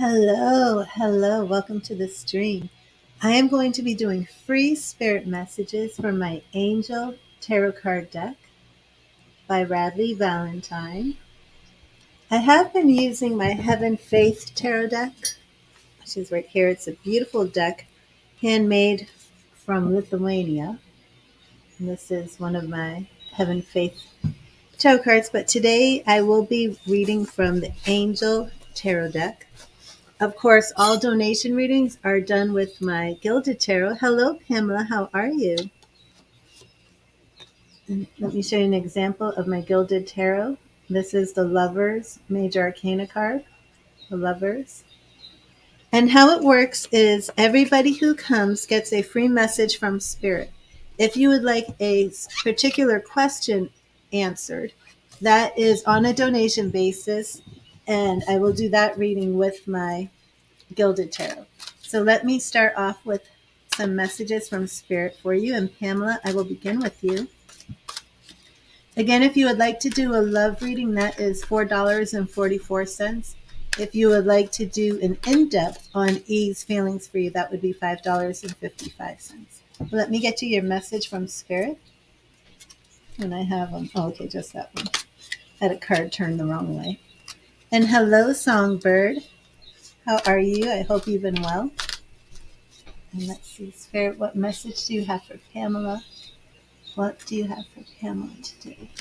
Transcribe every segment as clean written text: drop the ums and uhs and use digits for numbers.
Hello, welcome to the stream. I am going to be doing free spirit messages from my Angel Tarot card deck by Radley Valentine. I have been using my Heaven Faith Tarot deck, which is right here. It's a beautiful deck, handmade from Lithuania. And this is one of my Heaven Faith Tarot cards, but today I will be reading from the Angel Tarot deck. Of course, all donation readings are done with my Gilded Tarot. Hello, Pamela. How are you? And let me show you an example of my Gilded Tarot. This is the Lovers Major Arcana card, the Lovers. And how it works is everybody who comes gets a free message from Spirit. If you would like a particular question answered, that is on a donation basis, and I will do that reading with my Gilded Tarot. So let me start off with some messages from Spirit for you. And Pamela, I will begin with you. Again, if you would like to do a love reading, that is $4.44. If you would like to do an in-depth on ease feelings for you, that would be $5.55. Let me get you your message from Spirit. And I have them. Oh, okay, just that one. I had a card turned the wrong way. And hello, Songbird. How are you? I hope you've been well. And let's see, Spirit, what message do you have for Pamela? What do you have for Pamela today?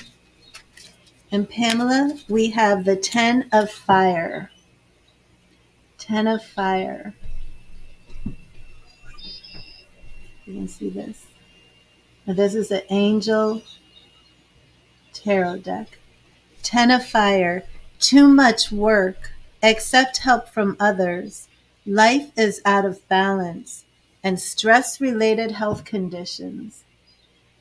And Pamela, we have the 10 of Fire. 10 of Fire. You can see this. Now, this is the Angel Tarot deck. 10 of Fire. Too much work. Accept help from others. Life is out of balance. And stress-related health conditions.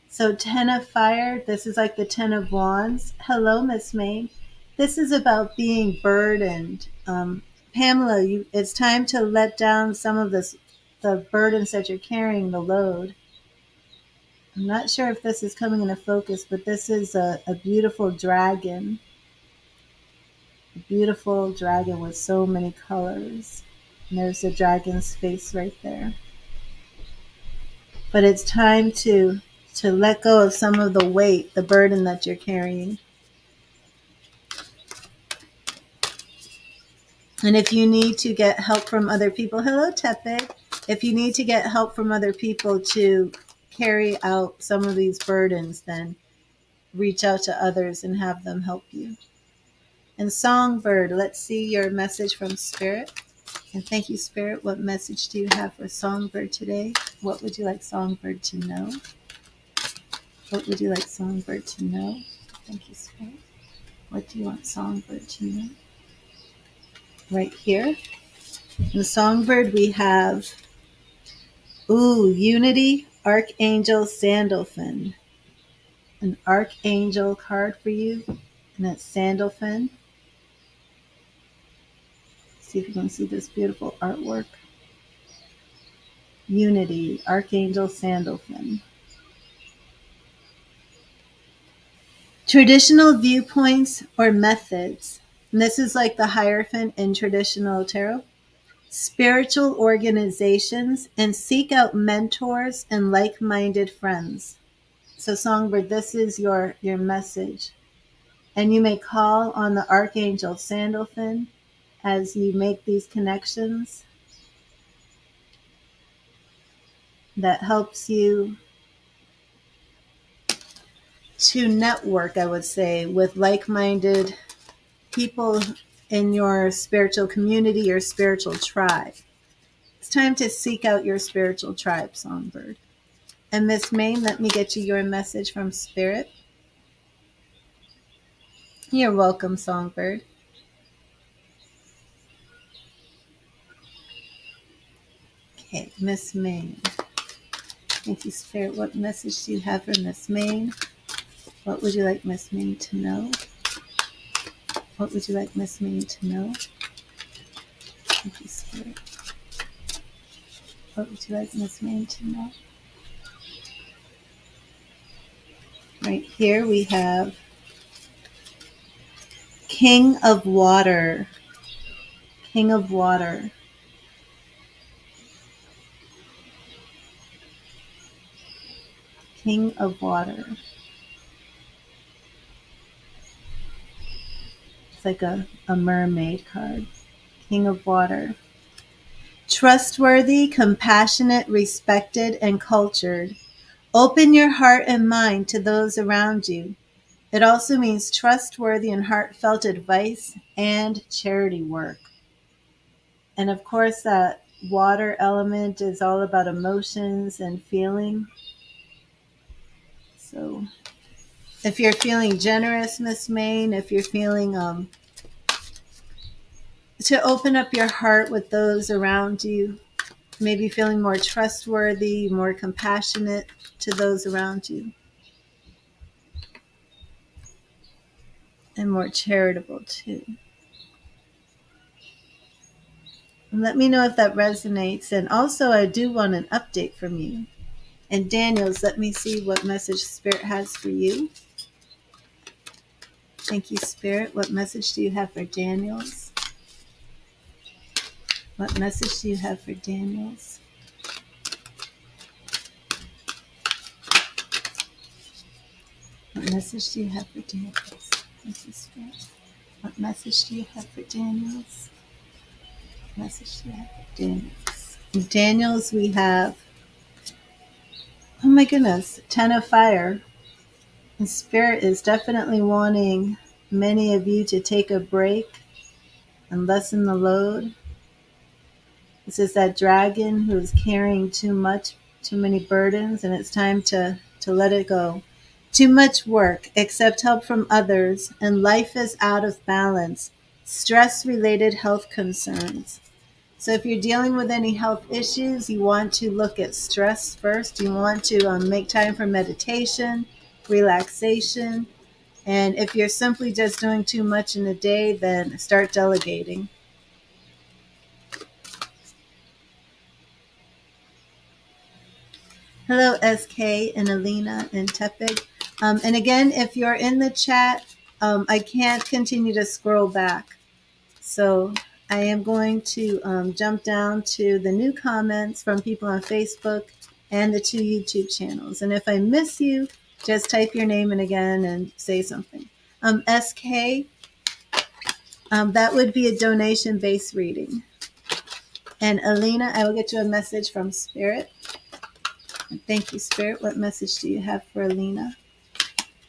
So 10 of Fire, this is like the 10 of Wands. Hello, Miss May. This is about being burdened. Pamela, it's time to let down some of the burdens that you're carrying, the load. I'm not sure if this is coming into focus, but this is a beautiful dragon. A beautiful dragon with so many colors. And there's the dragon's face right there. But it's time to let go of some of the weight, the burden that you're carrying. And if you need to get help from other people, hello, Tepe. If you need to get help from other people to carry out some of these burdens, then reach out to others and have them help you. And Songbird, let's see your message from Spirit. And thank you, Spirit. What message do you have for Songbird today? What would you like Songbird to know? What would you like Songbird to know? Thank you, Spirit. What do you want Songbird to know? Right here. In Songbird, we have, Unity, Archangel Sandalphon. An Archangel card for you, and that's Sandalphon. See if you can see this beautiful artwork. Unity, Archangel Sandalphon. Traditional viewpoints or methods. And this is like the Hierophant in traditional tarot. Spiritual organizations, and seek out mentors and like-minded friends. So Songbird, this is your message. And you may call on the Archangel Sandalphon as you make these connections. That helps you to network, I would say, with like-minded people in your spiritual community, your spiritual tribe. It's time to seek out your spiritual tribe, Songbird. And Miss Main, let me get you your message from Spirit. You're welcome, Songbird. Okay, Miss Main. Thank you, Spirit. What message do you have for Miss Main? What would you like Miss Main to know? What would you like Miss Main to know? Thank you, Spirit. What would you like Miss Main to know? Right here we have King of Water. King of Water. King of Water. It's like a mermaid card. King of Water. Trustworthy, compassionate, respected, and cultured. Open your heart and mind to those around you. It also means trustworthy and heartfelt advice and charity work. And of course, that water element is all about emotions and feeling. So if you're feeling generous, Miss Maine, if you're feeling to open up your heart with those around you, maybe feeling more trustworthy, more compassionate to those around you, and more charitable too. And let me know if that resonates. And also, I do want an update from you. And Daniels, let me see what message Spirit has for you. Thank you, Spirit. What message do you have for Daniels? What message do you have for Daniels? What message do you have for Daniels? Thank you, Spirit. What message do you have for Daniels? What message do you have for Daniels? In Daniels, we have, oh my goodness, 10 of Fire. And Spirit is definitely wanting many of you to take a break and lessen the load. This is that dragon who's carrying too much, too many burdens, and it's time to let it go. Too much work, accept help from others, and life is out of balance. Stress-related health concerns. So if you're dealing with any health issues, you want to look at stress first. You want to make time for meditation, relaxation. And if you're simply just doing too much in a day, then start delegating. Hello, SK and Alina and Tepig. And again, if you're in the chat, I can't continue to scroll back. So I am going to jump down to the new comments from people on Facebook and the 2 YouTube channels. And if I miss you, just type your name in again and say something. SK, that would be a donation-based reading. And Alina, I will get you a message from Spirit. Thank you, Spirit. What message do you have for Alina?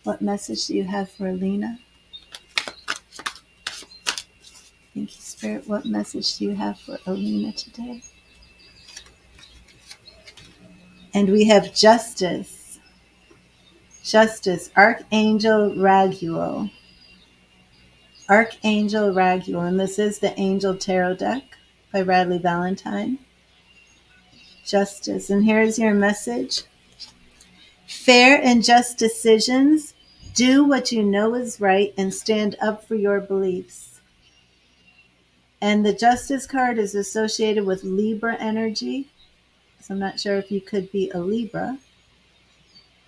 What message do you have for Alina? Thank you, Spirit. What message do you have for Alina today? And we have Justice. Justice, Archangel Gabriel. Archangel Gabriel. And this is the Angel Tarot deck by Radley Valentine. Justice. And here's your message. Fair and just decisions. Do what you know is right and stand up for your beliefs. And the Justice card is associated with Libra energy. So I'm not sure if you could be a Libra.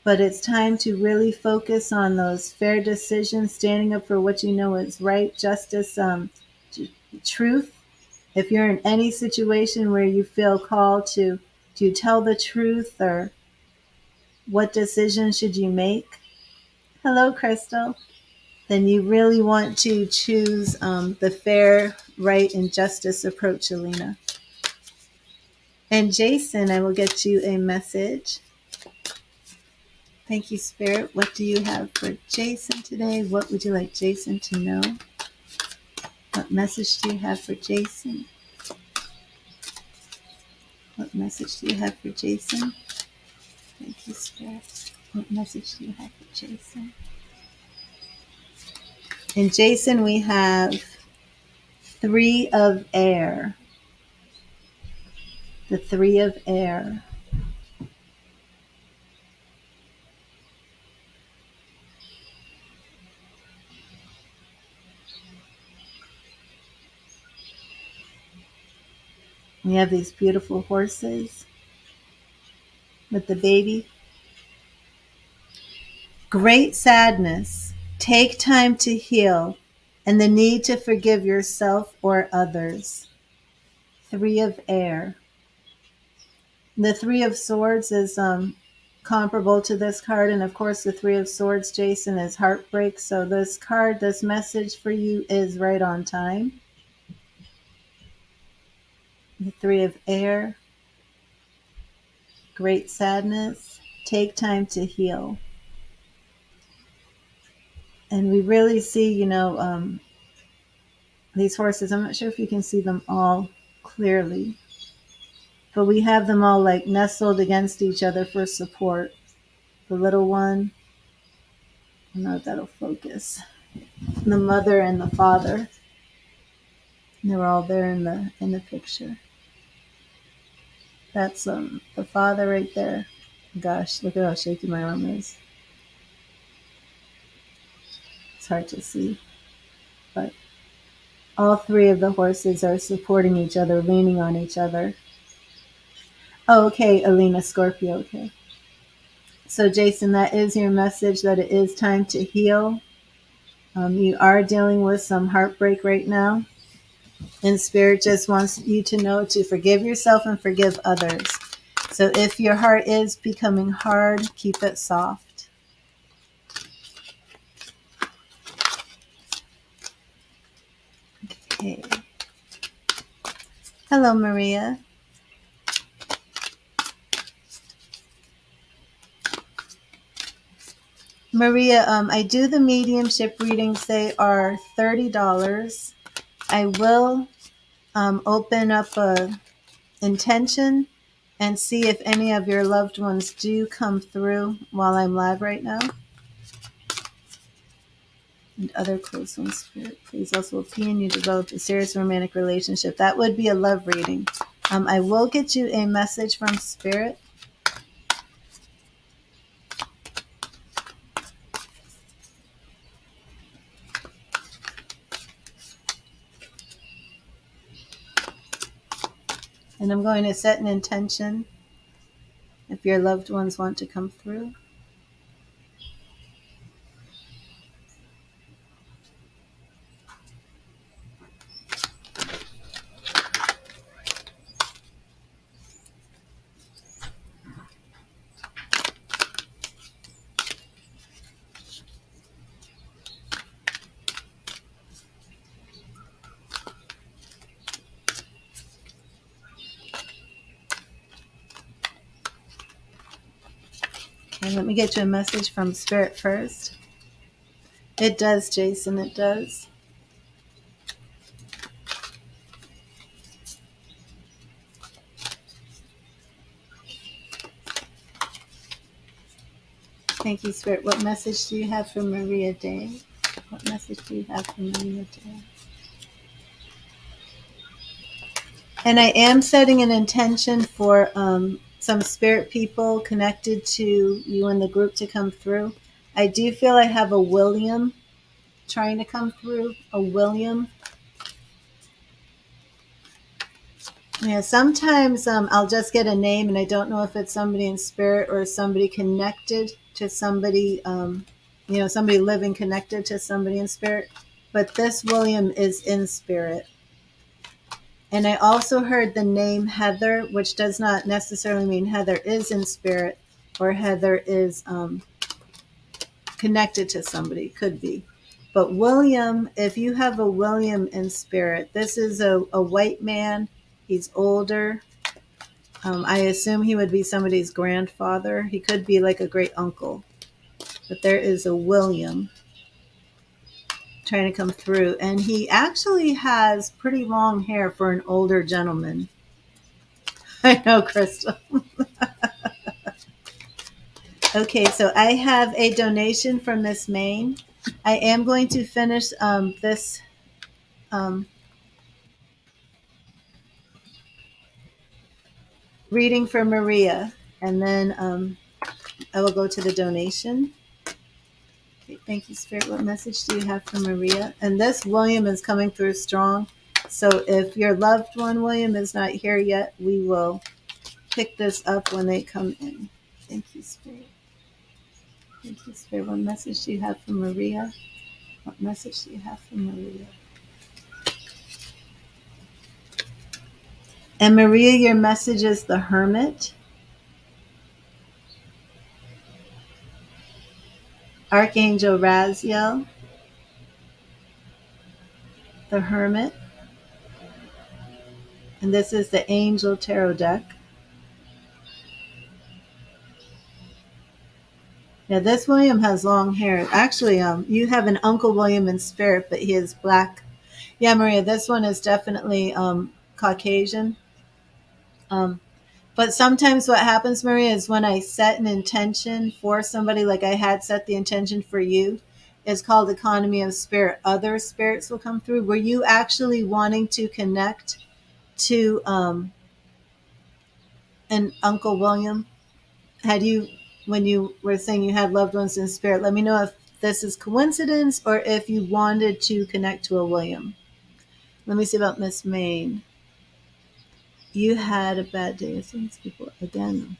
But it's time to really focus on those fair decisions, standing up for what you know is right, justice, truth. If you're in any situation where you feel called to tell the truth, or what decision should you make? Hello, Crystal. Then you really want to choose the fair, right, and justice approach, Alina. And Jason, I will get you a message. Thank you, Spirit. What do you have for Jason today? What would you like Jason to know? What message do you have for Jason? What message do you have for Jason? Thank you, Spirit. What message do you have for Jason? In Jason, we have 3 of Air. The 3 of Air. We have these beautiful horses with the baby. Great sadness. Take time to heal and the need to forgive yourself or others. Three of Air. The Three of Swords is comparable to this card, and of course the Three of Swords, Jason, is heartbreak. So this card, this message for you is right on time. The Three of Air, great sadness, take time to heal. And we really see, these horses. I'm not sure if you can see them all clearly, but we have them all like nestled against each other for support. The little one, I don't know if that'll focus. The mother and the father. They were all there in the picture. That's the father right there. Gosh, look at how shaky my arm is. It's hard to see, but all three of the horses are supporting each other, leaning on each other. Oh, okay, Alina, Scorpio, okay. So, Jason, that is your message, that it is time to heal. You are dealing with some heartbreak right now. And Spirit just wants you to know to forgive yourself and forgive others. So if your heart is becoming hard, keep it soft. Okay. Hello, Maria. Maria, I do the mediumship readings. They are $30. I will open up a intention and see if any of your loved ones do come through while I'm live right now. And other close ones, Spirit, please also opinion you develop a serious romantic relationship. That would be a love reading. I will get you a message from Spirit. And I'm going to set an intention if your loved ones want to come through. Okay, let me get you a message from Spirit first. It does, Jason, it does. Thank you, Spirit. What message do you have for Maria Day? What message do you have for Maria Day? And I am setting an intention for some spirit people connected to you in the group to come through. I do feel I have a William trying to come through. A William. Yeah, sometimes I'll just get a name and I don't know if it's somebody in spirit or somebody connected to somebody, somebody living connected to somebody in spirit. But this William is in spirit. And I also heard the name Heather, which does not necessarily mean Heather is in spirit or Heather is connected to somebody. Could be. But William, if you have a William in spirit, this is a white man. He's older. I assume he would be somebody's grandfather. He could be like a great uncle. But there is a William trying to come through. And he actually has pretty long hair for an older gentleman. I know, Crystal. Okay, so I have a donation from Miss Maine. I am going to finish this reading for Maria, and then I will go to the donation. Okay, thank you, Spirit. What message do you have for Maria? And this William is coming through strong. So if your loved one, William, is not here yet, we will pick this up when they come in. Thank you, Spirit. Thank you, Spirit. What message do you have for Maria? What message do you have for Maria? And Maria, your message is the Hermit. Archangel Raziel, the Hermit. And this is the Angel Tarot deck. Yeah, this William has long hair. Actually, you have an Uncle William in spirit, but he is black. Yeah, Maria, this one is definitely Caucasian. But sometimes what happens, Maria, is when I set an intention for somebody, like I had set the intention for you, it's called economy of spirit. Other spirits will come through. Were you actually wanting to connect to an Uncle William? Had you, when you were saying you had loved ones in spirit, let me know if this is coincidence or if you wanted to connect to a William. Let me see about Miss Maine. You had a bad day. So these people again.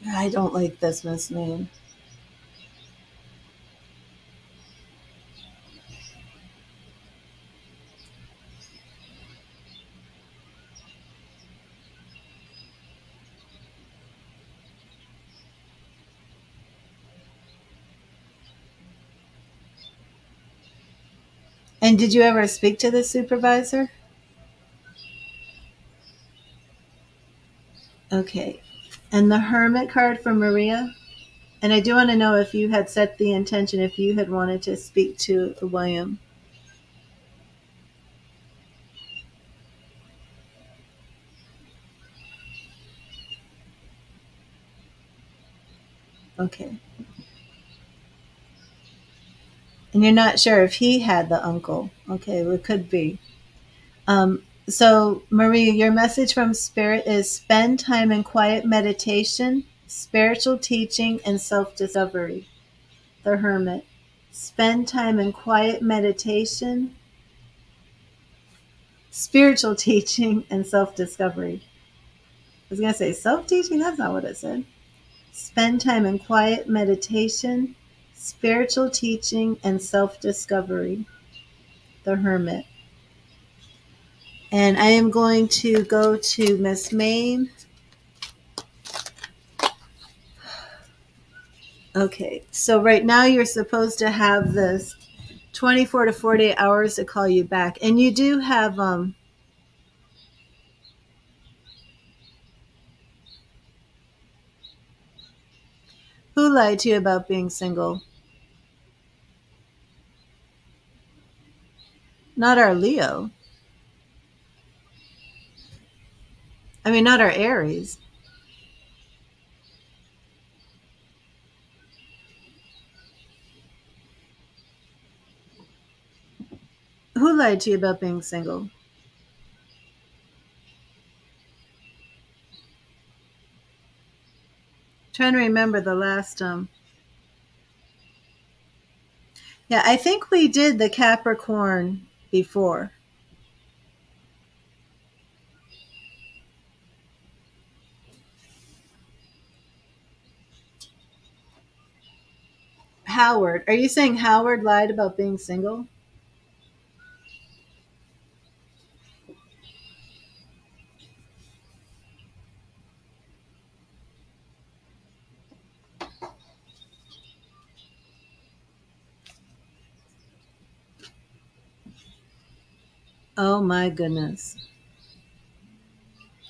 I don't like this, Miss Maine. And did you ever speak to the supervisor? Okay. And the Hermit card from Maria. And I do want to know if you had set the intention, if you had wanted to speak to William. Okay. And you're not sure if he had the uncle. Okay, well, it could be. So, Maria, your message from Spirit is spend time in quiet meditation, spiritual teaching, and self discovery. The Hermit. Spend time in quiet meditation, spiritual teaching, and self discovery. I was going to say self teaching, that's not what it said. Spend time in quiet meditation, spiritual teaching, and self discovery. The Hermit. And I am going to go to Miss Maine. Okay, so right now you're supposed to have this 24 to 48 hours to call you back. And you do have, who lied to you about being single? Not our Leo. I mean, not our Aries. Who lied to you about being single? Trying to remember the last, yeah, I think we did the Capricorn before. Howard. Are you saying Howard lied about being single? Oh my goodness.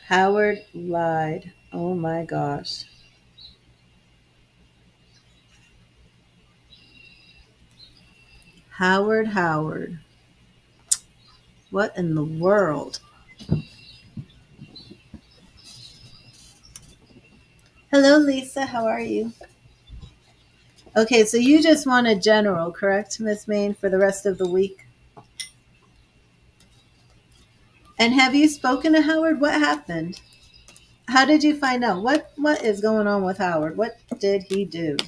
Howard lied. Oh my gosh. Howard. What in the world? Hello, Lisa. How are you? Okay, so you just want a general, correct, Miss Main, for the rest of the week? And have you spoken to Howard? What happened? How did you find out? What is going on with Howard? What did he do?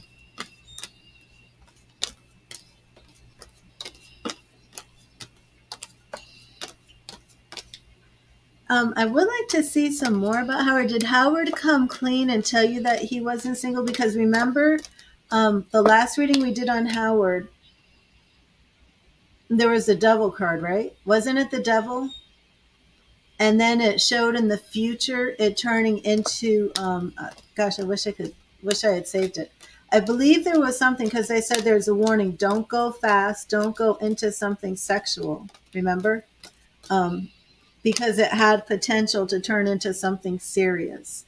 I would like to see some more about Howard. Did Howard come clean and tell you that he wasn't single? Because remember, the last reading we did on Howard, there was the devil card, right? Wasn't it the devil? And then it showed in the future it turning into gosh, wish I had saved it. I believe there was something because they said there's a warning: don't go fast, don't go into something sexual. Remember, um, because it had potential to turn into something serious.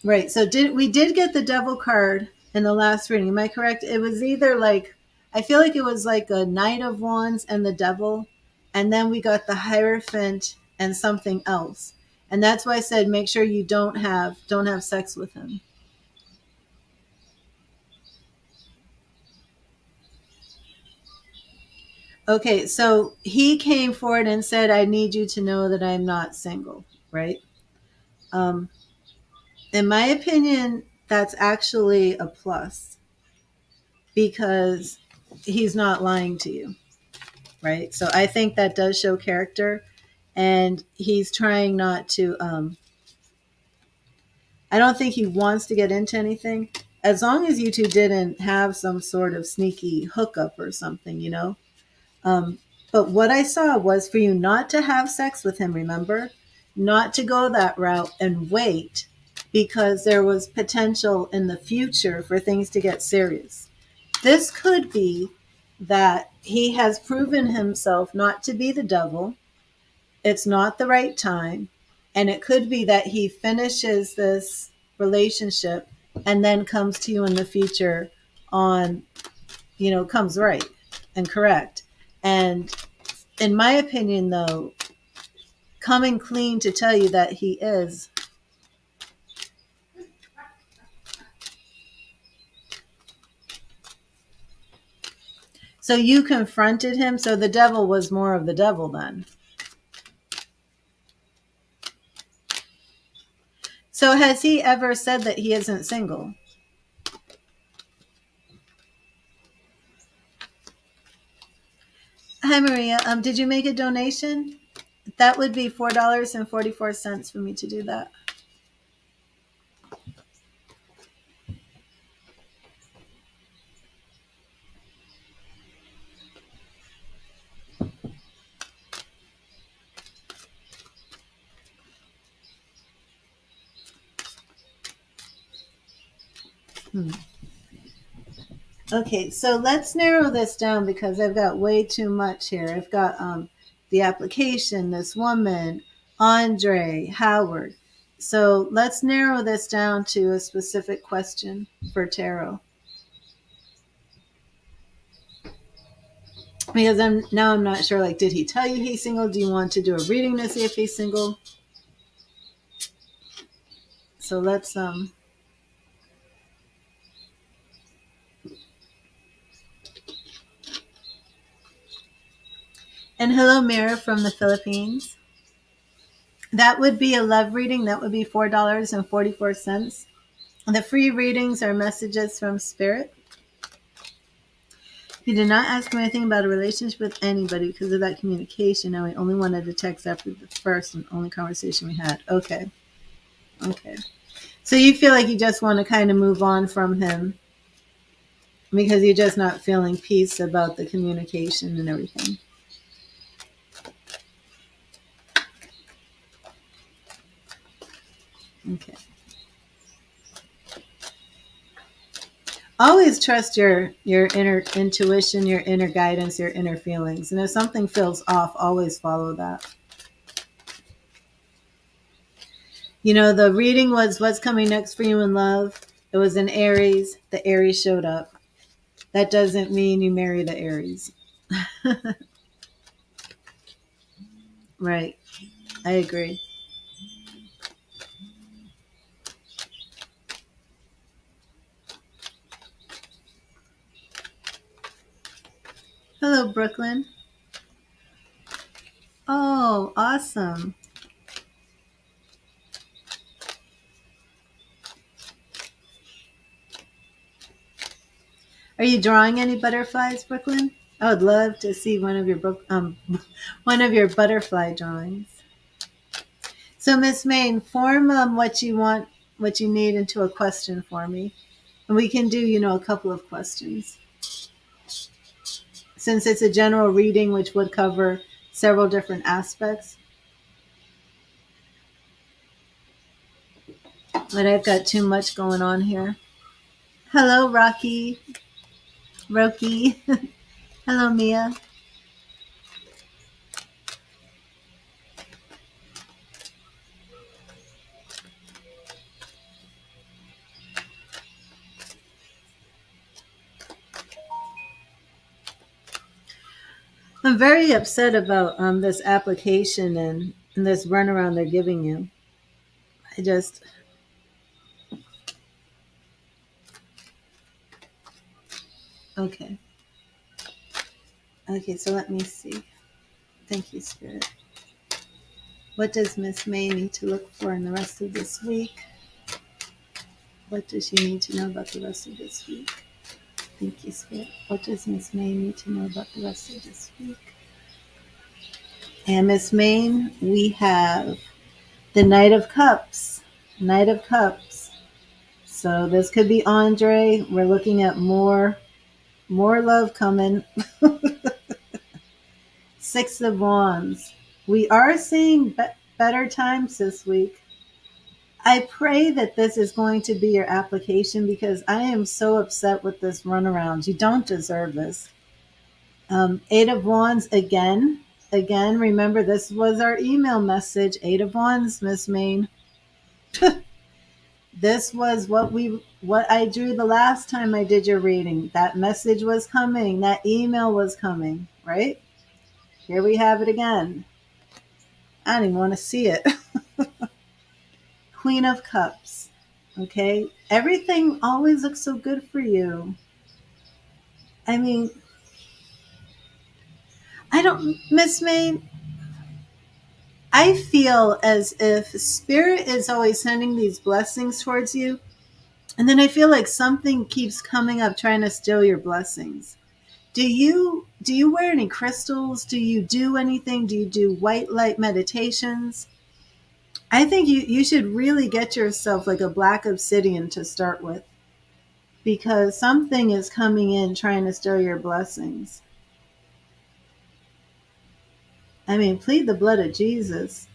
Right. So we did get the devil card in the last reading? Am I correct? It was either like, I feel like it was like a Knight of Wands and the devil, and then we got the Hierophant and something else. And that's why I said make sure you don't have sex with him. Okay, so he came forward and said, I need you to know that I'm not single, right? Um, in my opinion, that's actually a plus because he's not lying to you, right? So I think that does show character, and he's trying not to. I don't think he wants to get into anything, as long as you two didn't have some sort of sneaky hookup or something, you know. Um, but what I saw was for you not to have sex with him. Remember, not to go that route and wait because there was potential in the future for things to get serious. This could be that he has proven himself not to be the devil. It's not the right time. And it could be that he finishes this relationship and then comes to you in the future on, comes right and correct. And in my opinion, though, coming clean to tell you that he is. So you confronted him. So the devil was more of the devil then. So has he ever said that he isn't single? Hi, Maria. Did you make a donation? That would be $4.44 for me to do that. Okay, so let's narrow this down because I've got way too much here. I've got the application, this woman, Andre, Howard. So let's narrow this down to a specific question for tarot. Because I'm not sure, like, did he tell you he's single? Do you want to do a reading to see if he's single? So let's and hello, Mira from the Philippines. That would be a love reading. That would be $4.44. The free readings are messages from spirit. He did not ask me anything about a relationship with anybody because of that communication. Now he only wanted to text after the first and only conversation we had. Okay. Okay. So you feel like you just want to kind of move on from him because you're just not feeling peace about the communication and everything. Okay. Always trust your inner intuition, your inner guidance, your inner feelings. And if something feels off, always follow that. You know, the reading was what's coming next for you in love. It was an Aries. The Aries showed up. That doesn't mean you marry the Aries. Right. I agree. Hello, Brooklyn. Oh, awesome. Are you drawing any butterflies, Brooklyn? I would love to see one of your one of your butterfly drawings. So, Miss Main, form what you want, what you need into a question for me, and we can do, a couple of questions. since it's a general reading, which would cover several different aspects. But I've got too much going on here. Hello, Rocky. Roki. Hello, Mia. I'm very upset about this application and this runaround they're giving you. I just... Okay. Okay, so let me see. Thank you, Spirit. What does Miss May need to look for in the rest of this week? What does she need to know about the rest of this week? Thank you, Spirit. What does Miss May need to know about the rest of this week? And Miss May, we have the Knight of Cups. Knight of Cups. So this could be Andre. We're looking at more love coming. Six of Wands. We are seeing better times this week. I pray that this is going to be your application, because I am so upset with this runaround. You don't deserve this. Eight of Wands again. Again, remember, this was our email message. Eight of Wands, Miss Main. This was what I drew the last time I did your reading. That message was coming. That email was coming, right? Here we have it again. I don't even want to see it. Queen of Cups. Okay? Everything always looks so good for you. I mean, Miss May, I feel as if Spirit is always sending these blessings towards you. And then I feel like something keeps coming up trying to steal your blessings. Do you wear any crystals? Do you do anything? Do you do white light meditations? I think you should really get yourself like a black obsidian to start with, because something is coming in trying to steal your blessings. I mean, plead the blood of Jesus.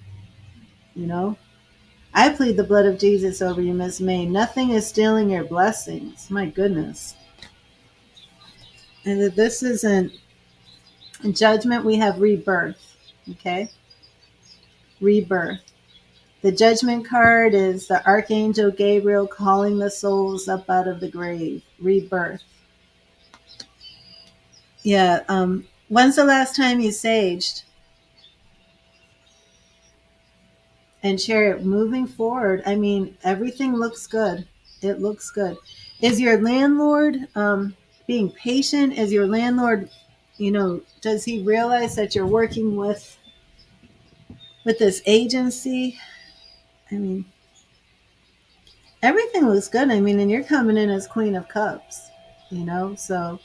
You know, I plead the blood of Jesus over you, Miss May. Nothing is stealing your blessings. My goodness. And that this isn't judgment, we have rebirth. Okay? Rebirth. The Judgment card is the Archangel Gabriel calling the souls up out of the grave. Rebirth. Yeah. When's the last time you saged? And Chariot, moving forward, I mean, everything looks good. It looks good. Is your landlord being patient? Is your landlord, does he realize that you're working with this agency? I mean, everything looks good. I mean, and you're coming in as Queen of Cups, so,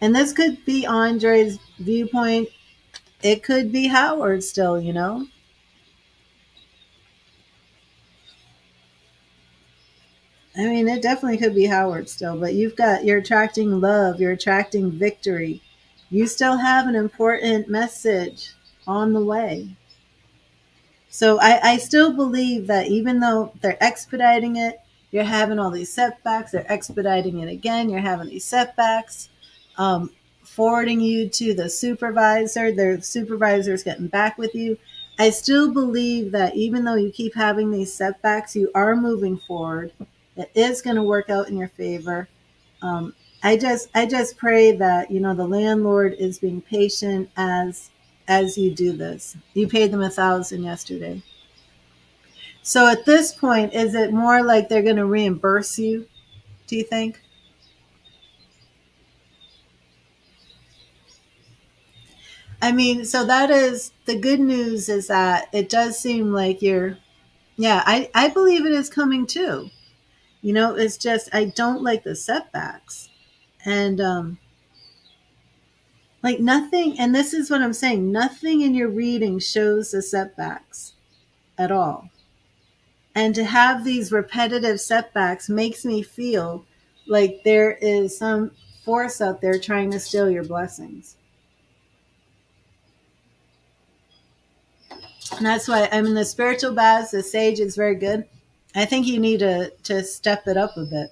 and this could be Andre's viewpoint. It could be Howard still, I mean, it definitely could be Howard still, but you're attracting love, you're attracting victory. You still have an important message on the way. So I still believe that even though they're expediting it, you're having all these setbacks, they're expediting it again, you're having these setbacks, forwarding you to the supervisor, their supervisor's getting back with you. I still believe that even though you keep having these setbacks, you are moving forward. It is going to work out in your favor. I just pray that the landlord is being patient as you do this. You paid them $1,000 yesterday. So at this point, is it more like they're going to reimburse you? Do you think? I mean, so that is the good news, is that it does seem like I believe it is coming too. It's just, I don't like the setbacks. And, like nothing, and this is what I'm saying, nothing in your reading shows the setbacks at all. And to have these repetitive setbacks makes me feel like there is some force out there trying to steal your blessings. And that's why, I mean, the spiritual baths, the sage is very good. I think you need to step it up a bit.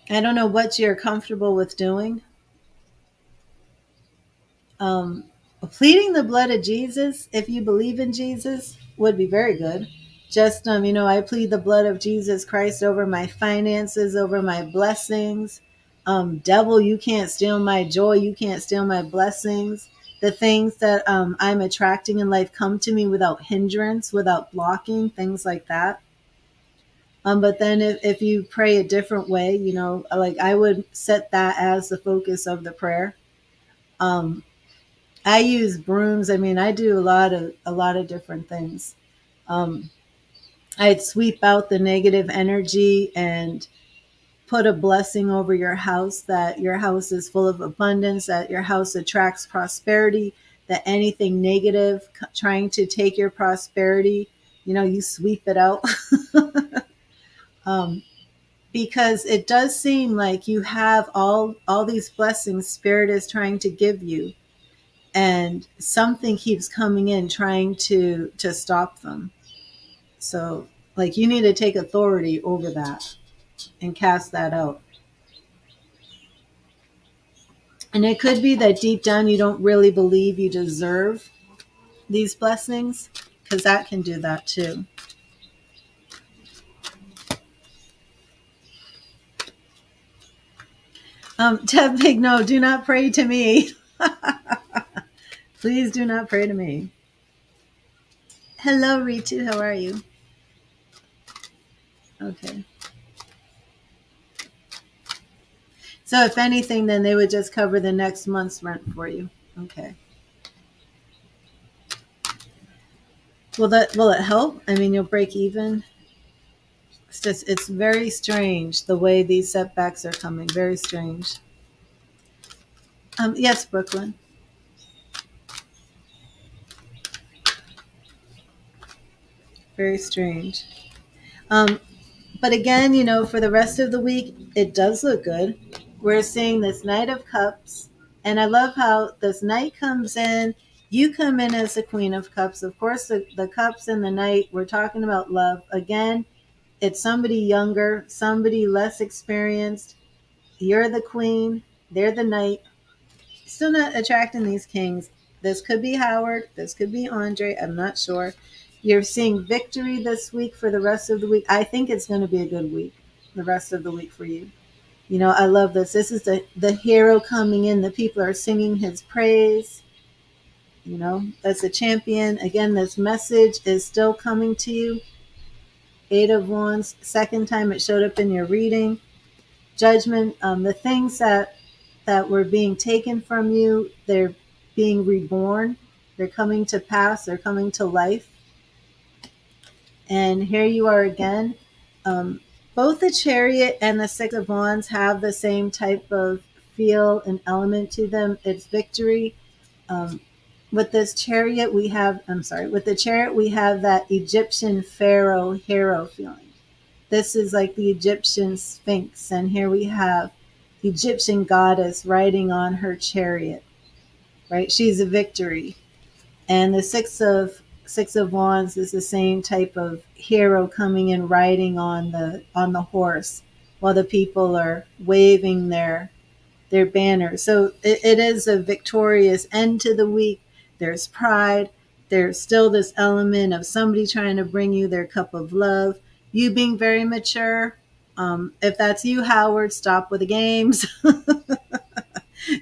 I don't know what you're comfortable with doing. Um, Pleading the blood of Jesus, if you believe in Jesus, would be very good. Just, I plead the blood of Jesus Christ over my finances, over my blessings. Devil, you can't steal my joy. You can't steal my blessings. The things that I'm attracting in life come to me without hindrance, without blocking, things like that. But then if you pray a different way, like I would set that as the focus of the prayer. Um, I use brooms. I mean, I do a lot of different things. Um, I'd sweep out the negative energy and put a blessing over your house, that your house is full of abundance, that your house attracts prosperity, that anything negative trying to take your prosperity, you sweep it out. um, because it does seem like you have all these blessings spirit is trying to give you, and something keeps coming in trying to stop them. So like you need to take authority over that and cast that out. And it could be that deep down you don't really believe you deserve these blessings, because that can do that too. Ted Big, no, do not pray to me. Please do not pray to me. Hello, Ritu, how are you? Okay. So if anything, then they would just cover the next month's rent for you. Okay. Will it help? I mean, you'll break even. It's very strange the way these setbacks are coming. Very strange. Yes, Brooklyn. Very strange. Um, but again, for the rest of the week, it does look good. We're seeing this Knight of Cups, and I love how this Knight comes in. You come in as the Queen of Cups. Of course, the Cups and the Knight, we're talking about love. Again, it's somebody younger, somebody less experienced. You're the Queen, they're the Knight. Still not attracting these kings. This could be Howard. This could be Andre. I'm not sure. You're seeing victory this week for the rest of the week. I think it's going to be a good week, the rest of the week for you. I love this. This is the hero coming in. The people are singing his praise. That's a champion. Again, this message is still coming to you. Eight of Wands. Second time it showed up in your reading. Judgment. The things that were being taken from you, they're being reborn. They're coming to pass. They're coming to life. And here you are again. Um, Both the Chariot and the Six of Wands have the same type of feel and element to them. It's victory. Um, with this Chariot, with the Chariot, we have that Egyptian Pharaoh hero feeling. This is like the Egyptian Sphinx. And here we have the Egyptian goddess riding on her chariot, right? She's a victory. And the Six of Wands is the same type of hero coming in riding on the horse while the people are waving their banners. So it is a victorious end to the week. There's pride. There's still this element of somebody trying to bring you their cup of love. You being very mature. If that's you, Howard, stop with the games.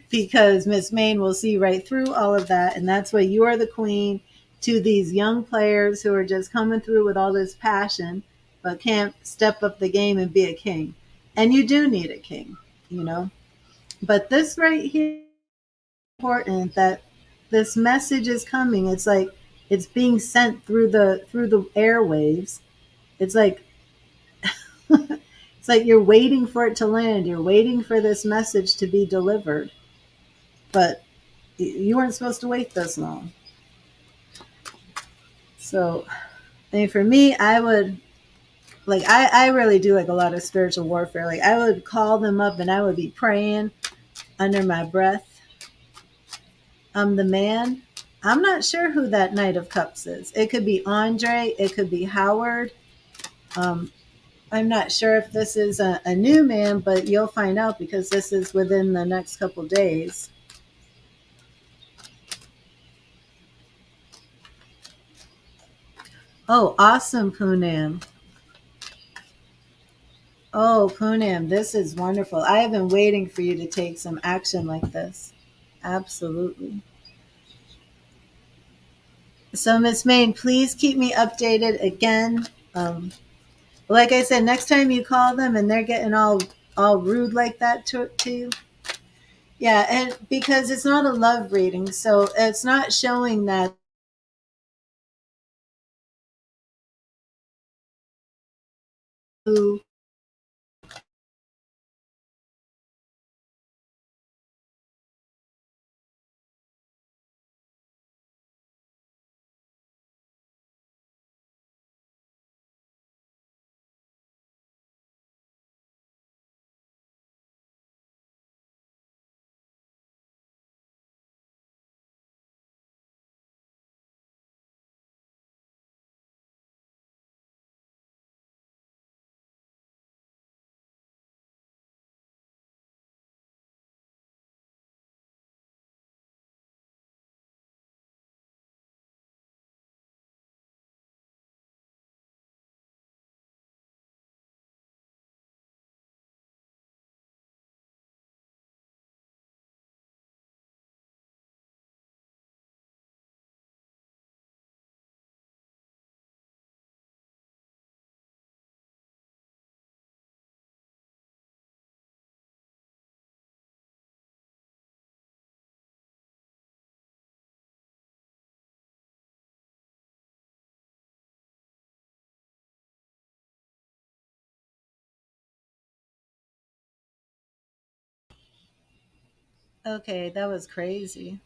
Because Miss Main will see right through all of that. And that's why you are the queen to these young players who are just coming through with all this passion, but can't step up the game and be a king. And you do need a king, you know. But this right here is important, that this message is coming. It's like it's being sent through the airwaves. It's like it's like you're waiting for it to land. You're waiting for this message to be delivered. But you weren't supposed to wait this long. So, I mean, for me, I would I really do like a lot of spiritual warfare. Like I would call them up and I would be praying under my breath. The man. I'm not sure who that Knight of Cups is. It could be Andre. It could be Howard. Um, I'm not sure if this is a new man, but you'll find out because this is within the next couple days. Oh, awesome, Poonam. Oh, Poonam, this is wonderful. I have been waiting for you to take some action like this. Absolutely. So, Miss Main, please keep me updated again. Like I said, next time you call them and they're getting all rude like that to you, yeah, and because it's not a love reading, so it's not showing that. Okay, that was crazy.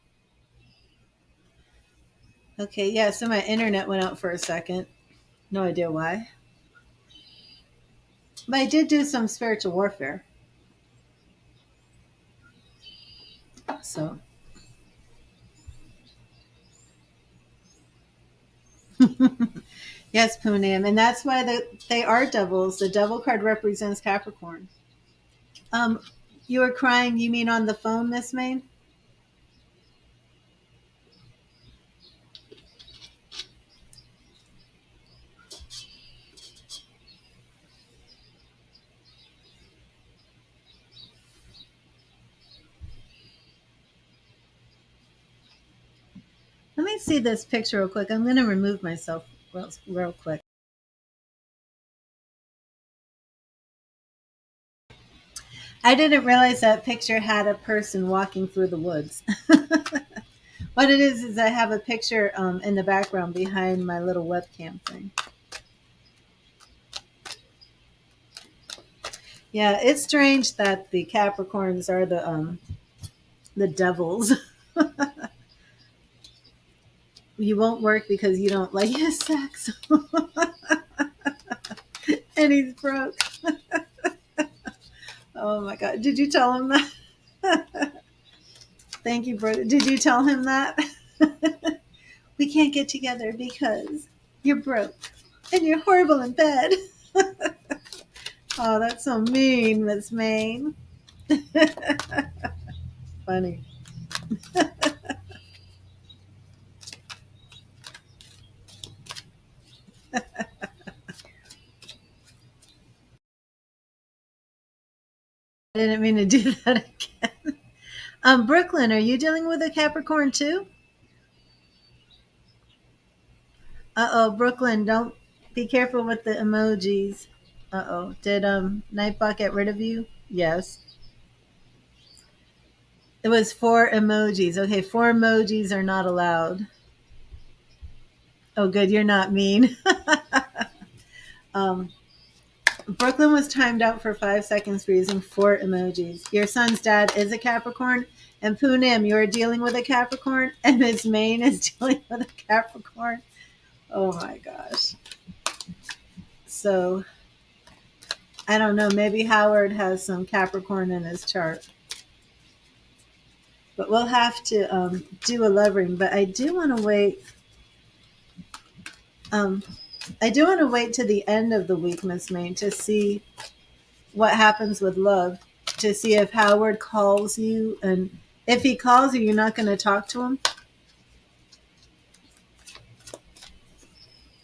Okay, yeah, so my internet went out for a second. No idea why. But I did do some spiritual warfare. So, yes, Poonam. And that's why they are devils. The devil card represents Capricorn. Um, you were crying, you mean on the phone, Miss Main? Let me see this picture real quick. I'm going to remove myself real quick. I didn't realize that picture had a person walking through the woods. What it is I have a picture in the background behind my little webcam thing. Yeah, it's strange that the Capricorns are the devils. You won't work because you don't like his sex, and he's broke. Oh my god! Did you tell him that? Thank you, bro. Did you tell him that? We can't get together because you're broke and you're horrible in bed. Oh, that's so mean, Miss Main. Funny. I didn't mean to do that again. Brooklyn, are you dealing with a Capricorn too? Uh-oh, Brooklyn, don't be careful with the emojis. Uh-oh. Did Nightbot get rid of you? Yes. It was 4 emojis. Okay, 4 emojis are not allowed. Oh, good, you're not mean. um, Brooklyn was timed out for 5 seconds for using 4 emojis. Your son's dad is a Capricorn, and Poonam, you're dealing with a Capricorn, and Ms. Main is dealing with a Capricorn. Oh my gosh. So I don't know. Maybe Howard has some Capricorn in his chart. But we'll have to do a love reading. But I do want to wait. I do want to wait to the end of the week, Miss May, to see what happens with love, to see if Howard calls you, and if he calls you, you're not going to talk to him,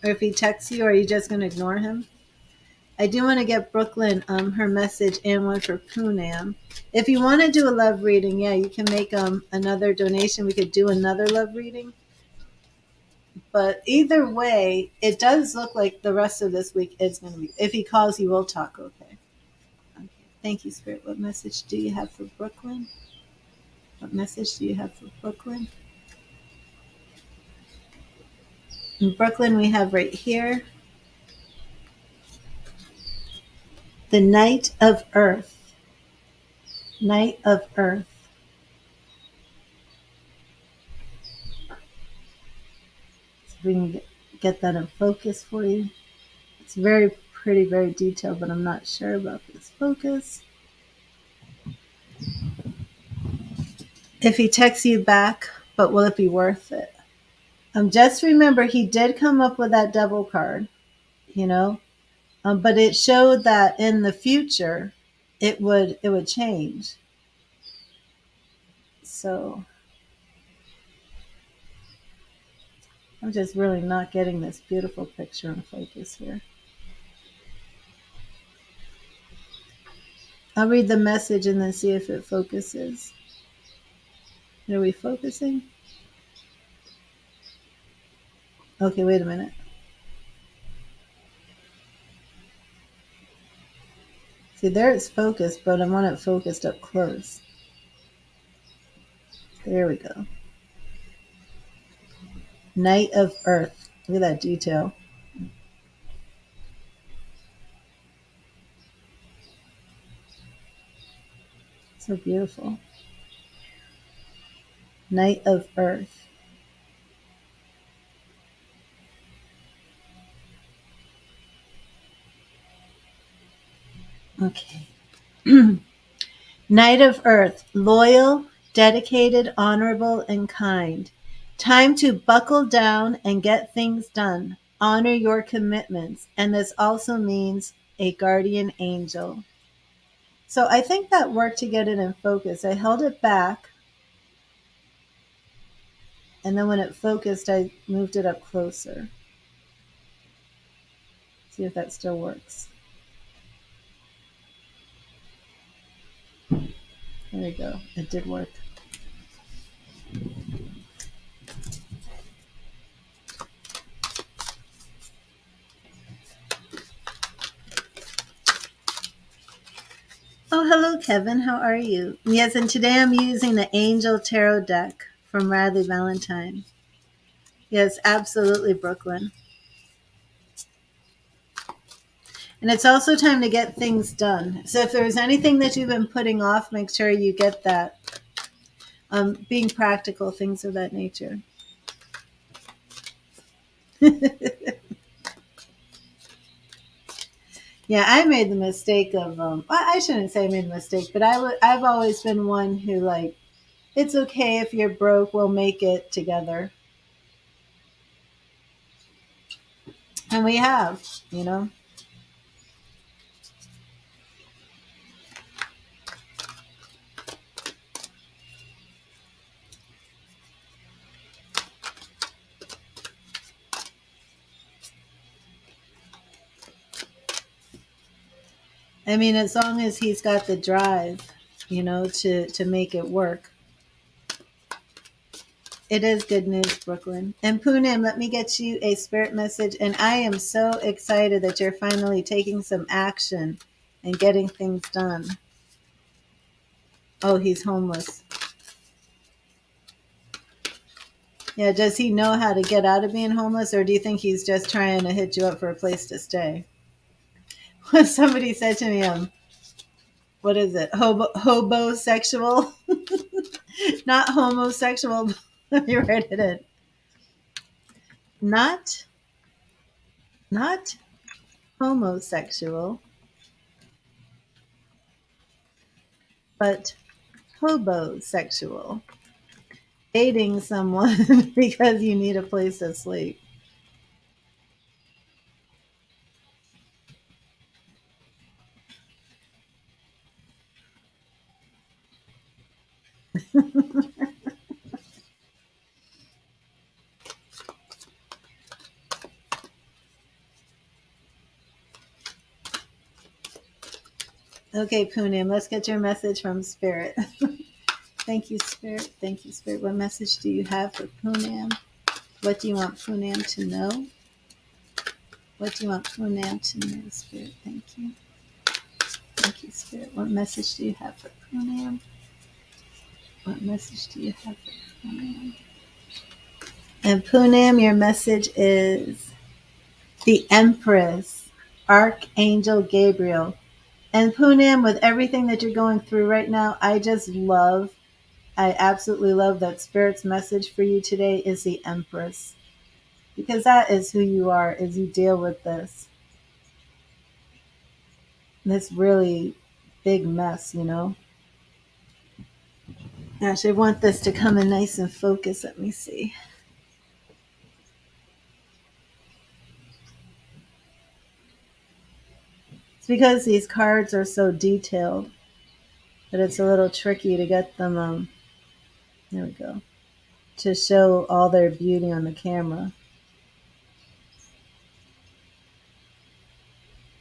or if he texts you, are you just going to ignore him? I do want to get Brooklyn her message and one for Poonam. If you want to do a love reading, yeah, you can make another donation. We could do another love reading. But either way, it does look like the rest of this week is going to be. If he calls you, we'll talk. Okay. Okay. Thank you, Spirit. What message do you have for Brooklyn? What message do you have for Brooklyn? In Brooklyn, we have right here the Knight of Earth. Knight of Earth. So we can get that in focus for you. It's very pretty, very detailed, but I'm not sure about this focus. If he texts you back, but will it be worth it? Just remember, he did come up with that Devil card, you know, but it showed that in the future, it would change. So I'm just really not getting this beautiful picture in focus here. I'll read the message and then see if it focuses. Are we focusing? Okay, wait a minute. See, there it's focused, but I want it focused up close. There we go. Knight of Earth. Look at that detail. So beautiful. Knight of Earth. Okay. Knight of Earth. Loyal, dedicated, honorable, and kind. Time to buckle down and get things done. Honor your commitments. And this also means a guardian angel. So I think that worked to get it in focus. I held it back. And then when it focused, I moved it up closer. See if that still works. There we go. It did work. Oh, hello, Kevin. How are you? Yes, and today I'm using the Angel Tarot deck from Radley Valentine. Yes, absolutely, Brooklyn. And it's also time to get things done. So if there's anything that you've been putting off, make sure you get that. Being practical, things of that nature. Yeah, I made the mistake of, I shouldn't say I made a mistake, but I've always been one who, like, it's okay if you're broke, we'll make it together. And we have, you know. I mean, as long as he's got the drive, you know, to make it work. It is good news, Brooklyn. And Poonam, let me get you a spirit message. And I am so excited that you're finally taking some action and getting things done. Oh, he's homeless. Yeah, does he know how to get out of being homeless, or do you think he's just trying to hit you up for a place to stay? Somebody said to me, what is it? Hobosexual? Not homosexual. Let me write it in. Not homosexual, but hobosexual. dating someone because you need a place to sleep. Okay, Punim, let's get your message from Spirit. Thank you, Spirit. Thank you, Spirit. What message do you have for Punim? What do you want Punim to know? What do you want Punim to know, Spirit? Thank you. Thank you, Spirit. What message do you have for Punim? What message do you have for Punim? And Punim, your message is the Empress, Archangel Gabriel. And Punim, with everything that you're going through right now, I absolutely love that Spirit's message for you today is the Empress. Because that is who you are as you deal with this really big mess, you know? Gosh, I want this to come in nice and focused. Let me see. It's because these cards are so detailed that it's a little tricky to get them, there we go, to show all their beauty on the camera.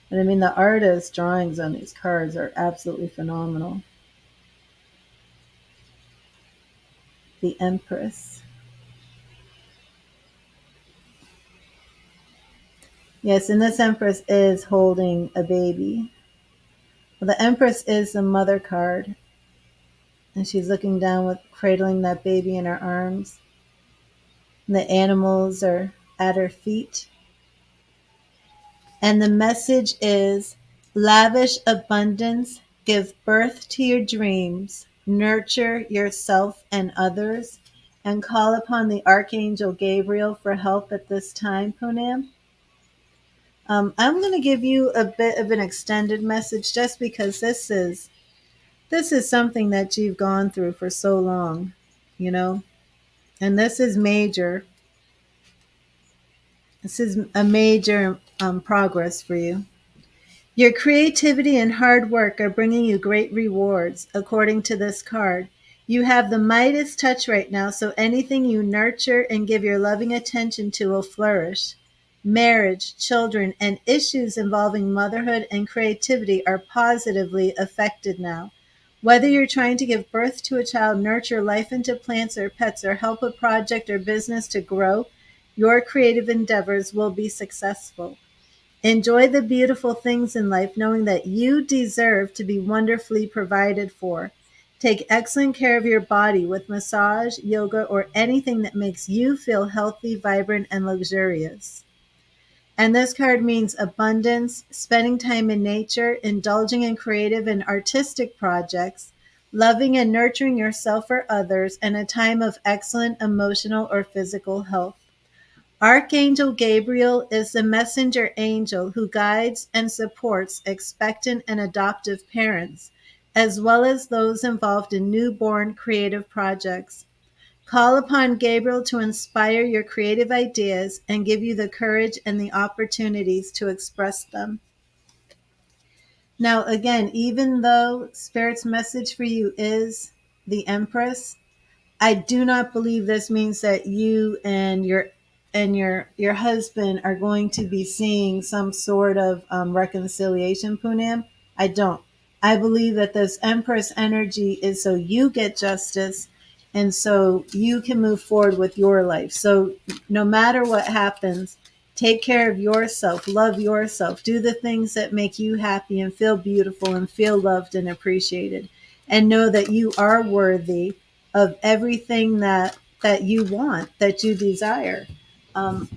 But I mean, the artist's drawings on these cards are absolutely phenomenal. The Empress. Yes, and this Empress is holding a baby. Well, the Empress is the mother card, and she's looking down with cradling that baby in her arms. And the animals are at her feet. And the message is lavish abundance, give birth to your dreams, nurture yourself and others, and call upon the Archangel Gabriel for help at this time, Punam. I'm going to give you a bit of an extended message just because this is something that you've gone through for so long, you know, and this is major. This is a major progress for you. Your creativity and hard work are bringing you great rewards, according to this card. You have the Midas touch right now, so anything you nurture and give your loving attention to will flourish. Marriage, children, and issues involving motherhood and creativity are positively affected now. Whether you're trying to give birth to a child, nurture life into plants or pets, or help a project or business to grow, your creative endeavors will be successful. Enjoy the beautiful things in life, knowing that you deserve to be wonderfully provided for. Take excellent care of your body with massage, yoga, or anything that makes you feel healthy, vibrant, and luxurious. And this card means abundance, spending time in nature, indulging in creative and artistic projects, loving and nurturing yourself or others, and a time of excellent emotional or physical health. Archangel Gabriel is the messenger angel who guides and supports expectant and adoptive parents, as well as those involved in newborn creative projects. Call upon Gabriel to inspire your creative ideas and give you the courage and the opportunities to express them. Now, again, even though Spirit's message for you is the Empress, I do not believe this means that you and your husband are going to be seeing some sort of reconciliation, Punam. I don't. I believe that this Empress energy is so you get justice and so you can move forward with your life. So no matter what happens, take care of yourself, love yourself, do the things that make you happy and feel beautiful and feel loved and appreciated. And know that you are worthy of everything that you want, that you desire. Um,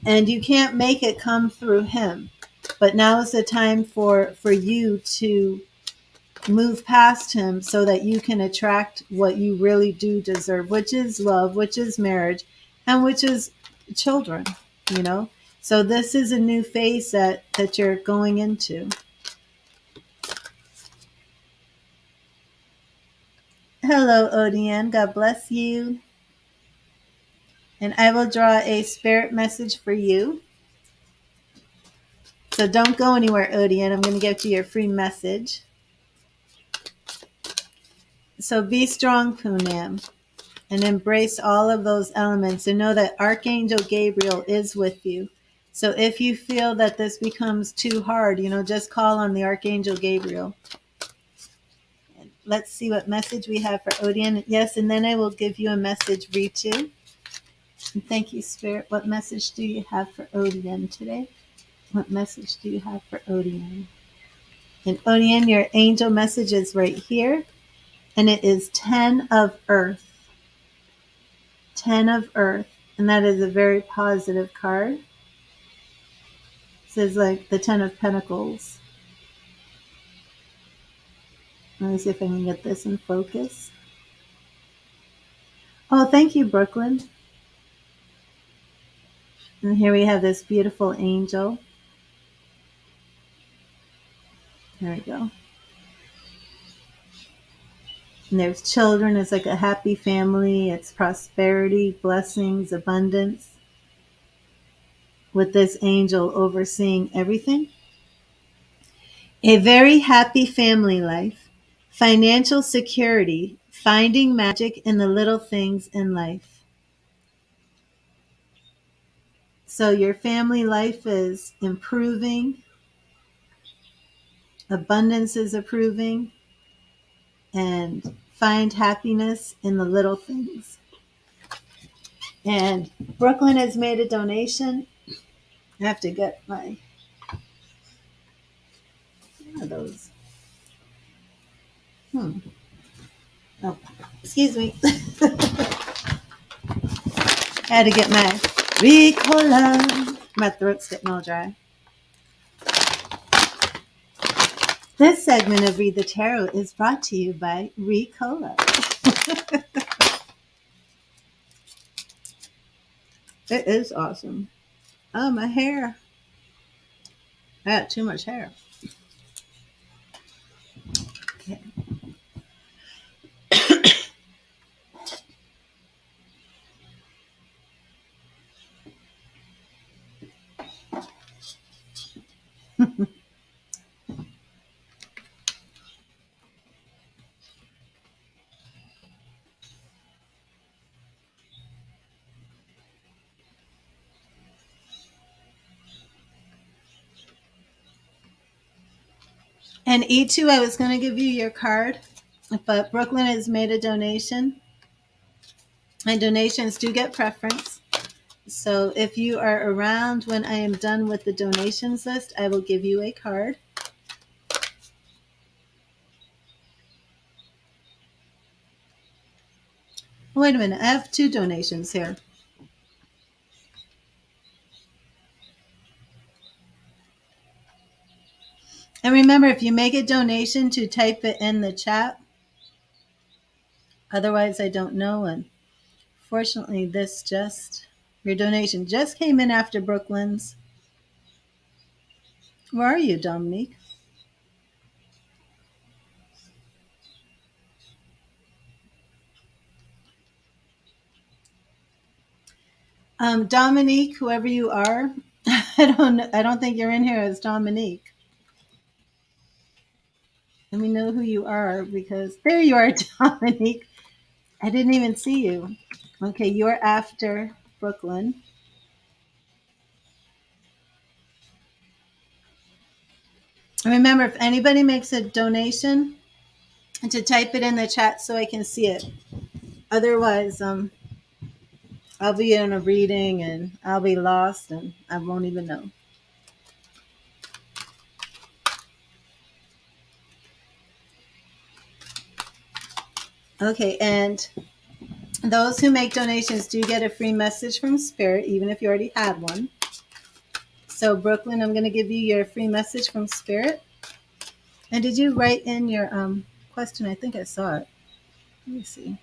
and you can't make it come through him. But now is the time for you to move past him so that you can attract what you really do deserve, which is love, which is marriage, and which is children, you know? So this is a new phase that you're going into. Hello, Odian. God bless you. And I will draw a spirit message for you. So don't go anywhere, Odian. I'm going to give you your free message. So be strong, Poonam, and embrace all of those elements and know that Archangel Gabriel is with you. So if you feel that this becomes too hard, just call on the Archangel Gabriel. Let's see what message we have for Odian. Yes, and then I will give you a message, Ritu. And thank you, Spirit. What message do you have for Odian today? What message do you have for Odian? And Odian, your angel message is right here. And it is 10 of Earth. 10 of Earth. And that is a very positive card. It says like the 10 of Pentacles. Let me see if I can get this in focus. Oh, thank you, Brooklyn. And here we have this beautiful angel. There we go. And there's children. It's like a happy family. It's prosperity, blessings, abundance. With this angel overseeing everything. A very happy family life. Financial security. Finding magic in the little things in life. So your family life is improving. Abundance is improving. And find happiness in the little things. And Brooklyn has made a donation. I have to get my one of those. Oh, excuse me. I had to get my Ricola. My throat's getting all dry. This segment of Read the Tarot is brought to you by Ricola. It is awesome. Oh, my hair. I got too much hair. Okay. And E2, I was going to give you your card, but Brooklyn has made a donation. And donations do get preference. So if you are around when I am done with the donations list, I will give you a card. Wait a minute. I have 2 donations here. And remember, if you make a donation, to type it in the chat. Otherwise, I don't know. And fortunately, your donation just came in after Brooklyn's. Where are you, Dominique? Dominique, whoever you are, I don't think you're in here as Dominique. Let me know who you are, because there you are, Dominique. I didn't even see you. Okay, you're after Brooklyn. And remember, if anybody makes a donation, to type it in the chat so I can see it. Otherwise, I'll be in a reading and I'll be lost and I won't even know. Okay, and those who make donations do get a free message from Spirit, even if you already had one. So, Brooklyn, I'm going to give you your free message from Spirit. And did you write in your question? I think I saw it. Let me see.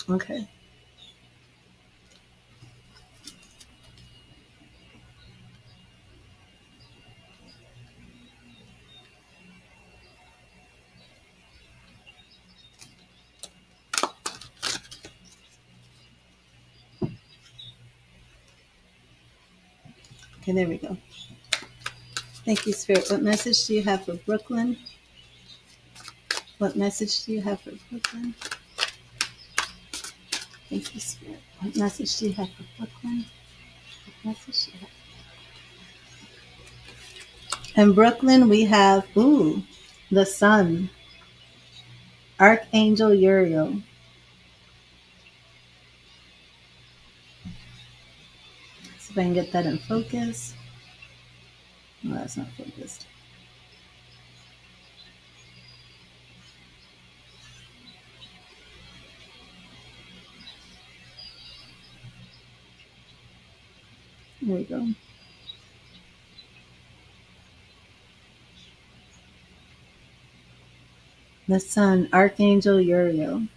Okay. Okay, there we go. Thank you, Spirit. What message do you have for Brooklyn? What message do you have for Brooklyn? Thank you, Spirit. What message do you have for Brooklyn? What message do you have? In Brooklyn, we have, the sun. Archangel Uriel. See if I can get that in focus. No, that's not focused. There we go. The sun, Archangel Uriel.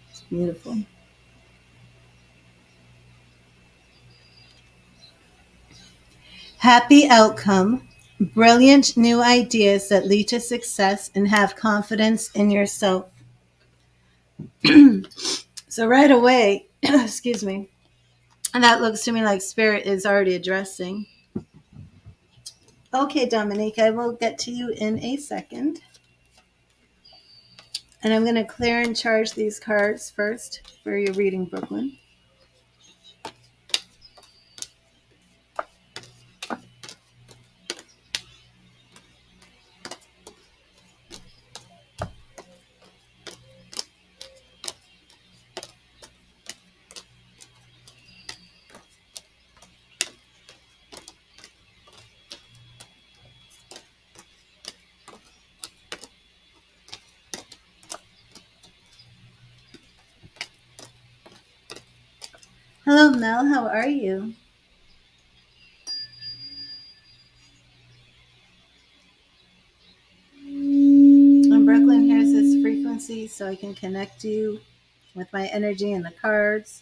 It's beautiful. Happy outcome. Brilliant new ideas that lead to success, and have confidence in yourself. So right away, excuse me, and that looks to me like Spirit is already addressing. Okay, Dominique, I will get to you in a second. And I'm going to clear and charge these cards first for your reading, Brooklyn. Hello, Mel. How are you? And Brooklyn, here's this frequency so I can connect you with my energy and the cards.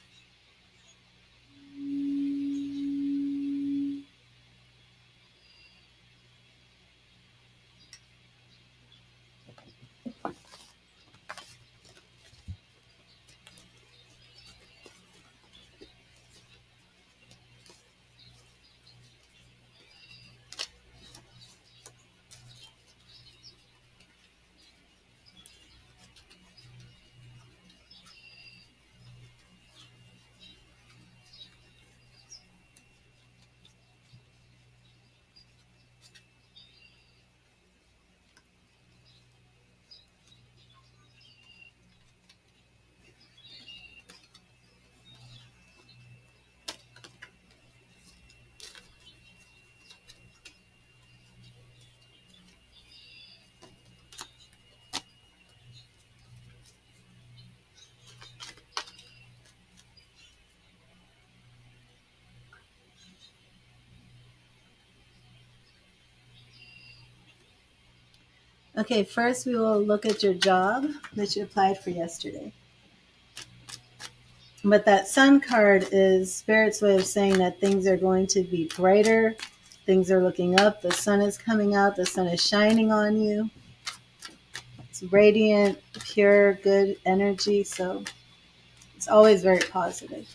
Okay, first we will look at your job that you applied for yesterday. But that sun card is Spirit's way of saying that things are going to be brighter. Things are looking up. The sun is coming out. The sun is shining on you. It's radiant, pure, good energy. So it's always very positive.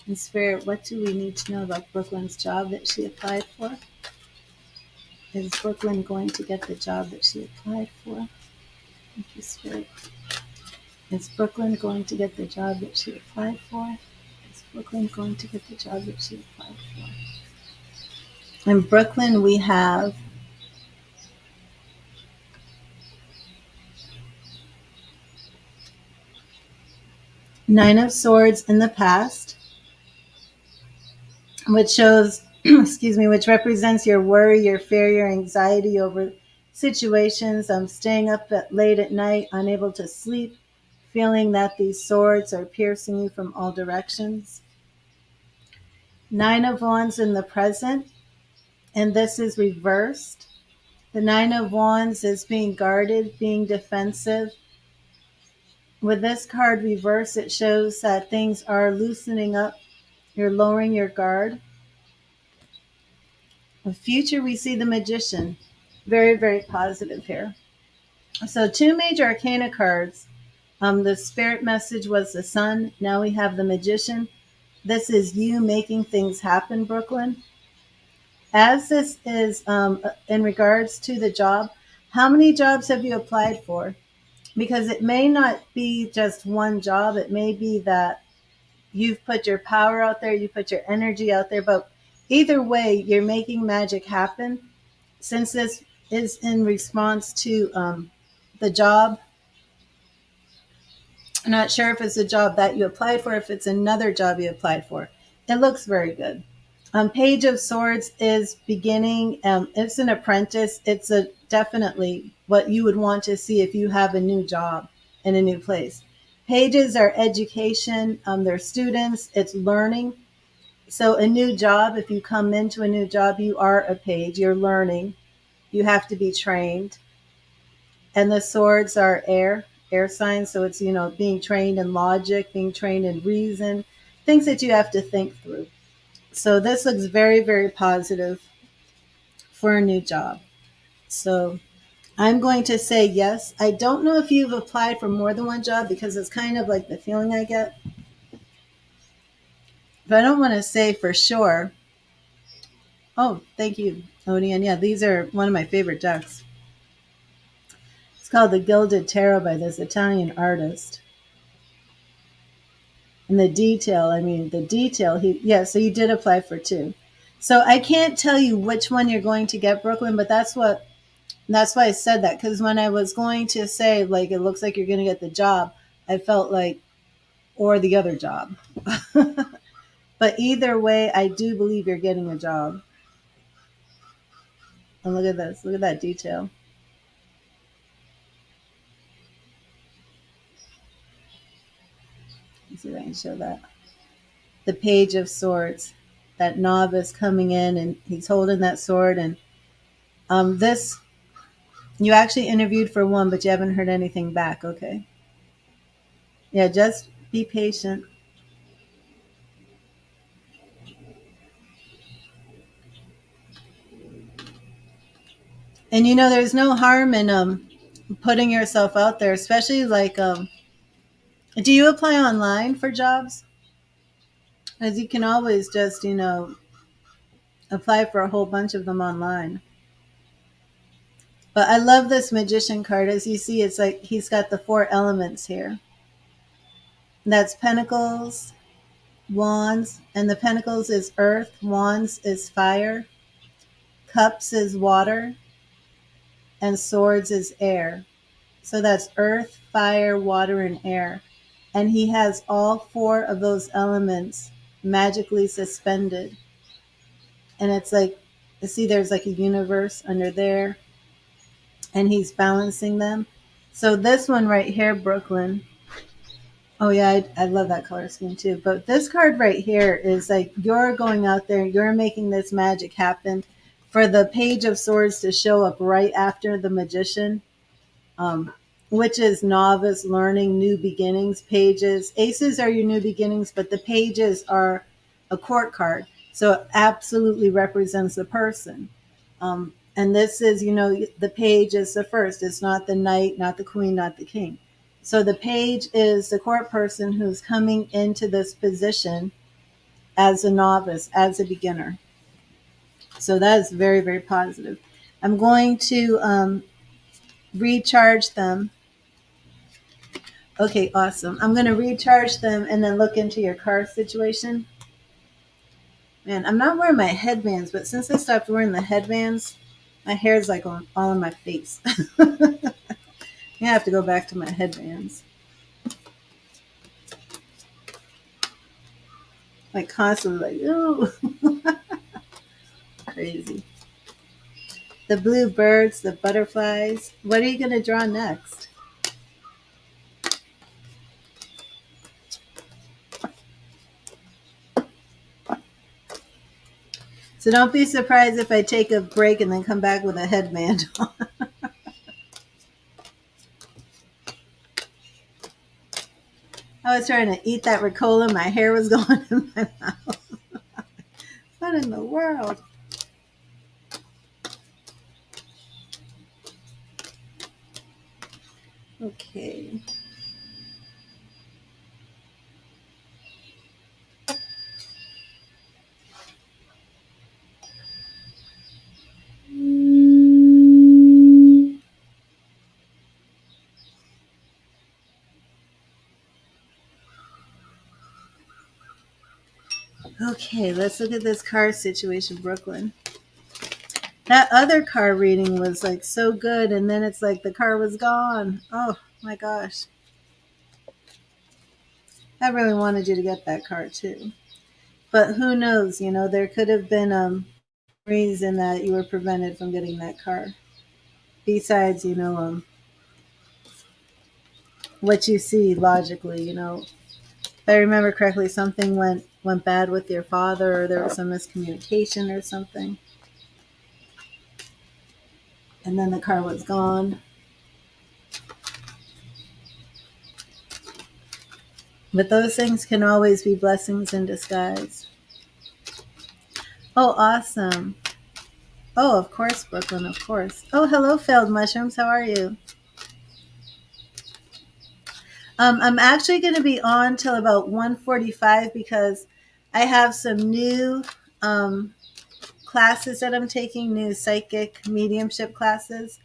And Spirit, what do we need to know about Brooklyn's job that she applied for? Is Brooklyn going to get the job that she applied for? Thank you, Spirit. Is Brooklyn going to get the job that she applied for? Is Brooklyn going to get the job that she applied for? In Brooklyn, we have Nine of Swords in the past, which shows, excuse me, which represents your worry, your fear, your anxiety over situations. I'm staying up late at night, unable to sleep, feeling that these swords are piercing you from all directions. Nine of Wands in the present, and this is reversed. The Nine of Wands is being guarded, being defensive. With this card reversed, it shows that things are loosening up. You're lowering your guard. In the future, we see the Magician. Very, very positive here. So 2 major arcana cards. The spirit message was the sun. Now we have the magician. This is you making things happen, Brooklyn. As this is in regards to the job, how many jobs have you applied for? Because it may not be just one job. It may be that you've put your power out there, you put your energy out there, but either way, you're making magic happen. Since this is in response to the job, I'm not sure if it's a job that you applied for, if it's another job you applied for. It looks very good. Page of Swords is beginning. It's an apprentice. It's a definitely what you would want to see if you have a new job in a new place. Pages are education. They're students. It's learning. So a new job, if you come into a new job, you are a page. You're learning. You have to be trained. And the swords are air signs. So it's, being trained in logic, being trained in reason, things that you have to think through. So this looks very, very positive for a new job. So I'm going to say yes. I don't know if you've applied for more than one job because it's kind of like the feeling I get. But I don't want to say for sure. Oh, thank you, Odie. And yeah, these are one of my favorite decks. It's called the Gilded Tarot by this Italian artist. And the detail, so you did apply for 2. So I can't tell you which one you're going to get, Brooklyn, but that's why I said that, because when I was going to say, like, it looks like you're going to get the job, I felt like, or the other job. But either way, I do believe you're getting a job. And look at this. Look at that detail. Let's see if I can show that. The Page of Swords. That novice coming in, and he's holding that sword. And this, you actually interviewed for one, but you haven't heard anything back. Okay. Yeah, just be patient. And there's no harm in putting yourself out there, especially like do you apply online for jobs? As you can always just, apply for a whole bunch of them online. But I love this magician card. As you see, it's like he's got the 4 elements here. That's Pentacles, Wands, and the Pentacles is earth, Wands is fire, Cups is water, and Swords is air. So that's earth, fire, water, and air. And he has all 4 of those elements magically suspended. And it's like, see, there's like a universe under there, and he's balancing them. So this one right here, Brooklyn. Oh yeah, I love that color scheme too. But this card right here is like you're going out there, you're making this magic happen. For the Page of Swords to show up right after the Magician, um, which is novice, learning, new beginnings. Pages, aces are your new beginnings, but the pages are a court card. So it absolutely represents the person. And this is, the page is the first. It's not the knight, not the queen, not the king. So the page is the court person who's coming into this position as a novice, as a beginner. So that is very, very positive. I'm going to recharge them. Okay, awesome. I'm going to recharge them and then look into your car situation. Man, I'm not wearing my headbands, but since I stopped wearing the headbands, my hair's like all on my face. I have to go back to my headbands. Like constantly, like, ooh. Crazy. The blue birds, the butterflies. What are you going to draw next? So don't be surprised if I take a break and then come back with a headband on. I was trying to eat that Ricola. My hair was going in my mouth. What in the world? Okay. Okay, let's look at this car situation, Brooklyn. That other car reading was like so good, and then it's like the car was gone. Oh my gosh. I really wanted you to get that car too. But who knows, there could have been reason that you were prevented from getting that car. Besides, what you see logically, If I remember correctly, something went bad with your father, or there was some miscommunication or something, and then the car was gone. But those things can always be blessings in disguise. Oh, awesome. Oh, of course, Brooklyn, of course. Oh, hello, failed mushrooms. How are you? I'm actually going to be on till about 1:45 because I have some new classes that I'm taking, new psychic mediumship classes.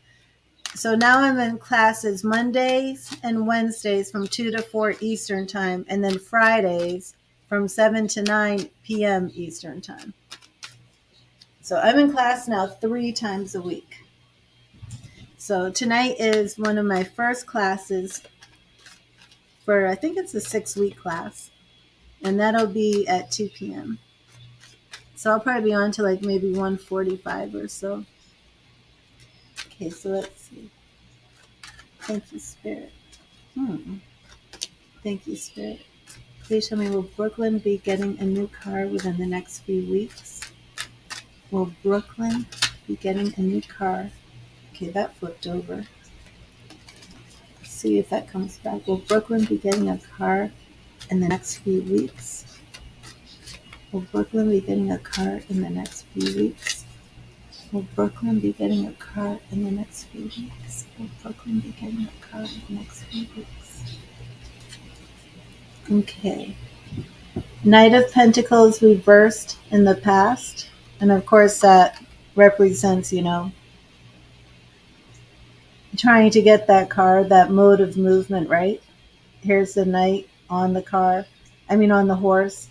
So now I'm in classes Mondays and Wednesdays from 2 to 4 Eastern time, and then Fridays from 7 to 9 p.m. Eastern time. So I'm in class now 3 times a week. So tonight is one of my first classes for, I think it's a 6-week class, and that'll be at 2 p.m. So I'll probably be on to like maybe 1:45 or so. Okay, so let's see. Thank you, Spirit. Thank you, Spirit. Please tell me, will Brooklyn be getting a new car within the next few weeks? Will Brooklyn be getting a new car? Okay, that flipped over. Let's see if that comes back. Will Brooklyn be getting a car in the next few weeks? Will Brooklyn be getting a car in the next few weeks? Will Brooklyn be getting a car in the next few weeks? Will Brooklyn be getting a car in the next few weeks? Okay. Knight of Pentacles reversed in the past. And of course, that represents, trying to get that car, that mode of movement, right? Here's the knight on the car, on the horse,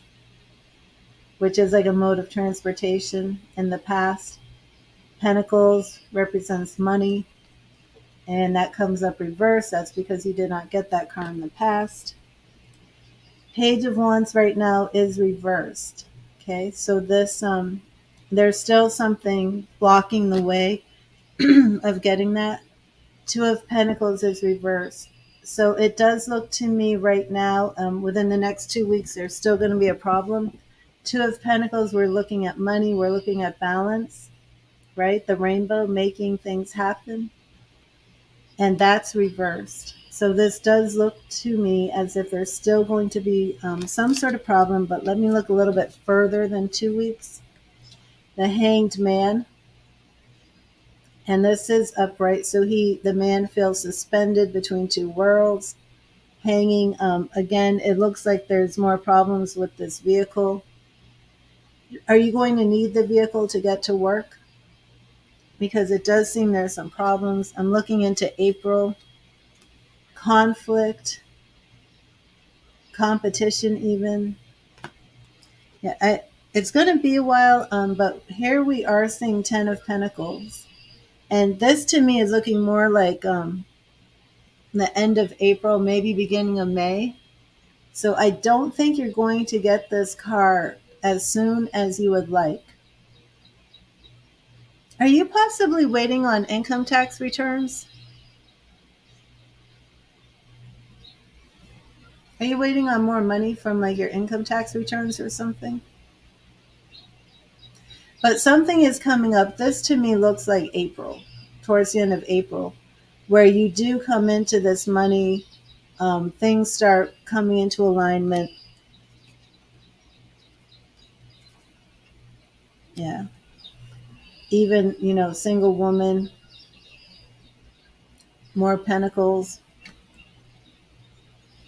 which is like a mode of transportation in the past. Pentacles represents money, and that comes up reverse. That's because you did not get that car in the past. Page of Wands right now is reversed. Okay, so this there's still something blocking the way of getting that. Two of Pentacles is reversed. So it does look to me right now, within the next 2 weeks, there's still going to be a problem. Two of Pentacles, we're looking at money, we're looking at balance, right? The rainbow, making things happen. And that's reversed. So this does look to me as if there's still going to be some sort of problem, but let me look a little bit further than 2 weeks. The Hanged Man, and this is upright, so the man feels suspended between two worlds, hanging. Again, it looks like there's more problems with this vehicle. Are you going to need the vehicle to get to work? Because it does seem there's some problems. I'm looking into April. Conflict, competition even. Yeah, it's going to be a while, but here we are seeing 10 of Pentacles. And this to me is looking more like the end of April, maybe beginning of May. So I don't think you're going to get this car as soon as you would like. Are you possibly waiting on income tax returns? Are you waiting on more money from like your income tax returns or something? But something is coming up. This to me looks like April, towards the end of April, where you do come into this money. Things start coming into alignment. Yeah. Even, single woman, more pentacles.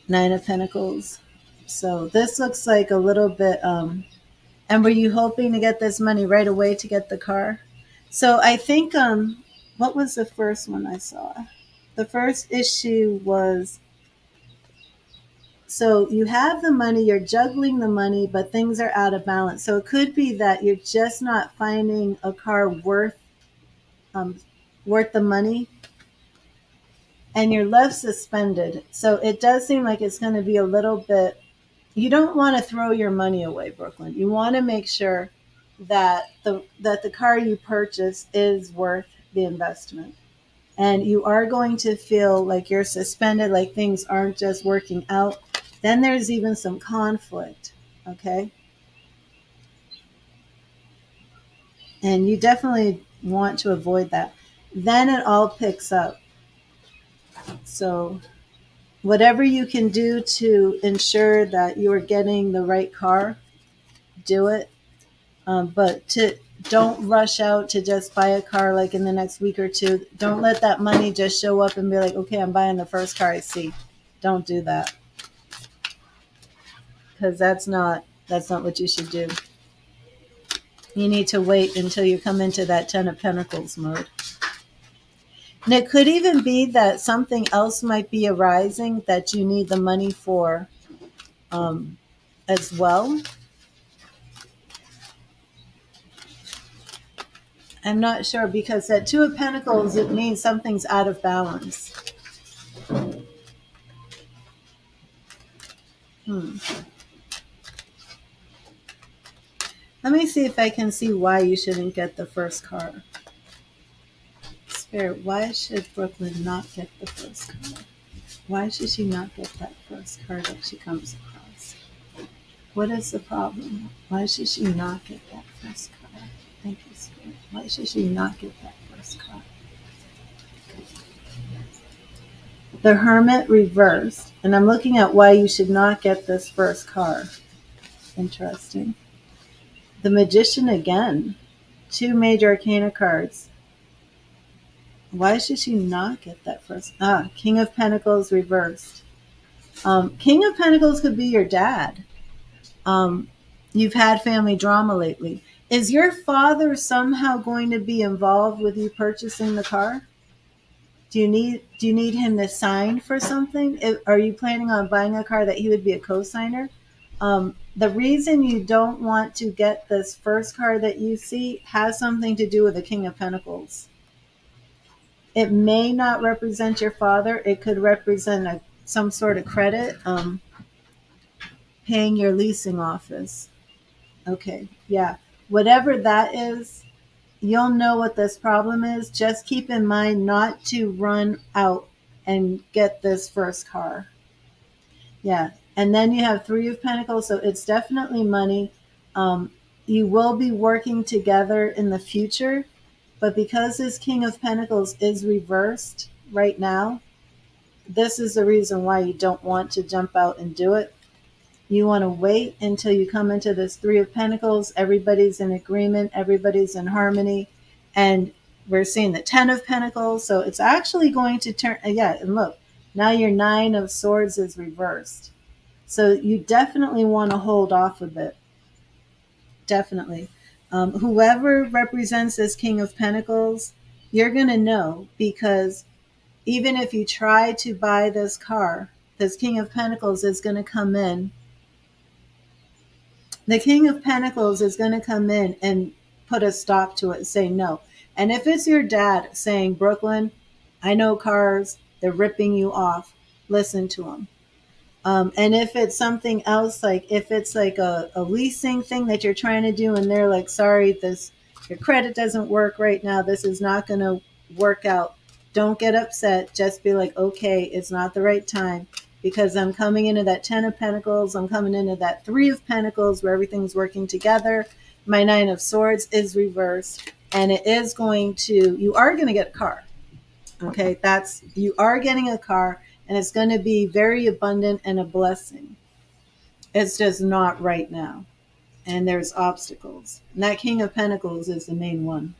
Nine of Pentacles. So this looks like a little bit, and were you hoping to get this money right away to get the car? So I think, what was the first one I saw? The first issue was, so you have the money, you're juggling the money, but things are out of balance. So it could be that you're just not finding a car um, worth the money, and you're left suspended. So it does seem like it's going to be a little bit. You don't want to throw your money away, Brooklyn. You want to make sure that the car you purchase is worth the investment. And you are going to feel like you're suspended, like things aren't just working out. Then there's even some conflict, okay? And you definitely want to avoid that. Then it all picks up. So whatever you can do to ensure that you are getting the right car, do it. But don't rush out to just buy a car like in the next week or two. Don't let that money just show up and be like, okay, I'm buying the first car I see. Don't do that, because that's not what you should do. You need to wait until you come into that Ten of Pentacles mode. And it could even be that something else might be arising that you need the money for, as well. I'm not sure, because that Two of Pentacles, it means something's out of balance. Let me see if I can see why you shouldn't get the first car. Spirit, why should Brooklyn not get the first car? Why should she not get that first car that she comes across? What is the problem? Why should she not get that first car? Thank you, Spirit. Why should she not get that first car? The Hermit reversed, and I'm looking at why you should not get this first car. Interesting. The Magician again. Two major Arcana cards. Why should she not get that first? King of Pentacles reversed. King of Pentacles could be your dad. You've had family drama lately. Is your father somehow going to be involved with you purchasing the car? Do you need him to sign for something? Are you planning on buying a car that he would be a co-signer? The reason you don't want to get this first car that you see has something to do with the King of Pentacles. It may not represent your father. It could represent some sort of credit, paying your leasing office. Okay, yeah. Whatever that is, you'll know what this problem is. Just keep in mind not to run out and get this first car. Yeah. And then you have Three of Pentacles, so it's definitely money. You will be working together in the future, but because this King of Pentacles is reversed right now, this is the reason why you don't want to jump out and do it. You want to wait until you come into this Three of Pentacles. Everybody's in agreement. Everybody's in harmony. And we're seeing the Ten of Pentacles. So it's actually going to turn. Yeah, and look, now your Nine of Swords is reversed. So you definitely want to hold off a bit. Definitely. Whoever represents this King of Pentacles, you're going to know, because even if you try to buy this car, this King of Pentacles is going to come in. The King of Pentacles is going to come in and put a stop to it, say no. And if it's your dad saying, Brooklyn, I know cars, they're ripping you off, listen to him. And if it's something else, like if it's like a leasing thing that you're trying to do and they're like, sorry, your credit doesn't work right now, this is not going to work out, don't get upset. Just be like, okay, it's not the right time, because I'm coming into that Ten of Pentacles. I'm coming into that Three of Pentacles where everything's working together. My Nine of Swords is reversed, and you are going to get a car. Okay, you are getting a car, and it's going to be very abundant and a blessing. It's just not right now. And there's obstacles. And that King of Pentacles is the main one.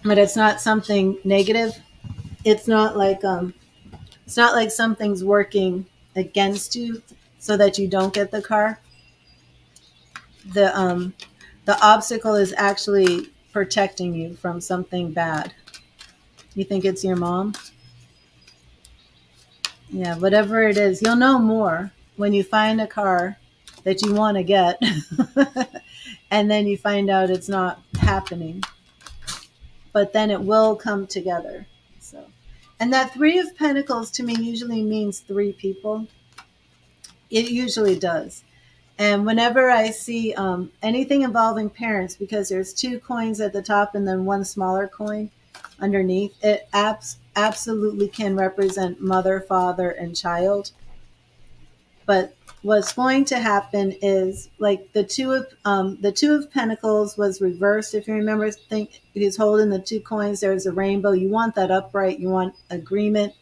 But it's not something negative. It's not like It's not like something's working against you so that you don't get the car. The obstacle is actually protecting you from something bad. You think it's your mom? Yeah, whatever it is, you'll know more when you find a car that you want to get, and then you find out it's not happening. But then it will come together. So, and that Three of Pentacles to me usually means three people. It usually does. And whenever I see anything involving parents, because there's two coins at the top and then one smaller coin underneath, it absolutely can represent mother, father, and child. But what's going to happen is like the two of Pentacles was reversed. If you remember, think he's holding the two coins. There's a rainbow. You want that upright. You want agreement.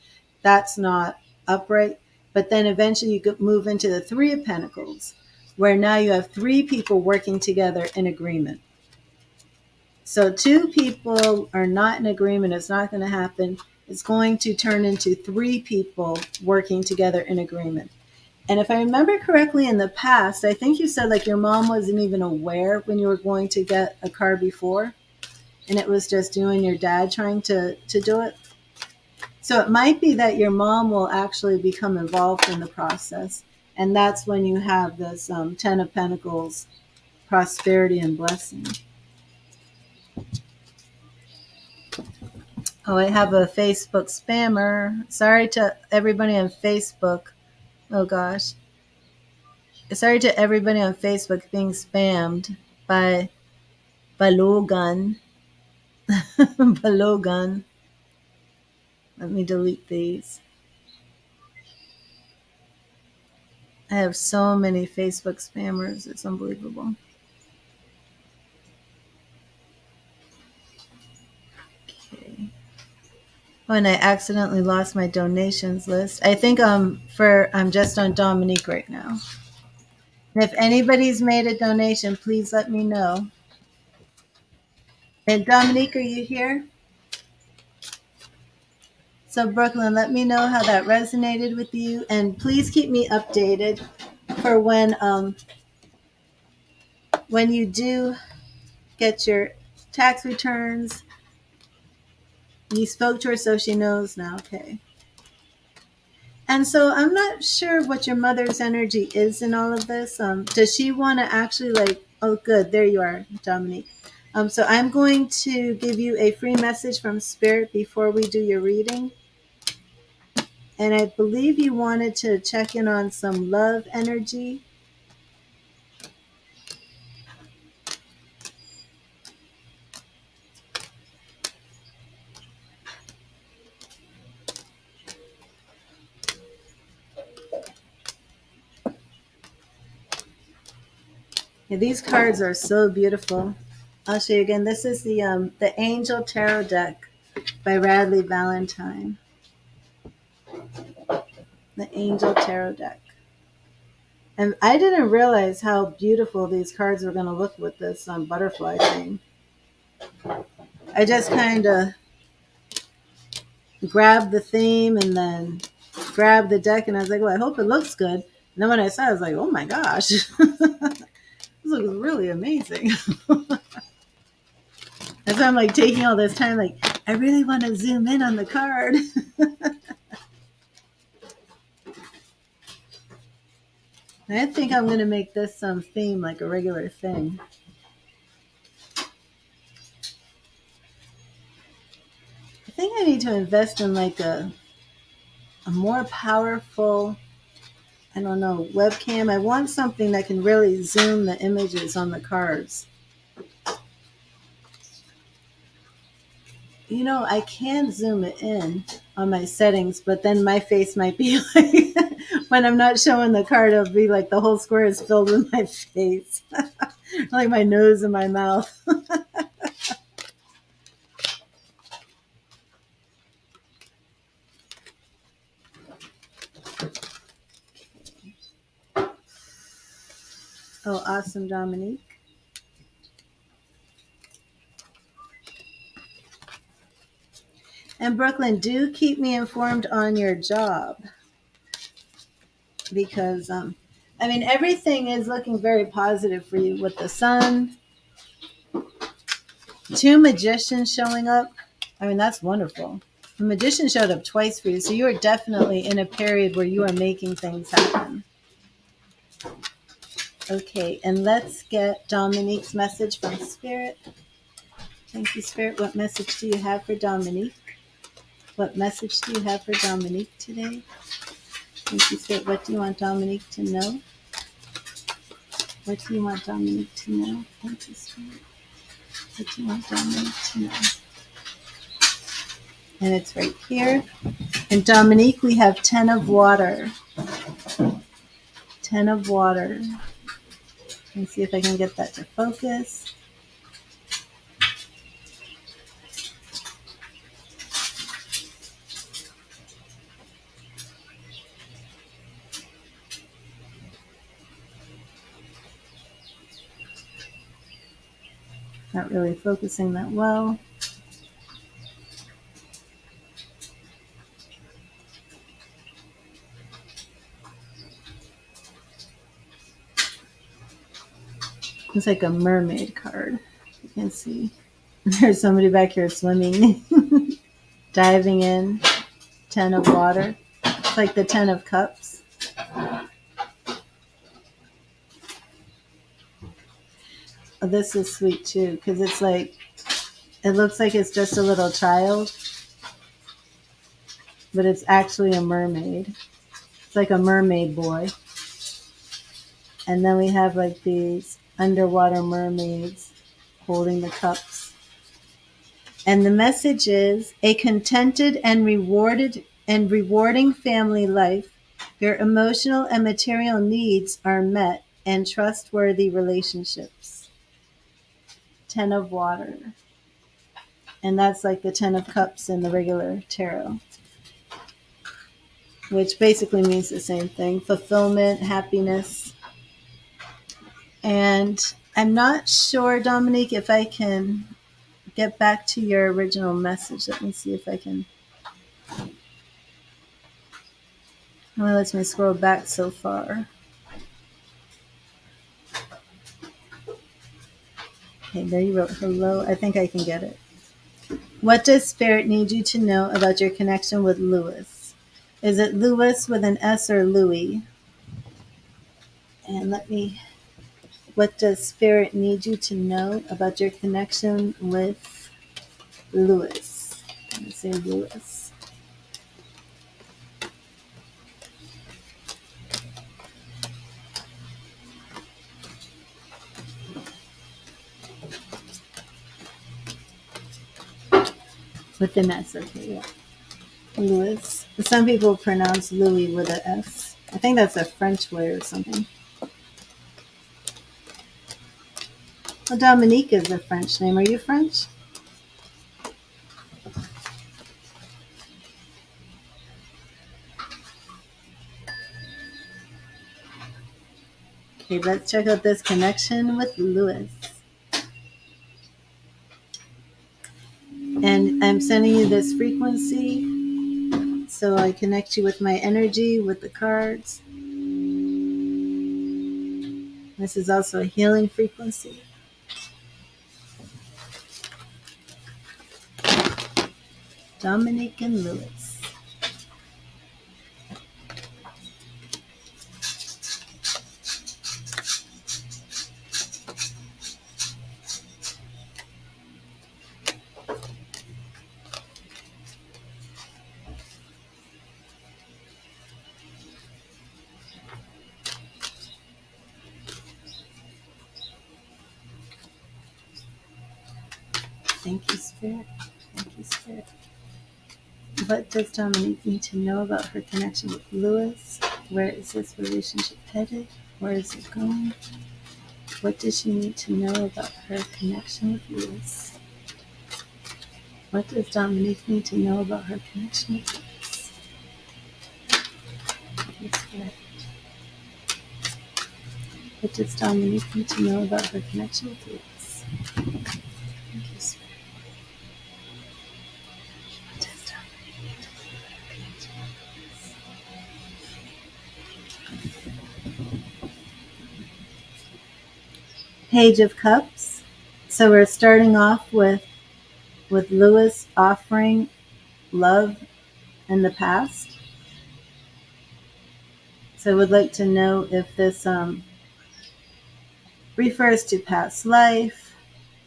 That's not upright. But then eventually you could move into the Three of Pentacles, where now you have three people working together in agreement. So two people are not in agreement. It's not going to happen. It's going to turn into three people working together in agreement. And if I remember correctly in the past, I think you said like your mom wasn't even aware when you were going to get a car before, and it was just you and your dad trying to do it. So it might be that your mom will actually become involved in the process. And that's when you have this Ten of Pentacles, prosperity and blessing. Oh, I have a Facebook spammer. Sorry to everybody on Facebook. Oh gosh. Sorry to everybody on Facebook being spammed by Balogan. Balogan. Let me delete these. I have so many Facebook spammers. It's unbelievable. Okay. Oh, and I accidentally lost my donations list. I think I'm just on Dominique right now. And if anybody's made a donation, please let me know. And Dominique, are you here? So Brooklyn, let me know how that resonated with you, and please keep me updated for when you do get your tax returns. You spoke to her, so she knows now. Okay. And so I'm not sure what your mother's energy is in all of this. Does she want to actually like? Oh, good. There you are, Dominique. So I'm going to give you a free message from Spirit before we do your reading. And I believe you wanted to check in on some love energy. Yeah, these cards are so beautiful. I'll show you again. This is the Angel Tarot deck by Radley Valentine. The Angel Tarot deck. And I didn't realize how beautiful these cards were going to look with this butterfly thing. I just kind of grabbed the theme and then grabbed the deck, and I was like, well, I hope it looks good. And then when I saw it, I was like, oh my gosh, this looks really amazing. That's why I'm like taking all this time, like, I really want to zoom in on the card. I think I'm going to make this theme like a regular thing. I think I need to invest in like a more powerful, I don't know, webcam. I want something that can really zoom the images on the cards. You know, I can zoom it in on my settings, but then my face might be like, when I'm not showing the card, it'll be like the whole square is filled with my face, like my nose and my mouth. Oh, awesome, Dominique. And Brooklyn, do keep me informed on your job, because I mean, everything is looking very positive for you with the sun. 2 magicians showing up. I mean, that's wonderful. The magician showed up twice for you, so you are definitely in a period where you are making things happen. Okay, and let's get Dominique's message from Spirit. Thank you, Spirit. What message do you have for Dominique? What message do you have for Dominique today? Thank you, Spirit. What do you want Dominique to know? What do you want Dominique to know? Thank you, Spirit. What do you want Dominique to know? And it's right here. And Dominique, we have 10 of water. 10 of water. Let me see if I can get that to focus. Not really focusing that well. It's like a mermaid card. You can see. There's somebody back here swimming, diving in. 10 of water. It's like the 10 of cups. Oh, this is sweet too, because it's like, it looks like it's just a little child, but it's actually a mermaid. It's like a mermaid boy. And then we have like these underwater mermaids holding the cups. And the message is a contented and rewarding family life. Your emotional and material needs are met and trustworthy relationships. 10 of water. And that's like the 10 of cups in the regular tarot, which basically means the same thing. Fulfillment, happiness. And I'm not sure, Dominique, if I can get back to your original message. Let me see if I can. Only lets me scroll back so far. Okay, there you wrote hello. I think I can get it. What does Spirit need you to know about your connection with Lewis? Is it Lewis with an S or Louis? And what does Spirit need you to know about your connection with Lewis? Let me say Lewis. With an S, okay, yeah. Louis. Some people pronounce Louis with an S. I think that's a French way or something. Well, Dominique is a French name. Are you French? Okay, let's check out this connection with Louis. And I'm sending you this frequency so I connect you with my energy, with the cards. This is also a healing frequency. Dominique and Lewis. Thank you, Spirit. Thank you, Spirit. What does Dominique need to know about her connection with Lewis? Where is this relationship headed? Where is it going? What does she need to know about her connection with Lewis? What does Dominique need to know about her connection with Lewis? Thank you, Spirit. What does Dominique need to know about her connection with Lewis? Thank you, Spirit. What does Page of Cups. So we're starting off with Lewis offering love in the past. So I would like to know if this refers to past life,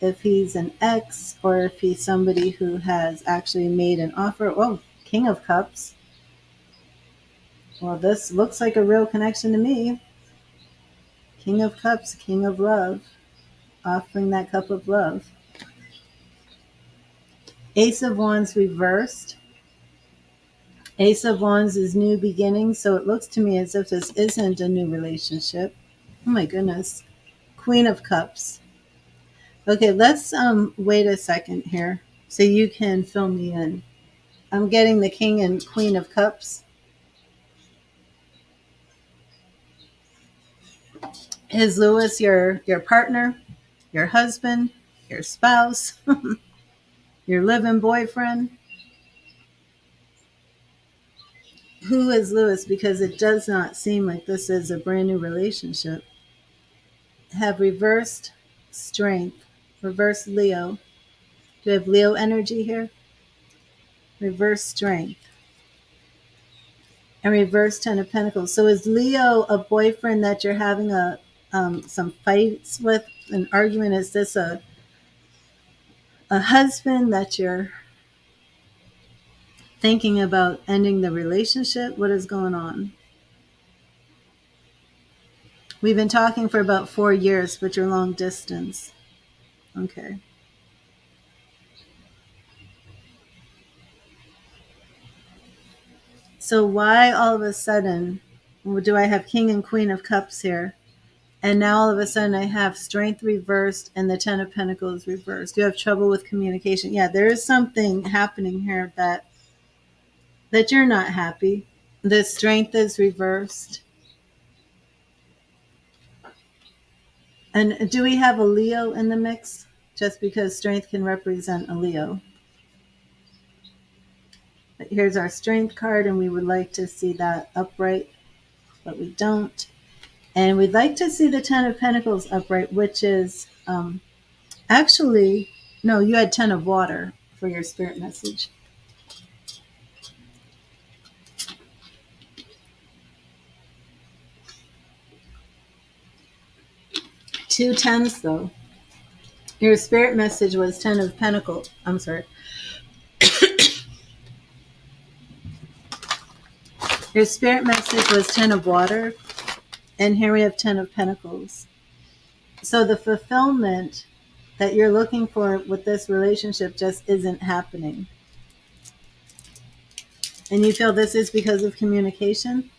if he's an ex, or if he's somebody who has actually made an offer. Oh, King of Cups. Well, this looks like a real connection to me. King of Cups, King of Love, offering that cup of love. Ace of Wands reversed. Ace of Wands is new beginnings, so it looks to me as if this isn't a new relationship. Oh my goodness. Queen of Cups. Okay, let's wait a second here so you can fill me in. I'm getting the King and Queen of Cups. Is Lewis your partner, your husband, your spouse, your living boyfriend? Who is Lewis? Because it does not seem like this is a brand new relationship. Have reversed strength, reversed Leo. Do we have Leo energy here? Reverse strength. And reverse Ten of Pentacles. So is Leo a boyfriend that you're having some fights with, an argument? Is this a husband that you're thinking about ending the relationship? What is going on? We've been talking for about 4 years, but you're long distance. Okay. So why all of a sudden do I have King and Queen of Cups here? And now all of a sudden I have Strength reversed and the Ten of Pentacles reversed. You have trouble with communication. Yeah, there is something happening here that you're not happy. The Strength is reversed. And do we have a Leo in the mix? Just because Strength can represent a Leo. But here's our Strength card, and we would like to see that upright, but we don't. And we'd like to see the Ten of Pentacles upright, which is actually, no, you had 10 of Water for your spirit message. Two tens, though. Your spirit message was 10 of Pentacles. I'm sorry. Your spirit message was 10 of Water, and here we have 10 of Pentacles. So the fulfillment that you're looking for with this relationship just isn't happening. And you feel this is because of communication?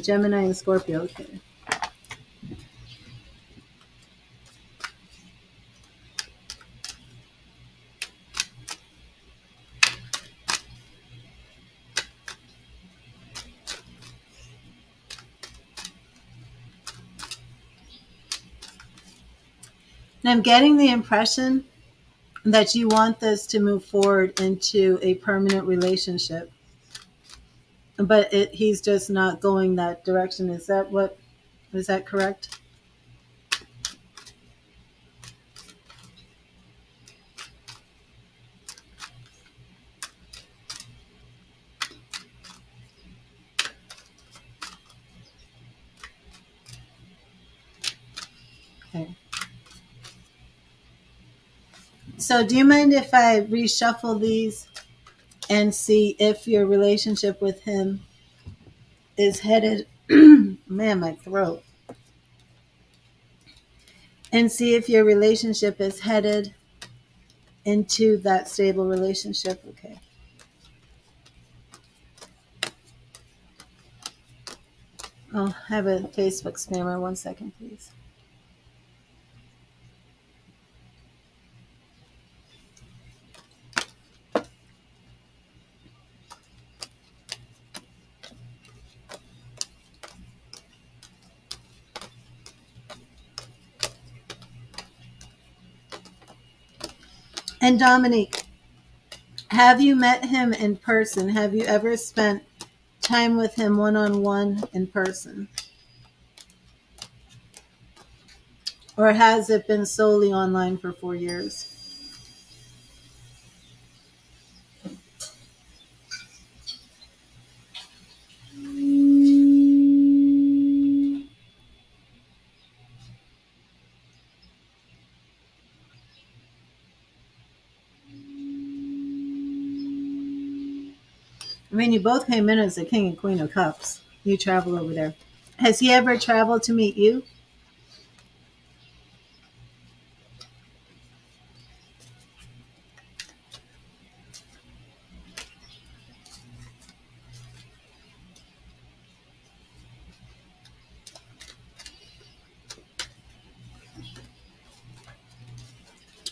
Gemini and Scorpio, okay. And I'm getting the impression that you want this to move forward into a permanent relationship. But he's just not going that direction. Is that correct? Okay. So do you mind if I reshuffle these and see if your relationship with him is headed, man, my throat, and see if your relationship is headed into that stable relationship? Okay. I'll have a Facebook spammer. 1 second, please. And Dominique, have you met him in person? Have you ever spent time with him one-on-one in person? Or has it been solely online for 4 years? I mean, you both came in as the King and Queen of Cups. You travel over there. Has he ever traveled to meet you?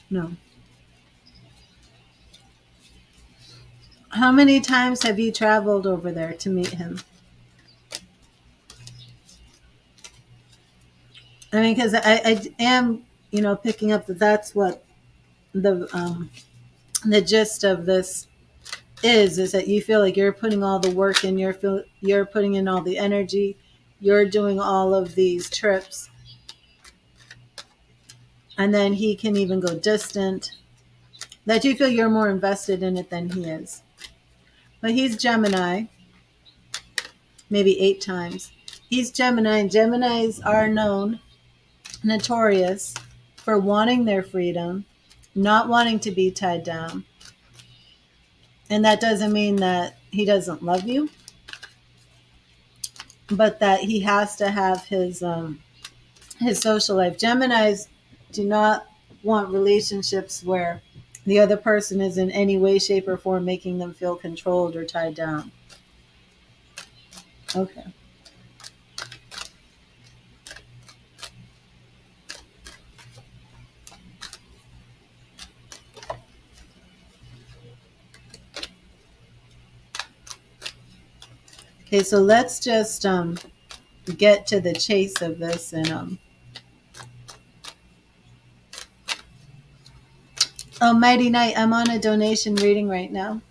No. How many times have you traveled over there to meet him? I mean, because I am, picking up that that's what the gist of this is that you feel like you're putting all the work in, you're putting in all the energy, you're doing all of these trips, and then he can even go distant. That you feel you're more invested in it than he is. But he's Gemini, maybe 8 times. He's Gemini, and Geminis are notorious for wanting their freedom, not wanting to be tied down. And that doesn't mean that he doesn't love you, but that he has to have his social life. Geminis do not want relationships where the other person is in any way, shape, or form making them feel controlled or tied down. Okay. Okay, so let's just get to the chase of this. And oh, Mighty Knight, I'm on a donation reading right now.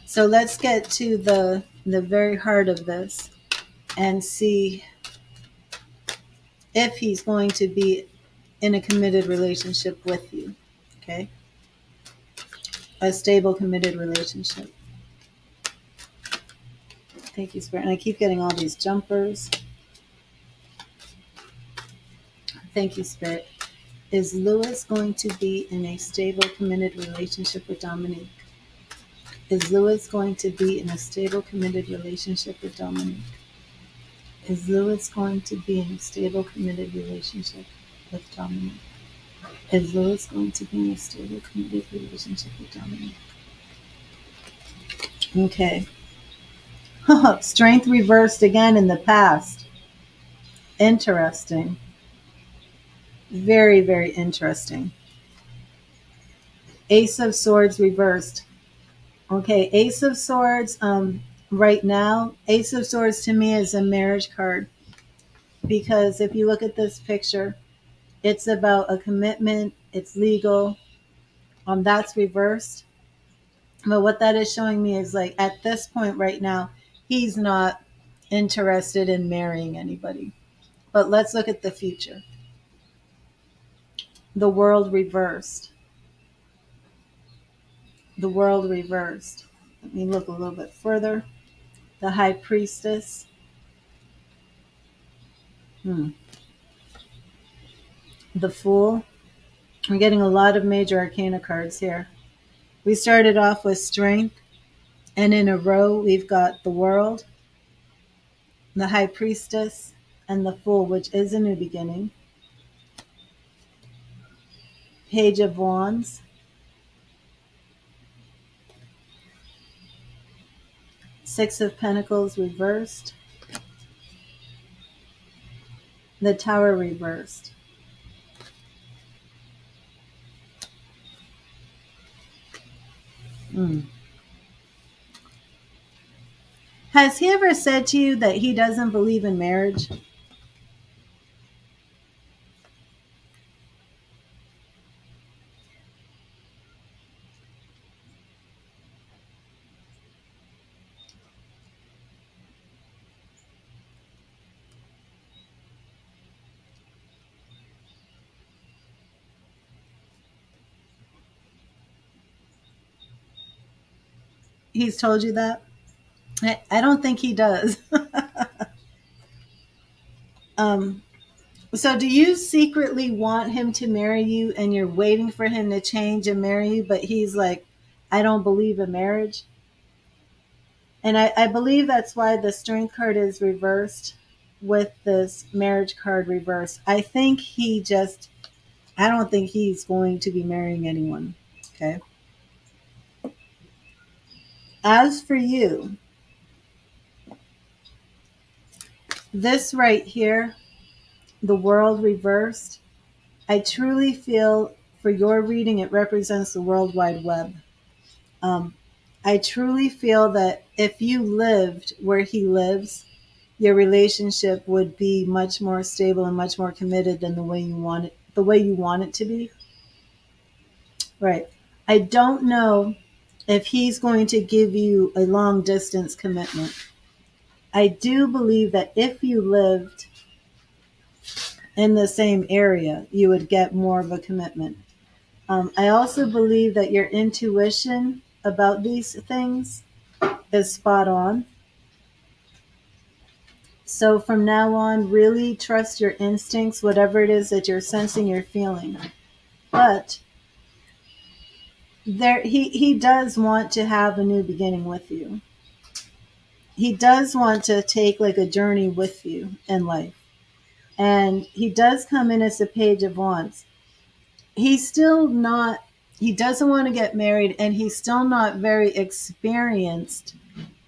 So let's get to the very heart of this and see if he's going to be in a committed relationship with you. Okay? A stable, committed relationship. Thank you, Spirit. And I keep getting all these jumpers. Thank you, Spirit. Is Lewis going to be in a stable, committed relationship with Dominique? Is Lewis going to be in a stable, committed relationship with Dominique? Is Lewis going to be in a stable, committed relationship with Dominique? Is Lewis going to be in a stable, committed relationship with Dominique? Okay. Strength reversed again in the past. Interesting. Very, very interesting. Ace of Swords reversed. Okay, Ace of Swords, right now, Ace of Swords to me is a marriage card. Because if you look at this picture, it's about a commitment, it's legal. That's reversed. But what that is showing me is like at this point right now, he's not interested in marrying anybody. But let's look at the future. The world reversed. The world reversed. Let me look a little bit further. The High Priestess. The Fool. We're getting a lot of major arcana cards here. We started off with Strength, and in a row we've got the World, the High Priestess, and the Fool, which is a new beginning. Page of Wands. Six of Pentacles reversed. The Tower reversed. Has he ever said to you that he doesn't believe in marriage? He's told you that? I don't think he does. um, so do you secretly want him to marry you and you're waiting for him to change and marry you, but he's like, I don't believe in marriage? And I believe that's why the strength card is reversed with this marriage card reversed. I don't think he's going to be marrying anyone. Okay. As for you, this right here, the world reversed, I truly feel for your reading, it represents the World Wide Web. Um, I truly feel that if you lived where he lives, your relationship would be much more stable and much more committed than the way you want it to be. Right. I don't know if he's going to give you a long distance commitment. I do believe that if you lived in the same area, you would get more of a commitment. I also believe that your intuition about these things is spot on. So from now on, really trust your instincts, whatever it is that you're sensing, you're feeling. But he does want to have a new beginning with you. He does want to take like a journey with you in life. And he does come in as the Page of Wands. He's still not, he doesn't want to get married, and he's still not very experienced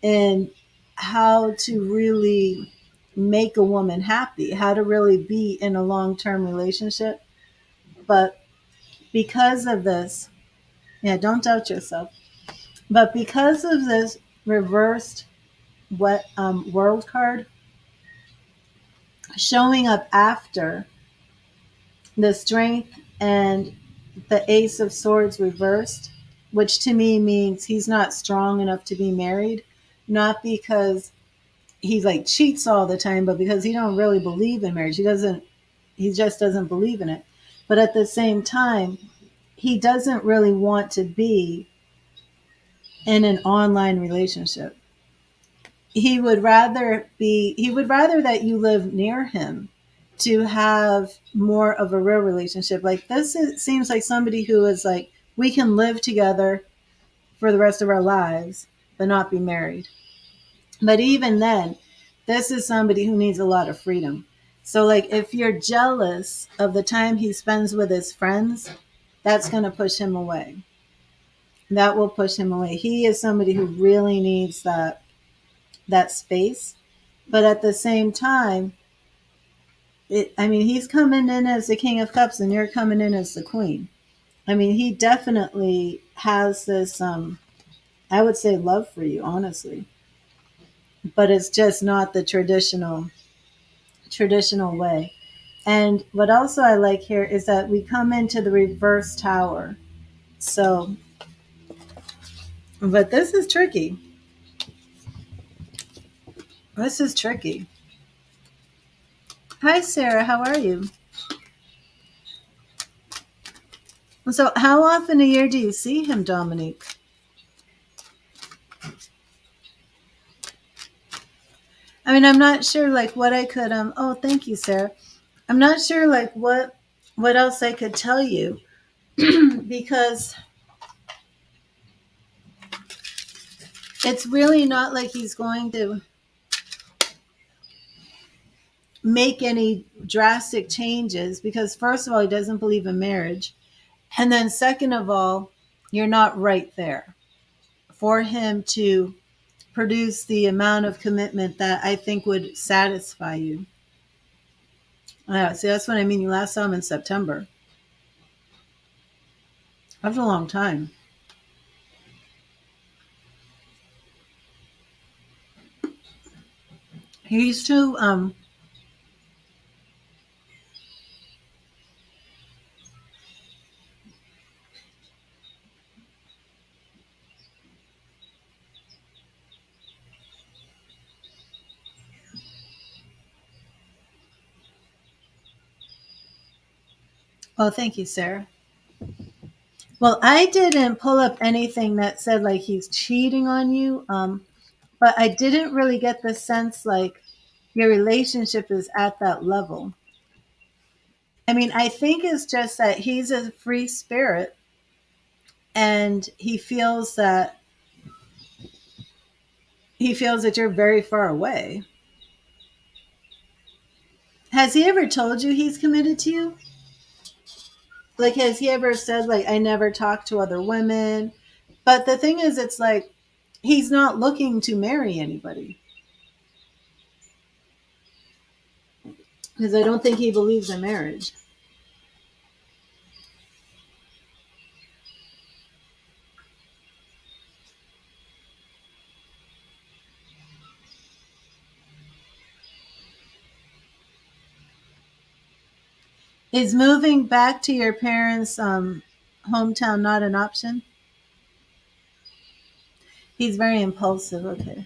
in how to really make a woman happy, how to really be in a long-term relationship. But because of this, yeah, don't doubt yourself. But because of this reversed world card showing up after the Strength and the Ace of Swords reversed, which to me means he's not strong enough to be married, not because he like cheats all the time, but because he don't really believe in marriage. He just doesn't believe in it. But at the same time, he doesn't really want to be in an online relationship. He would rather that you live near him to have more of a real relationship. Like this seems like somebody who is like, we can live together for the rest of our lives, but not be married. But even then, this is somebody who needs a lot of freedom. So like if you're jealous of the time he spends with his friends, that's going to push him away. That will push him away. He is somebody who really needs that space. But at the same time, I mean, he's coming in as the King of Cups and you're coming in as the Queen. I mean, he definitely has this, I would say, love for you, honestly. But it's just not the traditional way. And what also I like here is that we come into the reverse tower. So, but this is tricky. This is tricky. Hi, Sarah. How are you? So, how often a year do you see him, Dominique? I mean, I'm not sure like what I could oh, thank you, Sarah. I'm not sure like what else I could tell you because it's really not like he's going to make any drastic changes because first of all, he doesn't believe in marriage. And then second of all, you're not right there for him to produce the amount of commitment that I think would satisfy you. Yeah, see, that's what I mean. You last saw him in September. That's a long time. He's too oh, thank you, Sarah. Well, I didn't pull up anything that said like he's cheating on you. But I didn't really get the sense like your relationship is at that level. I mean, I think it's just that he's a free spirit and he feels that you're very far away. Has he ever told you he's committed to you? Like, has he ever said like I never talk to other women? But the thing is, it's like he's not looking to marry anybody because I don't think he believes in marriage. Is moving back to your parents' hometown not an option? He's very impulsive. Okay.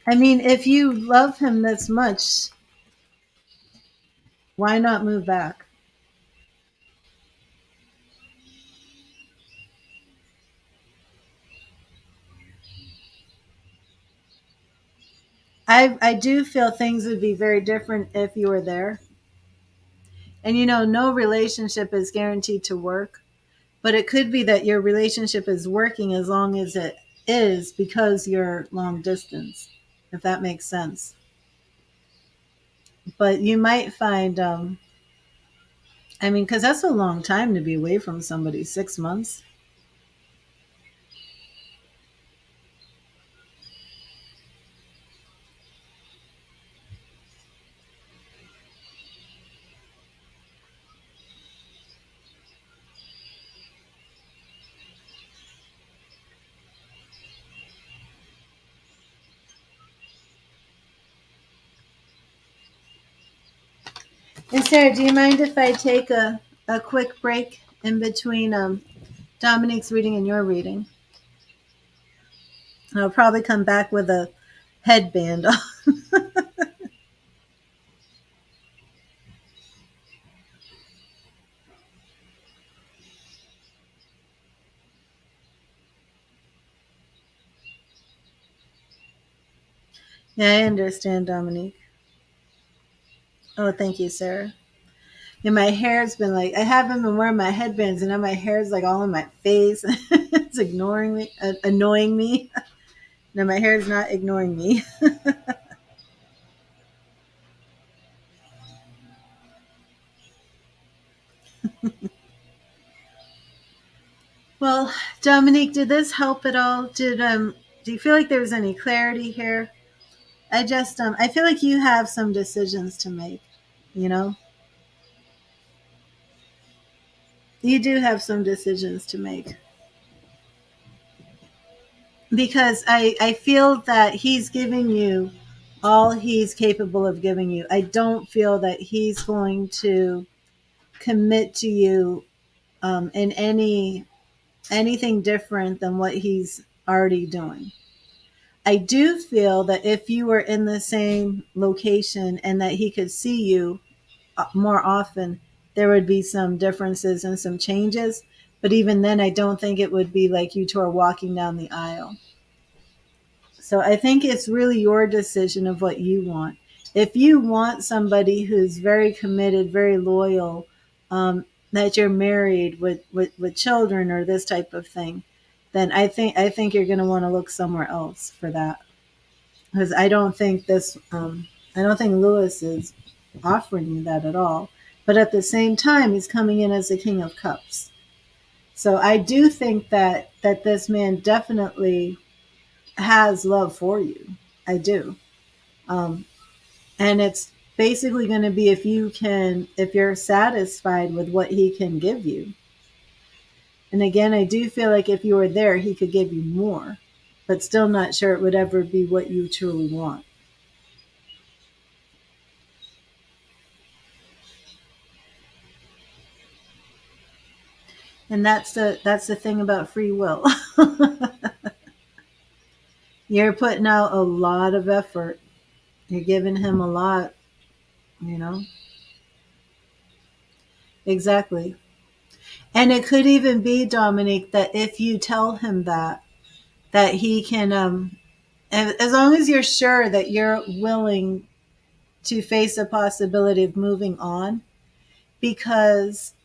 I mean, if you love him this much, why not move back? I do feel things would be very different if you were there. And no relationship is guaranteed to work, but it could be that your relationship is working as long as it is because you're long distance, if that makes sense. But you might find, I mean, because that's a long time to be away from somebody, 6 months. And Sarah, do you mind if I take a quick break in between Dominique's reading and your reading? I'll probably come back with a headband on. Yeah, I understand, Dominique. Oh, thank you, Sarah. And my hair's been like, I haven't been wearing my headbands, and now my hair's like all in my face. It's ignoring me, annoying me. No, my hair's not ignoring me. Well, Dominique, did this help at all? Do you feel like there was any clarity here? I feel like you have some decisions to make. You know, you do have some decisions to make because I feel that he's giving you all he's capable of giving you. I don't feel that he's going to commit to you in anything different than what he's already doing. I do feel that if you were in the same location and that he could see you more often, there would be some differences and some changes. But even then, I don't think it would be like you two are walking down the aisle. So I think it's really your decision of what you want. If you want somebody who's very committed, very loyal, that you're married with children or this type of thing, then I think you're going to want to look somewhere else for that. Because I don't think Lewis is offering you that at all. But at the same time, he's coming in as the King of Cups. So I do think that this man definitely has love for you. I do. Um, and it's basically going to be if you're satisfied with what he can give you. And again, I do feel like if you were there, he could give you more, but still not sure it would ever be what you truly want. And that's the thing about free will. You're putting out a lot of effort. You're giving him a lot, you know? Exactly. And it could even be, Dominique, that if you tell him that he can, as long as you're sure that you're willing to face the possibility of moving on, because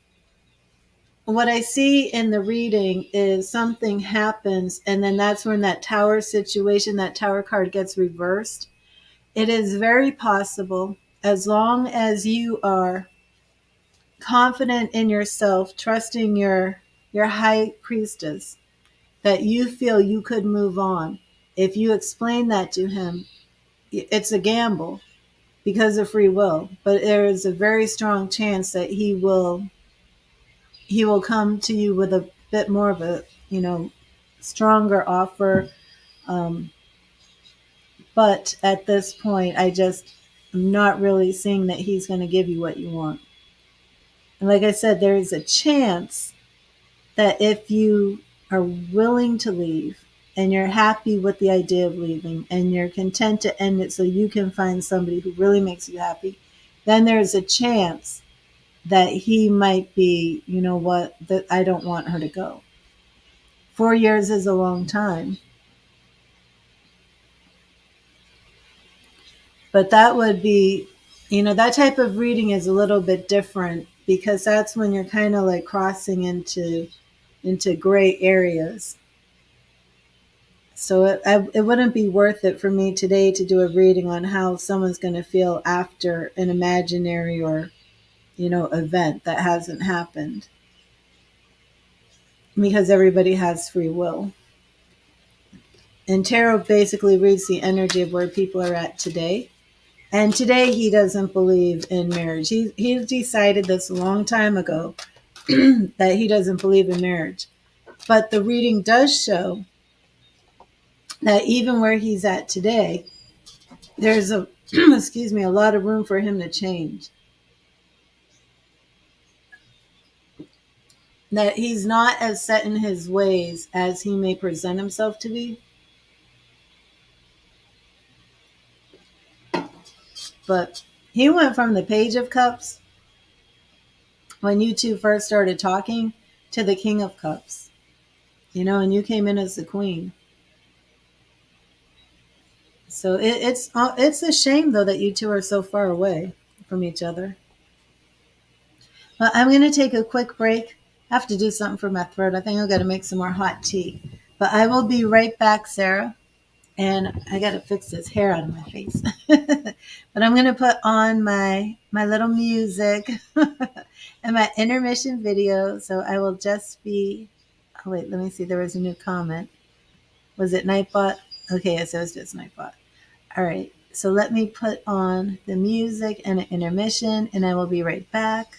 what I see in the reading is something happens, and then that's when that tower situation, that tower card gets reversed. It is very possible, as long as you are confident in yourself, trusting your high priestess, that you feel you could move on. If you explain that to him, it's a gamble because of free will, but there is a very strong chance that he will come to you with a bit more of a, stronger offer. Um, but at this point, I'm not really seeing that he's going to give you what you want. And like I said, there is a chance that if you are willing to leave and you're happy with the idea of leaving and you're content to end it so you can find somebody who really makes you happy, then there's a chance that he might be, you know what, that I don't want her to go. 4 years is a long time. But that would be, that type of reading is a little bit different because that's when you're kind of like crossing into gray areas. So it wouldn't be worth it for me today to do a reading on how someone's going to feel after an imaginary or, event that hasn't happened. Because everybody has free will. And tarot basically reads the energy of where people are at today. And today he doesn't believe in marriage. He decided this a long time ago that he doesn't believe in marriage. But the reading does show that even where he's at today, there's a excuse me, a lot of room for him to change. That he's not as set in his ways as he may present himself to be. But he went from the Page of Cups when you two first started talking to the King of Cups. And you came in as the Queen. So it's a shame, though, that you two are so far away from each other. Well, I'm going to take a quick break. I have to do something for my throat. I think I've got to make some more hot tea. But I will be right back, Sarah. And I got to fix this hair out of my face. But I'm going to put on my little music and my intermission video. So I will just be... Oh, wait, let me see. There was a new comment. Was it Nightbot? Okay, yes, it was just Nightbot. All right, so let me put on the music and an intermission, and I will be right back.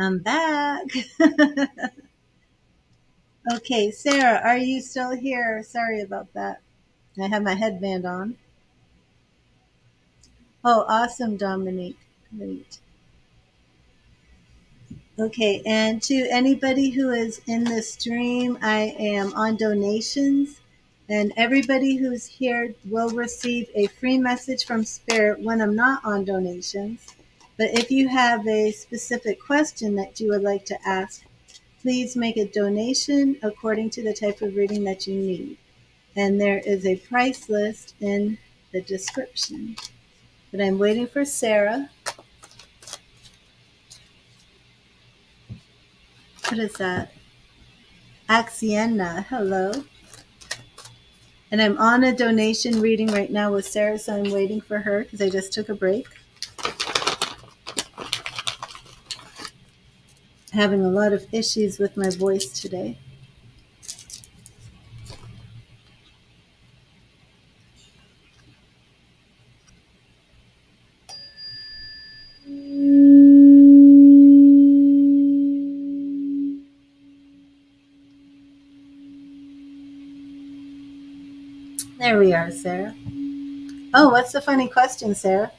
I'm back. Okay, Sarah, are you still here? Sorry about that. I have my headband on. Oh, awesome, Dominique. Great. Okay, and to anybody who is in the stream, I am on donations, and everybody who's here will receive a free message from Spirit when I'm not on donations. But if you have a specific question that you would like to ask, please make a donation according to the type of reading that you need. And there is a price list in the description. But I'm waiting for Sarah. What is that? Axiena, hello. And I'm on a donation reading right now with Sarah, so I'm waiting for her because I just took a break. Having a lot of issues with my voice today. There we are, Sarah. Oh, what's the funny question, Sarah?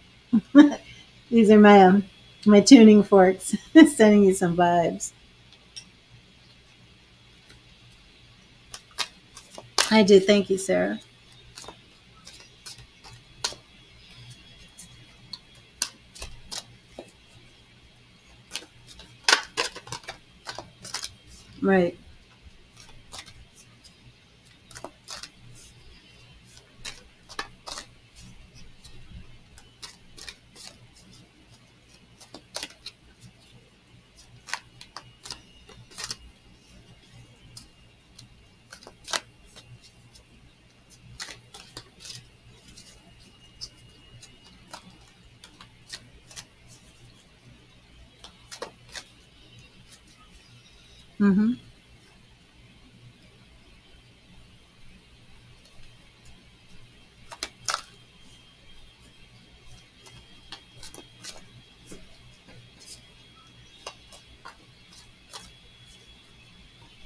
These are my tuning forks sending you some vibes. I did. Thank you, Sarah. Right. Mm-hmm.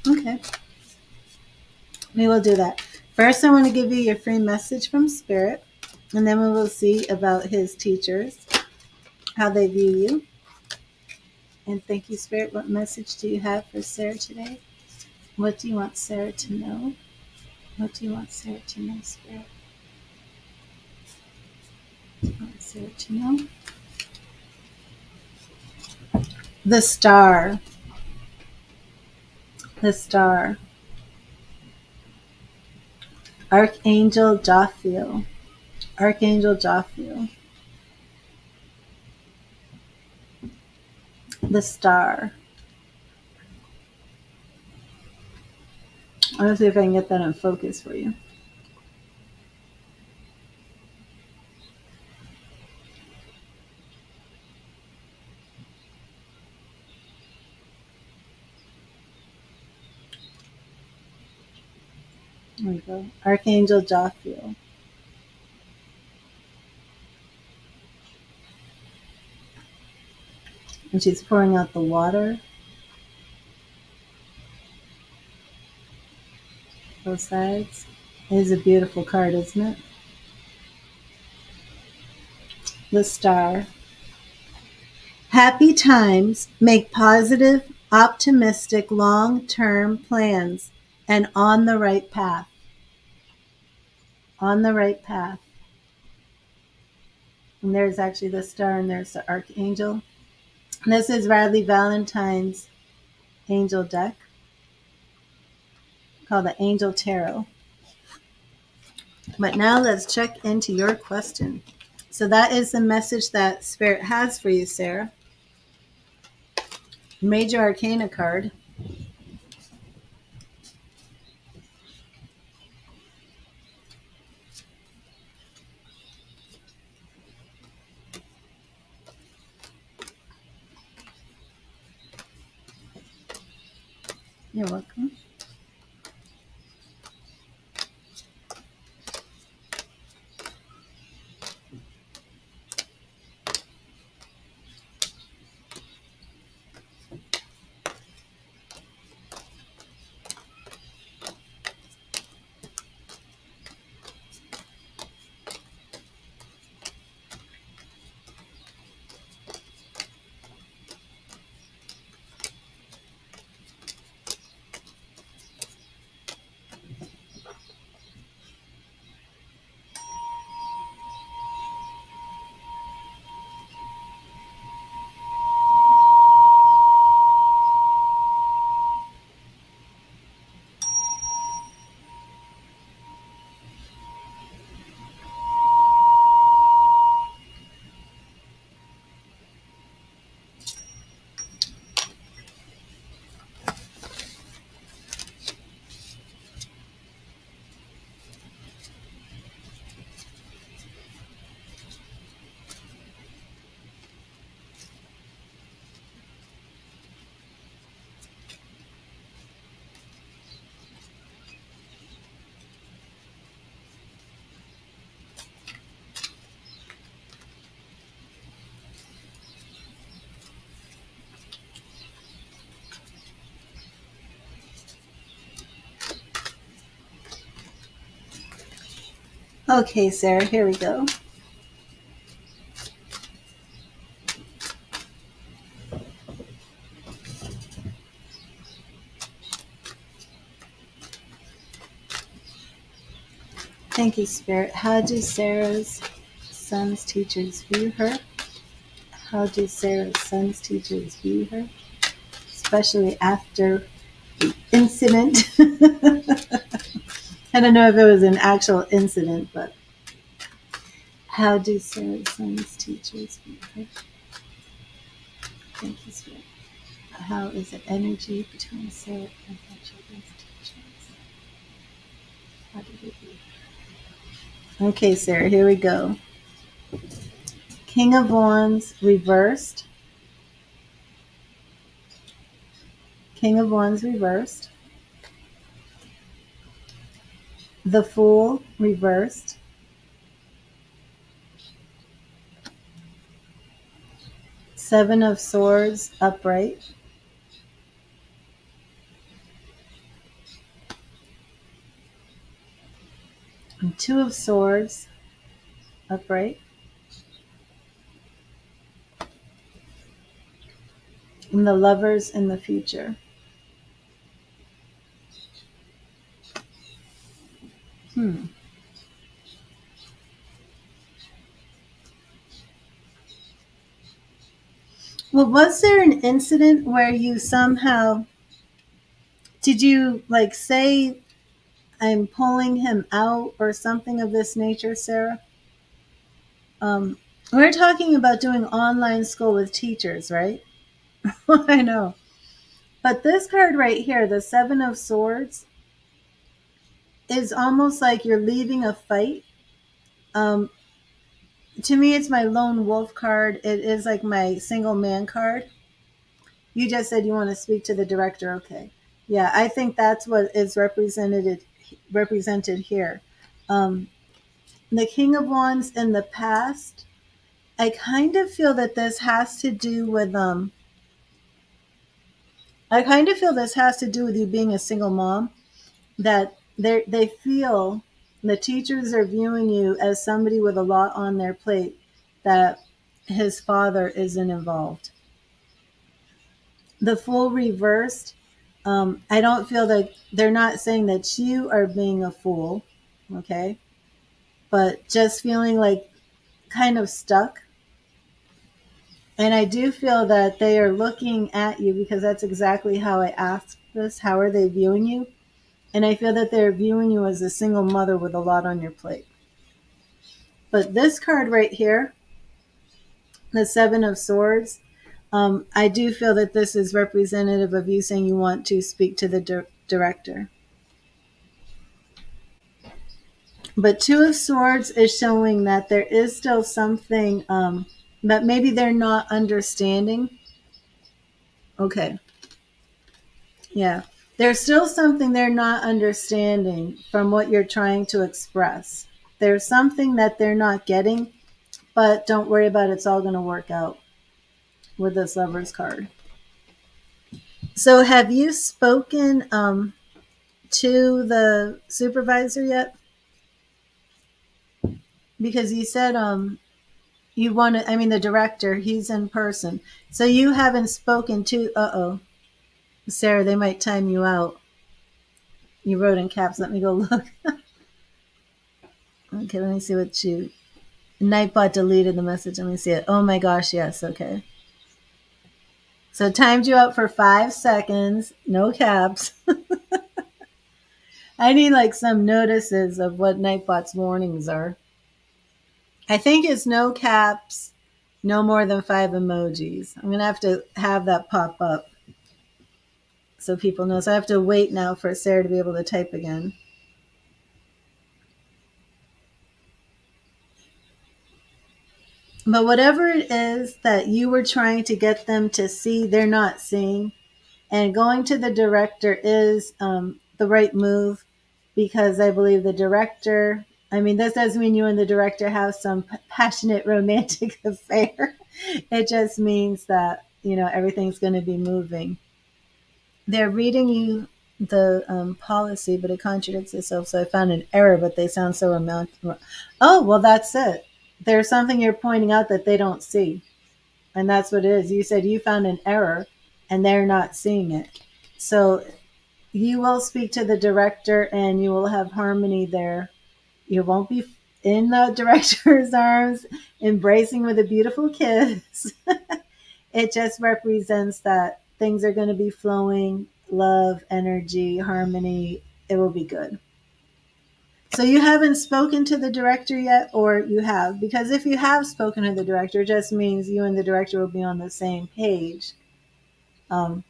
Okay. We will do that. First, I want to give you your free message from Spirit, and then we will see about his teachers, how they view you. And thank you, Spirit. What message do you have for Sarah today? What do you want Sarah to know? What do you want Sarah to know, Spirit? What do you want Sarah to know? The star. The star. Archangel Gabriel. Archangel Gabriel. The star. I want to see if I can get that in focus for you. There we go. Archangel Gabriel. And she's pouring out the water. Both sides. It is a beautiful card, isn't it? The star. Happy times make positive, optimistic, long-term plans and on the right path. On the right path. And there's actually the star and there's the archangel. And this is Radley Valentine's angel deck called the Angel Tarot. But now let's check into your question. So that is the message that Spirit has for you, Sarah. Major Arcana card. You're welcome. Okay, Sarah, here we go. Thank you, Spirit. How do Sarah's son's teachers view her? How do Sarah's son's teachers view her? Especially after incident. I don't know if it was an actual incident, but how do Sarah's son's teachers behave? Thank you, Spirit. How is the energy between Sarah and her children's teachers? How do they behave? Okay, Sarah, here we go. King of Wands reversed. King of Wands reversed. The Fool reversed. Seven of Swords upright. And Two of Swords upright. And the Lovers in the future. Well, was there an incident where you somehow, did you like say, I'm pulling him out or something of this nature, Sarah? We're talking about doing online school with teachers, right? I know. But this card right here, the Seven of Swords, is almost like you're leaving a fight. Um, to me, it's my lone wolf card. It is like my single man card. You just said you want to speak to the director. Okay. Yeah, I think that's what is represented here. Um, the King of Wands in the past, I kind of feel that this has to do with I kind of feel this has to do with you being a single mom, that they feel the teachers are viewing you as somebody with a lot on their plate, that his father isn't involved. The Fool reversed, I don't feel that they're not saying that you are being a fool, okay? But just feeling like kind of stuck. And I do feel that they are looking at you, because that's exactly how I asked this. How are they viewing you? And I feel that they're viewing you as a single mother with a lot on your plate. But this card right here, the Seven of Swords, I do feel that this is representative of you saying you want to speak to the director. But Two of Swords is showing that there is still something that maybe they're not understanding. Okay. Yeah. There's still something they're not understanding from what you're trying to express. There's something that they're not getting, but don't worry about it. It's all going to work out with this Lover's card. So have you spoken to the supervisor yet? Because you said you want to, I mean, the director, he's in person. So you haven't spoken to, Sarah, they might time you out. You wrote in caps. Let me go look. Okay, let me see what you, Nightbot deleted the message. Let me see it. Oh my gosh, yes, okay. So timed you out for 5 seconds, no caps. I need like some notices of what Nightbot's warnings are. I think it's no caps, no more than 5 emojis. I'm going to have that pop up so people know. So I have to wait now for Sarah to be able to type again. But whatever it is that you were trying to get them to see, they're not seeing. And going to the director is the right move, because I believe the director, I mean, this doesn't mean you and the director have some passionate romantic affair. It just means that, everything's going to be moving. They're reading you the policy, but it contradicts itself. So I found an error, but they sound so romantic. Oh, well, that's it. There's something you're pointing out that they don't see. And that's what it is. You said you found an error and they're not seeing it. So you will speak to the director and you will have harmony there. You won't be in the director's arms embracing with a beautiful kiss. It just represents that things are going to be flowing love, energy, harmony. It will be good. So you haven't spoken to the director yet, or you have? Because if you have spoken to the director, it just means you and the director will be on the same page. Um,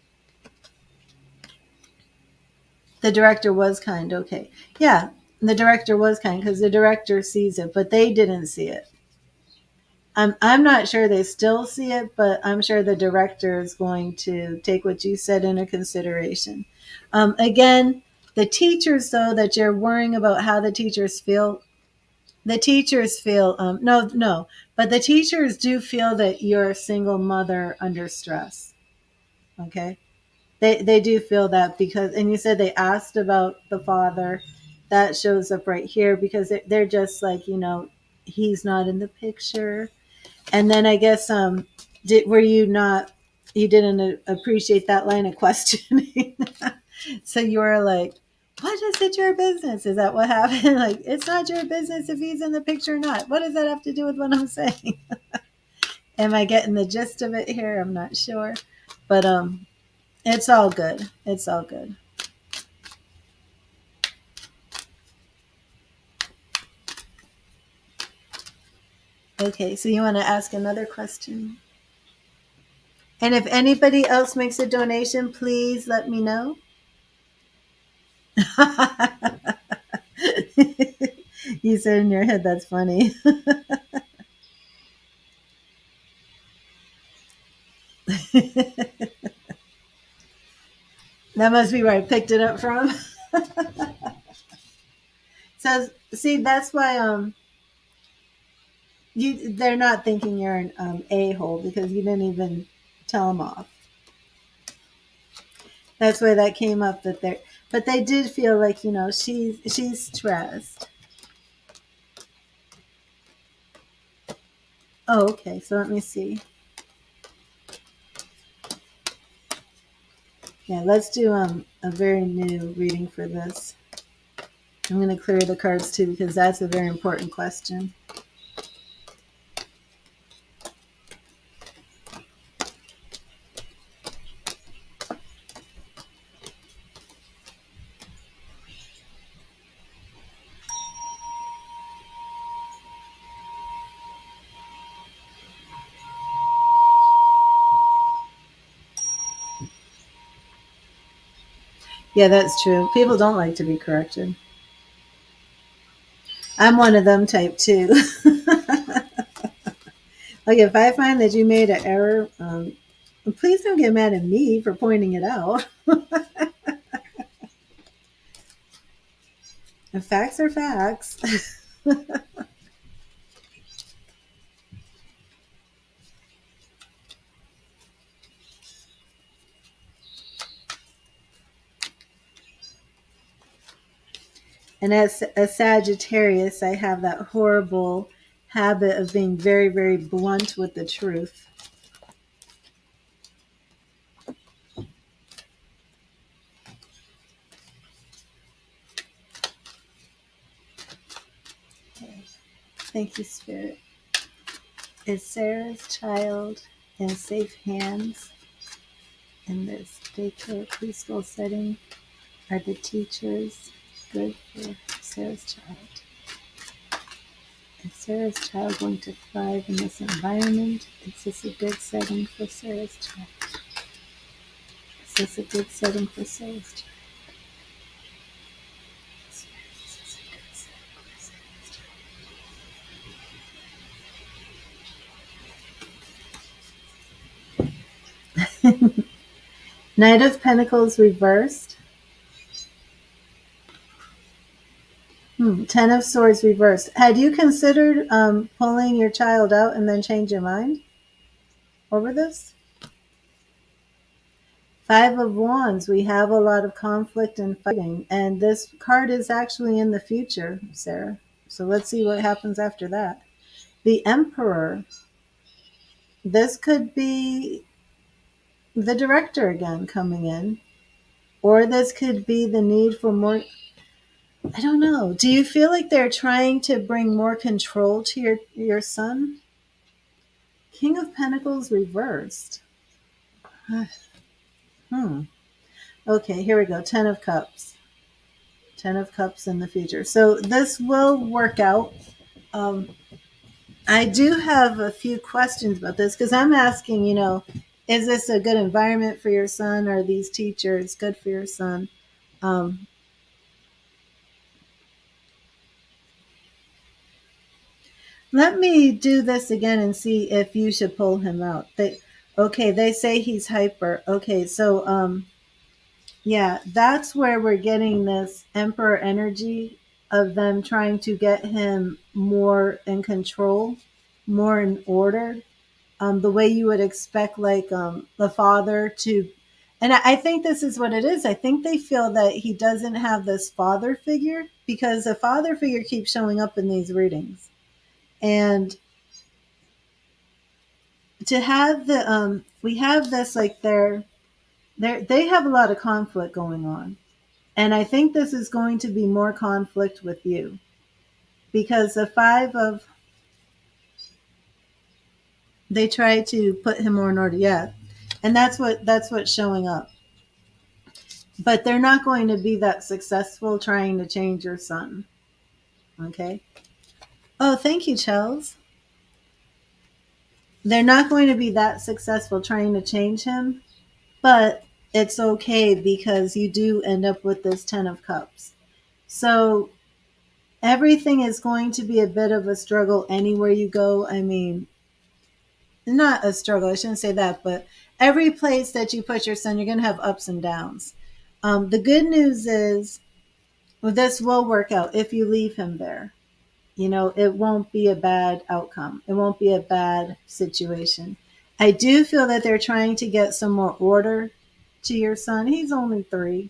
the director was kind. Okay. Yeah, the director was kind because the director sees it, but they didn't see it. I'm not sure they still see it, but I'm sure the director is going to take what you said into consideration. Again, the teachers, though, that you're worrying about how the teachers feel, the teachers feel, no, but the teachers do feel that you're a single mother under stress. Okay. They do feel that because, and you said they asked about the father. That shows up right here because they're just like, he's not in the picture. And then I guess were you not, you didn't appreciate that line of questioning. So you were like, what is it your business? Is that what happened? Like, it's not your business if he's in the picture or not. What does that have to do with what I'm saying? Am I getting the gist of it here? I'm not sure. But it's all good. It's all good. Okay, so you want to ask another question? And if anybody else makes a donation, please let me know. You said in your head, that's funny. That must be where I picked it up from. So see, that's why they're not thinking you're an a-hole because you didn't even tell them off. That's why that came up that they're, but they did feel like she's stressed. Oh, okay. So let me see. Yeah, let's do a very new reading for this. I'm going to clear the cards too because that's a very important question. Yeah, that's true. People don't like to be corrected. I'm one of them type too. Like if I find that you made an error, please don't get mad at me for pointing it out. And facts are facts. And as a Sagittarius, I have that horrible habit of being very, very blunt with the truth. Okay. Thank you, Spirit. Is Sarah's child in safe hands in this daycare preschool setting? Are the teachers good for Sarah's child? Is Sarah's child going to thrive in this environment? Is this a good setting for Sarah's child? Is this a good setting for Sarah's child? Is this a good setting for Sarah's child? Knight of Pentacles reversed. Ten of Swords reversed. Had you considered pulling your child out and then change your mind over this? Five of Wands. We have a lot of conflict and fighting. And this card is actually in the future, Sarah. So let's see what happens after that. The Emperor. This could be the director again coming in. Or this could be the need for more. I don't know. Do you feel like they're trying to bring more control to your son? King of Pentacles reversed. Hmm. Okay, here we go. 10 of Cups. 10 of Cups in the future. So this will work out. Um, I do have a few questions about this because I'm asking, is this a good environment for your son? Are these teachers good for your son? Um, Let me do this again and see if you should pull him out. They say he's hyper. Okay, so yeah, that's where we're getting this emperor energy of them trying to get him more in control, more in order, the way you would expect, like the father to. And I think this is what it is. I think they feel that he doesn't have this father figure because the father figure keeps showing up in these readings. And to have we have this like they have a lot of conflict going on, and I think this is going to be more conflict with you because the five of they try to put him more in order, yeah, and that's what's showing up, but they're not going to be that successful trying to change your son. Okay. Oh, thank you, Chels. They're not going to be that successful trying to change him, but it's okay because you do end up with this 10 of Cups. So everything is going to be a bit of a struggle anywhere you go. I mean, not a struggle, I shouldn't say that, but every place that you put your son, you're going to have ups and downs. The good news is, well, this will work out if you leave him there. It won't be a bad outcome. It won't be a bad situation. I do feel that they're trying to get some more order to your son. He's only 3.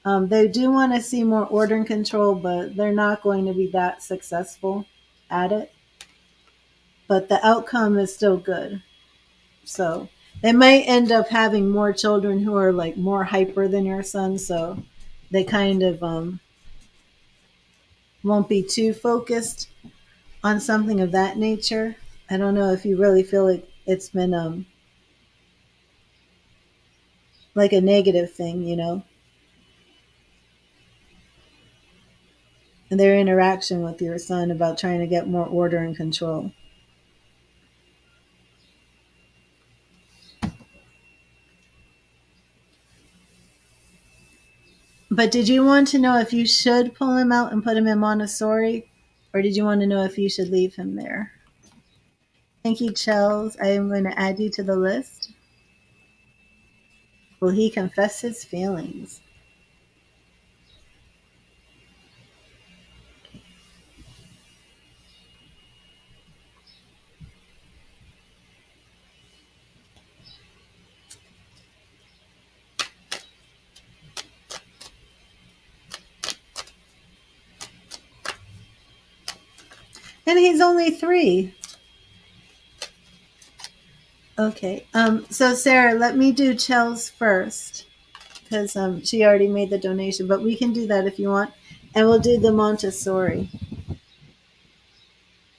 They do want to see more order and control, but they're not going to be that successful at it. But the outcome is still good. So they might end up having more children who are like more hyper than your son. So they kind of won't be too focused on something of that nature. I don't know if you really feel like it's been like a negative thing, and their interaction with your son about trying to get more order and control. But did you want to know if you should pull him out and put him in Montessori, or did you want to know if you should leave him there? Thank you, Chels. I am going to add you to the list. Will he confess his feelings? And he's only 3. Okay. So Sarah, let me do Chels first because she already made the donation, but we can do that if you want, and we'll do the Montessori.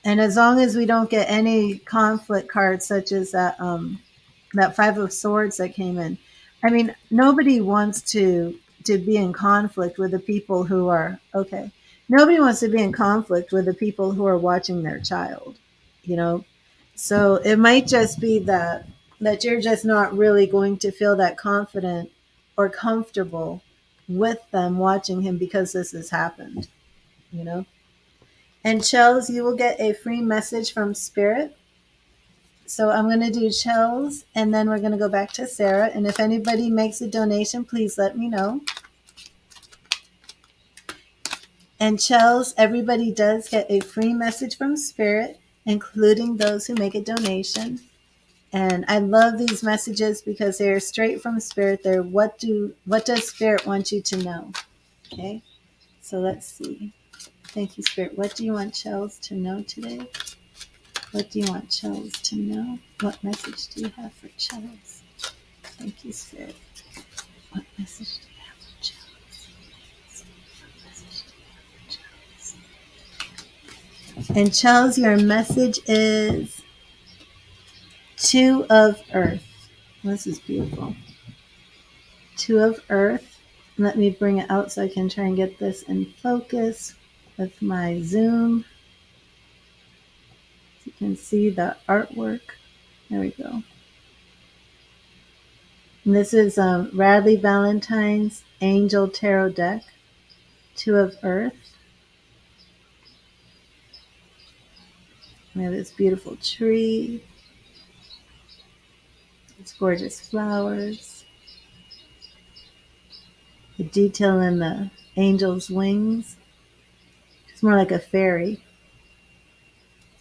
And as long as we don't get any conflict cards, such as that 5 of Swords that came in, I mean, nobody wants to be in conflict with the people who are okay. Nobody wants to be in conflict with the people who are watching their child, you know. So it might just be that you're just not really going to feel that confident or comfortable with them watching him because this has happened, you know. And Chels, you will get a free message from Spirit. So I'm going to do Chels, and then we're going to go back to Sarah. And if anybody makes a donation, please let me know. And Chels, everybody does get a free message from Spirit, including those who make a donation. And I love these messages because they're straight from Spirit. They're what does Spirit want you to know? Okay, so let's see. Thank you, Spirit. What do you want Chels to know today? What do you want Chels to know? What message do you have for Chels? Thank you, Spirit. What message do you have for Chels? What message do you have for Chels? And Chels, your message is 2 of Earth. This is beautiful. Two of Earth. Let me bring it out so I can try and get this in focus with my zoom. So you can see the artwork. There we go. And this is Radley Valentine's Angel Tarot deck. Two of Earth. We have this beautiful tree. It's gorgeous flowers. The detail in the angel's wings. It's more like a fairy.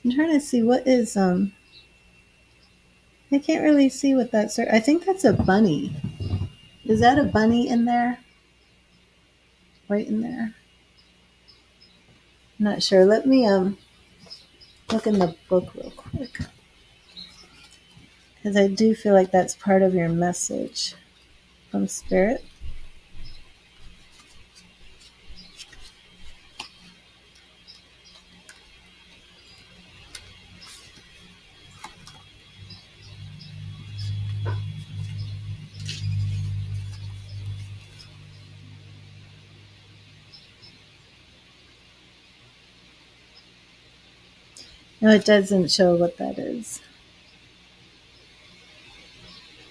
I'm trying to see what is I can't really see what that's. I think that's a bunny. Is that a bunny in there? Right in there. I'm not sure. Let me look in the book real quick. Because I do feel like that's part of your message from Spirit. No, it doesn't show what that is.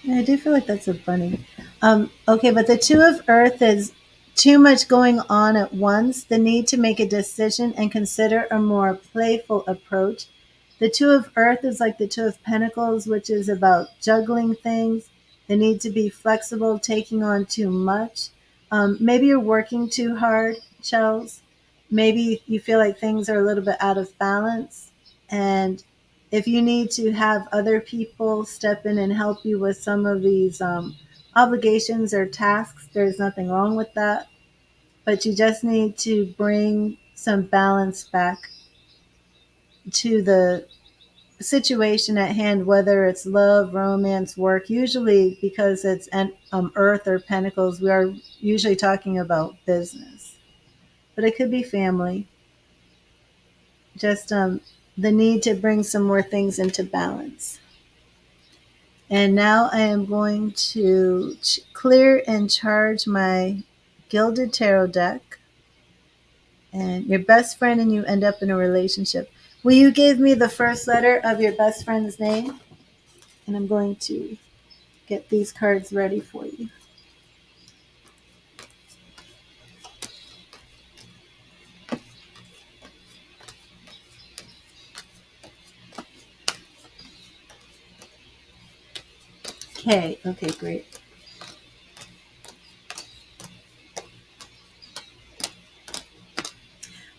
I do feel like that's a bunny. Okay, but the Two of Earth is too much going on at once, the need to make a decision and consider a more playful approach. The Two of Earth is like the Two of Pentacles, which is about juggling things, the need to be flexible, taking on too much. Maybe you're working too hard, Chels. Maybe you feel like things are a little bit out of balance. And if you need to have other people step in and help you with some of these obligations or tasks, there's nothing wrong with that. But you just need to bring some balance back to the situation at hand, whether it's love, romance, work. Usually, because it's Earth or Pentacles, we are usually talking about business. But it could be family. Just the need to bring some more things into balance. And now I am going to clear and charge my Gilded Tarot deck. And your best friend and you end up in a relationship. Will you give me the first letter of your best friend's name? And I'm going to get these cards ready for you. Okay, great.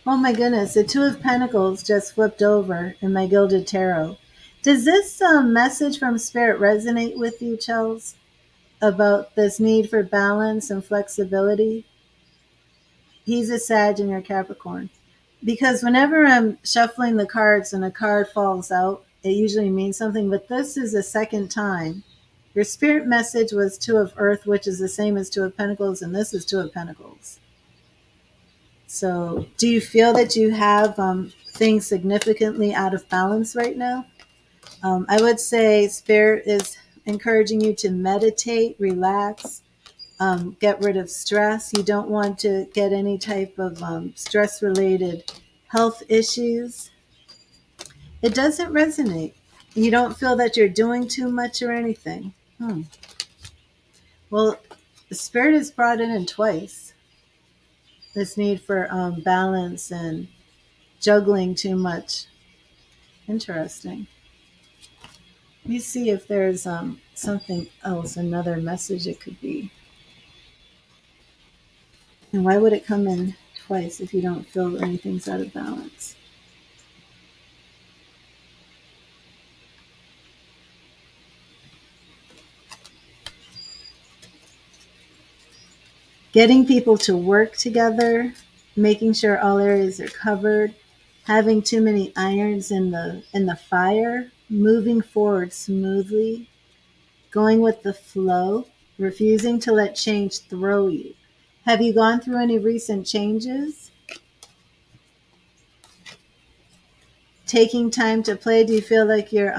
Oh my goodness, the Two of Pentacles just flipped over in my Gilded Tarot. Does this message from Spirit resonate with you, Chels, about this need for balance and flexibility? He's a Sag and you're Capricorn. Because whenever I'm shuffling the cards and a card falls out, it usually means something, but this is the second time. Your spirit message was Two of Earth, which is the same as Two of Pentacles, and this is Two of Pentacles. So do you feel that you have things significantly out of balance right now? I would say Spirit is encouraging you to meditate, relax, get rid of stress. You don't want to get any type of stress-related health issues. It doesn't resonate. You don't feel that you're doing too much or anything. Well, the Spirit has brought it in twice. This need for balance and juggling too much. Interesting. Let me see if there's something else, another message it could be. And why would it come in twice if you don't feel anything's out of balance? Getting people to work together, making sure all areas are covered, having too many irons in the fire, moving forward smoothly, going with the flow, refusing to let change throw you. Have you gone through any recent changes? Taking time to play, do you feel like you're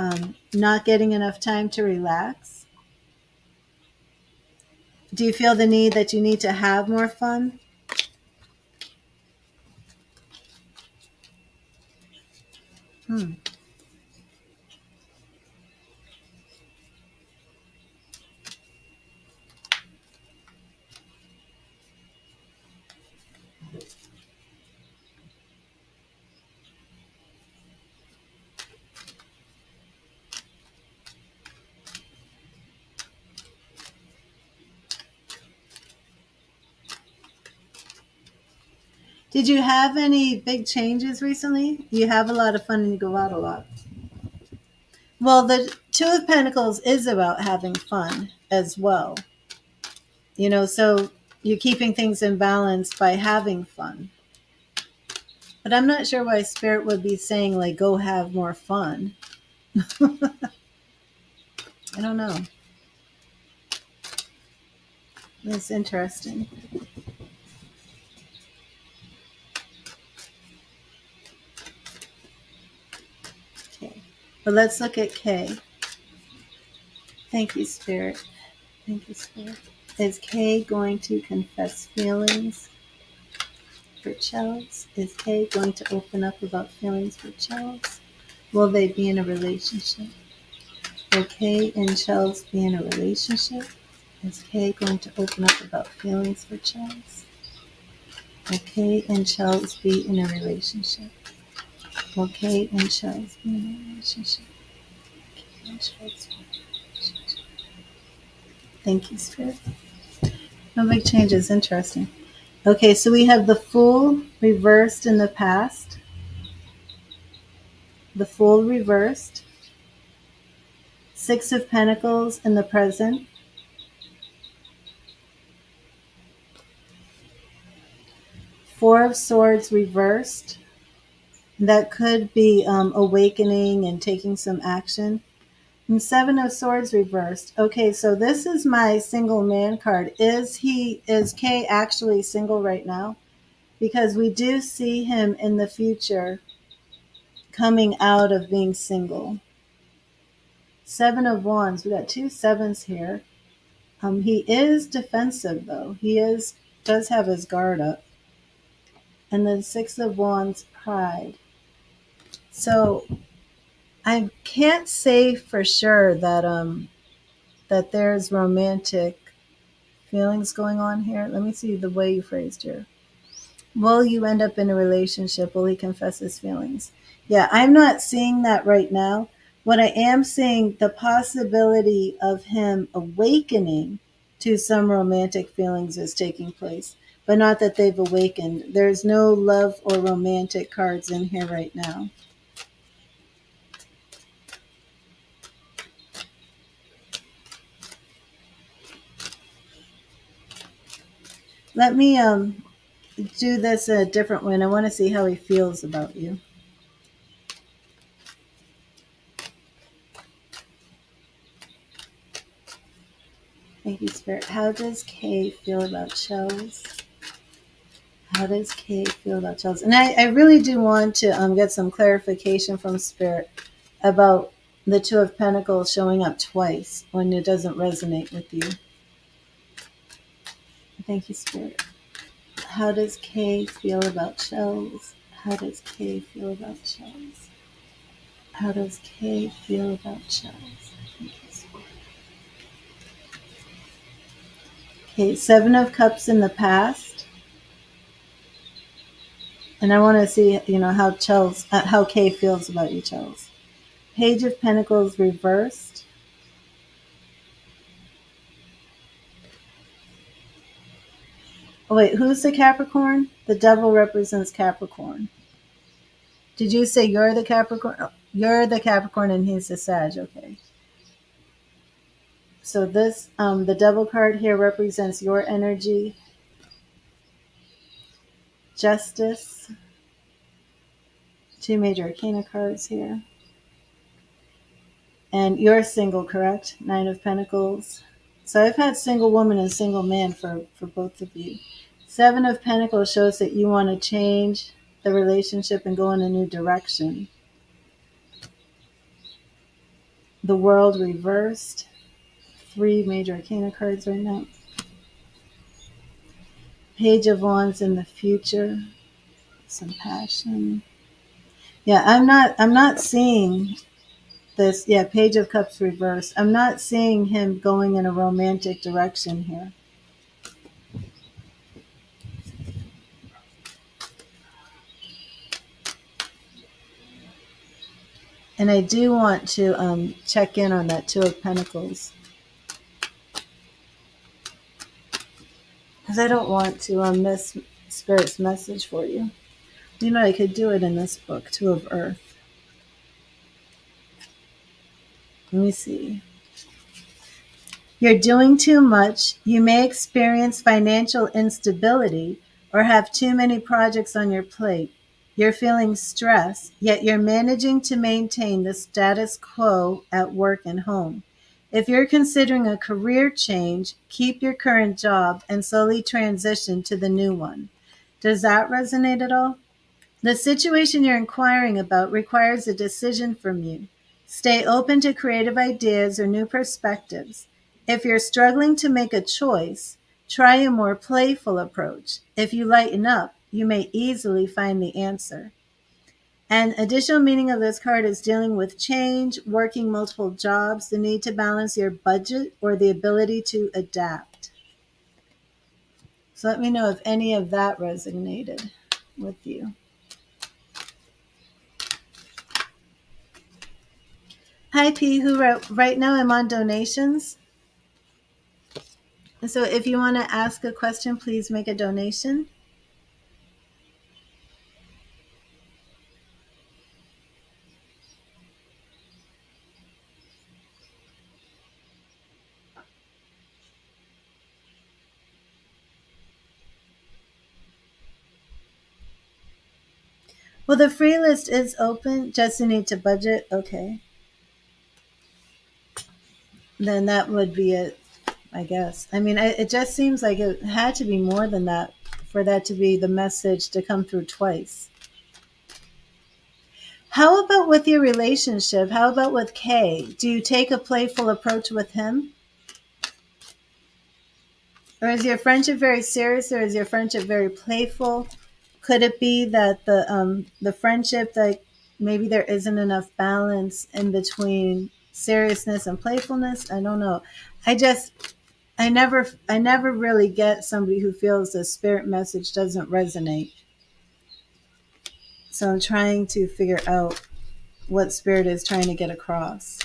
not getting enough time to relax? Do you feel the need that you need to have more fun? Hmm. Did you have any big changes recently? You have a lot of fun and you go out a lot. Well, the Two of Pentacles is about having fun as well. You know, so you're keeping things in balance by having fun. But I'm not sure why Spirit would be saying, like, go have more fun. I don't know. That's interesting. Okay. But let's look at K. Thank you, Spirit. Thank you, Spirit. Is K going to confess feelings for Chels? Is K going to open up about feelings for Chels? Will they be in a relationship? Will K and Chels be in a relationship? Is K going to open up about feelings for Chels? Will K and Chels be in a relationship? Will K and Chels be in a relationship? K and Chels be in a relationship. Thank you, Spirit. No big changes. Interesting. Okay, so we have the Fool reversed in the past. The Fool reversed. Six of Pentacles in the present. Four of Swords reversed. That could be awakening and taking some action. And Seven of Swords reversed. Okay, so this is my single man card. Is K actually single right now? Because we do see him in the future coming out of being single. Seven of Wands. We got two sevens here. He is defensive though. Does have his guard up. And then Six of Wands, pride. So I can't say for sure that there's romantic feelings going on here. Let me see the way you phrased here. Will you end up in a relationship? Will he confess his feelings? Yeah, I'm not seeing that right now. What I am seeing, the possibility of him awakening to some romantic feelings is taking place, but not that they've awakened. There's no love or romantic cards in here right now. Let me do this a different way, and I want to see how he feels about you. Thank you, Spirit. How does Kay feel about Chels? How does Kay feel about Chels? And I really do want to get some clarification from Spirit about the Two of Pentacles showing up twice when it doesn't resonate with you. Thank you, Spirit. How does Kay feel about Chels? How does Kay feel about Chels? How does Kay feel about Chels? Thank you, Spirit. Okay, Seven of Cups in the past. And I want to see, how Kay feels about you, Chels. Page of Pentacles reversed. Oh, wait, who's the Capricorn? The devil represents Capricorn. Did you say you're the Capricorn? Oh, you're the Capricorn and he's the Sag. Okay. So this, the devil card here represents your energy. Justice. Two major Arcana cards here. And you're single, correct? Nine of Pentacles. So I've had single woman and single man for both of you. Seven of Pentacles shows that you want to change the relationship and go in a new direction. The World reversed. Three major Arcana cards right now. Page of Wands in the future. Some passion. Yeah, I'm not seeing this. Yeah, Page of Cups reversed. I'm not seeing him going in a romantic direction here. And I do want to check in on that Two of Pentacles. Because I don't want to miss Spirit's message for you. You know, I could do it in this book, Two of Earth. Let me see. You're doing too much. You may experience financial instability or have too many projects on your plate. You're feeling stress, yet you're managing to maintain the status quo at work and home. If you're considering a career change, keep your current job and slowly transition to the new one. Does that resonate at all? The situation you're inquiring about requires a decision from you. Stay open to creative ideas or new perspectives. If you're struggling to make a choice, try a more playful approach. If you lighten up, you may easily find the answer. An additional meaning of this card is dealing with change, working multiple jobs, the need to balance your budget, or the ability to adapt. So let me know if any of that resonated with you. Hi, P, who wrote, right now I'm on donations. And so if you want to ask a question, please make a donation. Well, the free list is open, just you need to budget. Okay. Then that would be it, I guess. I mean, it just seems like it had to be more than that for that to be the message to come through twice. How about with your relationship? How about with Kay? Do you take a playful approach with him? Or is your friendship very serious, or is your friendship very playful? Could it be that the friendship, that maybe there isn't enough balance in between seriousness and playfulness? I don't know. I never really get somebody who feels the spirit message doesn't resonate. So I'm trying to figure out what spirit is trying to get across.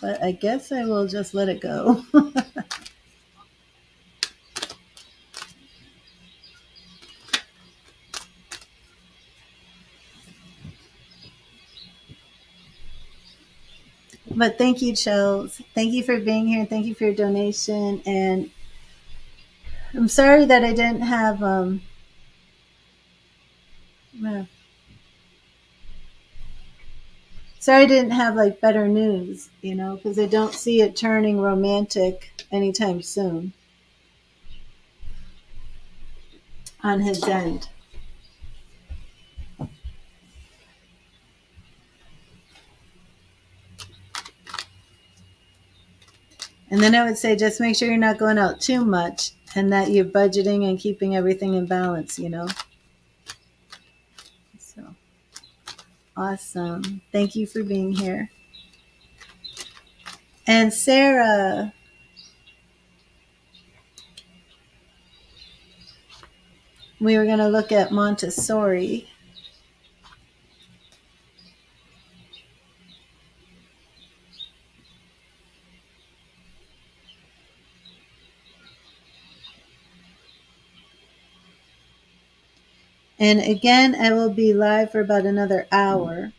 But I guess I will just let it go. But thank you, Chels. Thank you for being here. Thank you for your donation. And I'm sorry that I didn't have well, sorry I didn't have like better news, because I don't see it turning romantic anytime soon on his end. And then I would say just make sure you're not going out too much and that you're budgeting and keeping everything in balance. So awesome. Thank you for being here. And Sarah, we were going to look at Montessori. And again, I will be live for about another hour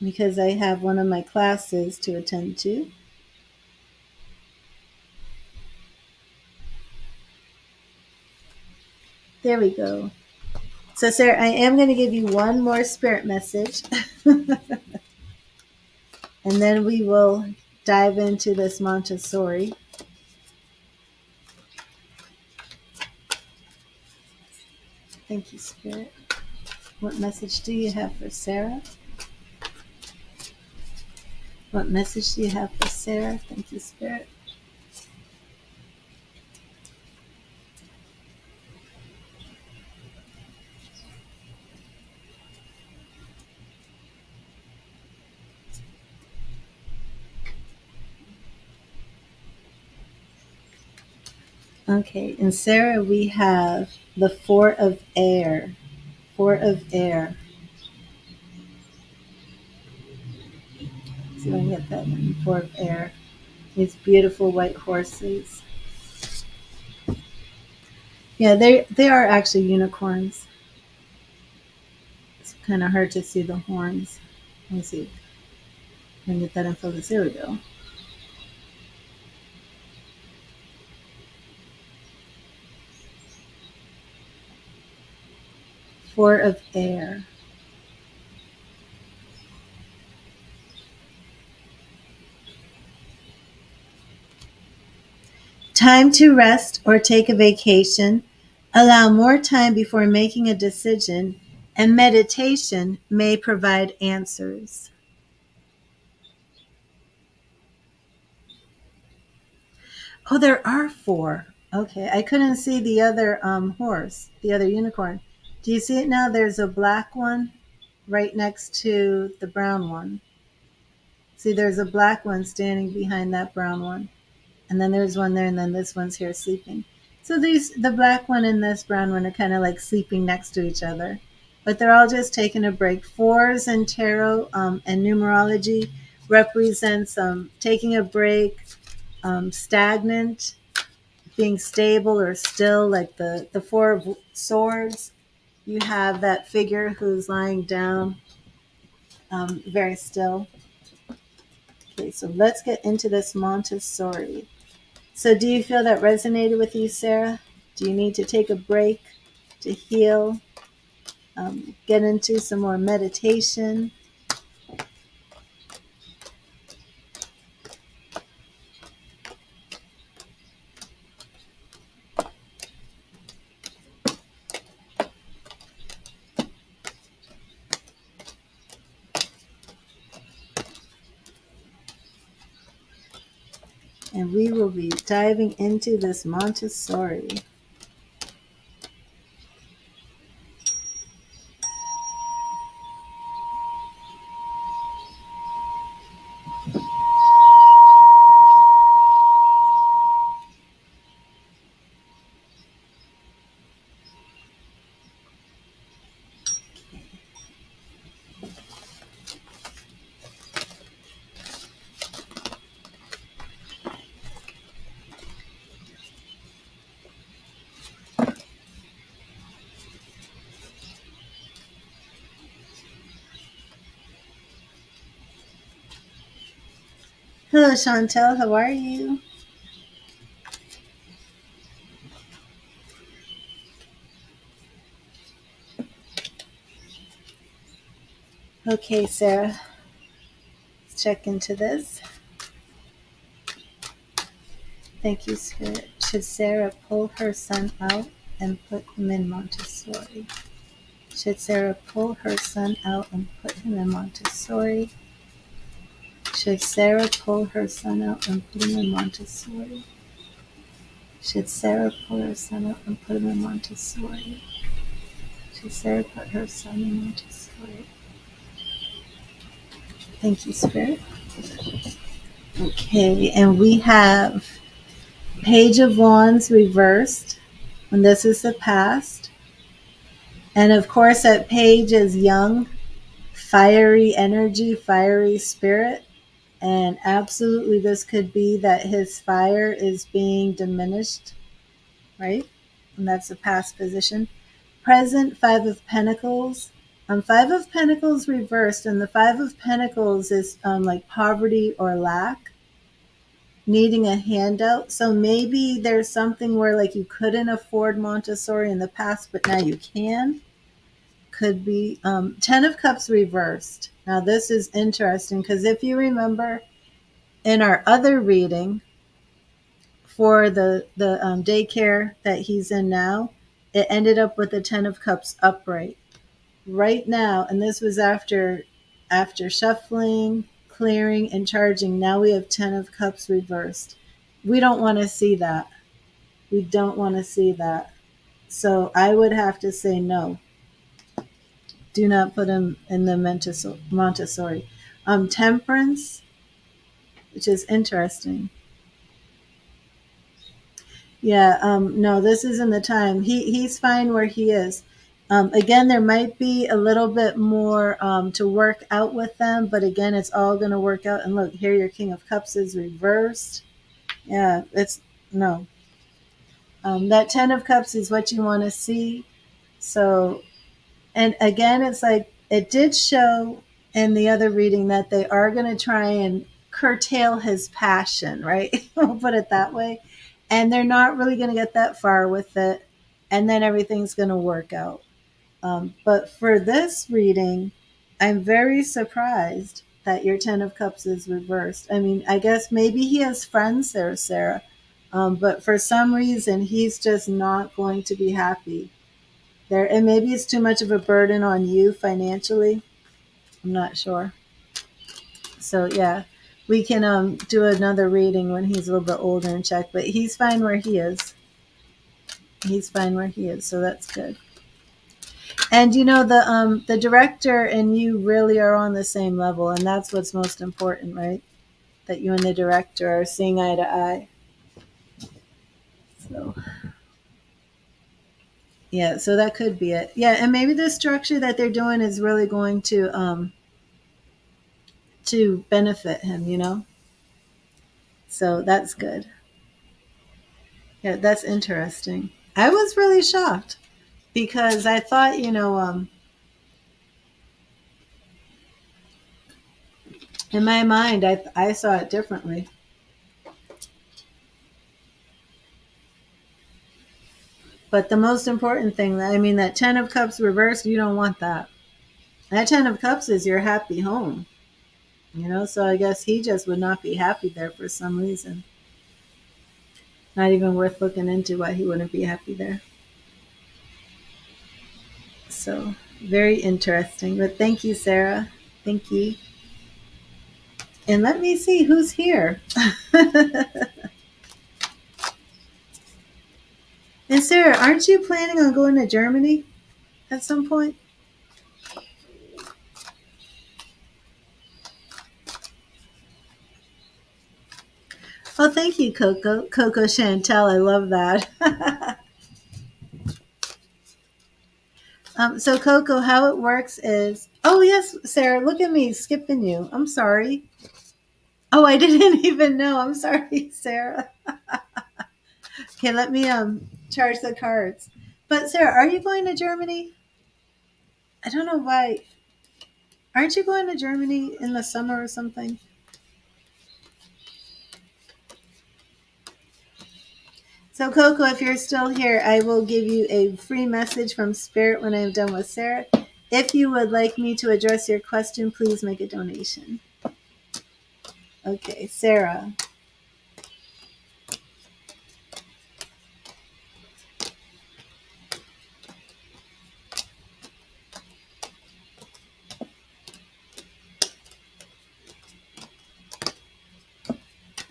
because I have one of my classes to attend to. There we go. So, Sarah, I am going to give you one more spirit message. And then we will dive into this Montessori. Thank you, Spirit. What message do you have for Sarah? What message do you have for Sarah? Thank you, Spirit. Okay, in Sarah we have the Four of Air. Four of Air. See if I can get that one. Four of Air. These beautiful white horses. Yeah, they are actually unicorns. It's kind of hard to see the horns. Let me see if I can get that in focus. There we go. Four of Air. Time to rest or take a vacation. Allow more time before making a decision, and meditation may provide answers. Oh, there are four. Okay, I couldn't see the other horse, the other unicorn. Do you see it now? There's a black one right next to the brown one. See, there's a black one standing behind that brown one. And then there's one there, and then this one's here sleeping. So the black one and this brown one are kind of like sleeping next to each other. But they're all just taking a break. Fours in tarot and numerology represents taking a break, stagnant, being stable or still, like the Four of Swords. You have that figure who's lying down, very still. Okay, so let's get into this Montessori. So do you feel that resonated with you, Sarah? Do you need to take a break to heal, get into some more meditation? And we will be diving into this Montessori. Hello, Chantel. How are you? Okay, Sarah. Let's check into this. Thank you, Spirit. Should Sarah pull her son out and put him in Montessori? Should Sarah pull her son out and put him in Montessori? Should Sarah pull her son out and put him in Montessori? Should Sarah pull her son out and put him in Montessori? Should Sarah put her son in Montessori? Thank you, Spirit. Okay, and we have Page of Wands reversed, and this is the past. And of course, that page is young, fiery energy, fiery spirit. And absolutely, this could be that his fire is being diminished, right? And that's the past position. Present, Five of Pentacles. Five of Pentacles reversed, and the Five of Pentacles is like poverty or lack, needing a handout. So maybe there's something where like you couldn't afford Montessori in the past, but now you can. Could be Ten of Cups reversed. Now this is interesting because if you remember in our other reading for the daycare that he's in now, it ended up with the Ten of Cups upright. Right now, and this was after shuffling, clearing, and charging, now we have Ten of Cups reversed. We don't want to see that. We don't want to see that. So I would have to say no. Do not put him in the Montessori. Temperance, which is interesting. Yeah, no, this isn't the time. He's fine where he is. Again, there might be a little bit more to work out with them, but again, it's all going to work out. And look, here your King of Cups is reversed. Yeah, it's no. That Ten of Cups is what you want to see. So, and again, it's like it did show in the other reading that they are going to try and curtail his passion, right? We'll put it that way. And they're not really going to get that far with it. And then everything's going to work out. But for this reading, I'm very surprised that your Ten of Cups is reversed. I mean, I guess maybe he has friends there, Sarah. But for some reason, he's just not going to be happy there. And maybe it's too much of a burden on you financially. I'm not sure. So, yeah, we can do another reading when he's a little bit older and check. But he's fine where he is. He's fine where he is. So that's good. And the director and you really are on the same level, and that's what's most important, right? That you and the director are seeing eye to eye. So yeah, so that could be it. Yeah, and maybe the structure that they're doing is really going to benefit him. So that's good. Yeah, that's interesting. I was really shocked because I thought, in my mind, I saw it differently. But the most important thing, I mean, that Ten of Cups reversed, you don't want that. That Ten of Cups is your happy home. So I guess he just would not be happy there for some reason. Not even worth looking into why he wouldn't be happy there. So very interesting. But thank you, Sarah. Thank you. And let me see who's here. And Sarah, aren't you planning on going to Germany at some point? Oh, thank you, Coco Chantel. I love that. So, Coco, how it works is, oh, yes, Sarah, look at me skipping you. I'm sorry. Oh, I didn't even know. I'm sorry, Sarah. Okay, let me charge the cards. But, Sarah, are you going to Germany? I don't know why. Aren't you going to Germany in the summer or something? So, Coco, if you're still here, I will give you a free message from Spirit when I'm done with Sarah. If you would like me to address your question, please make a donation. Okay, Sarah.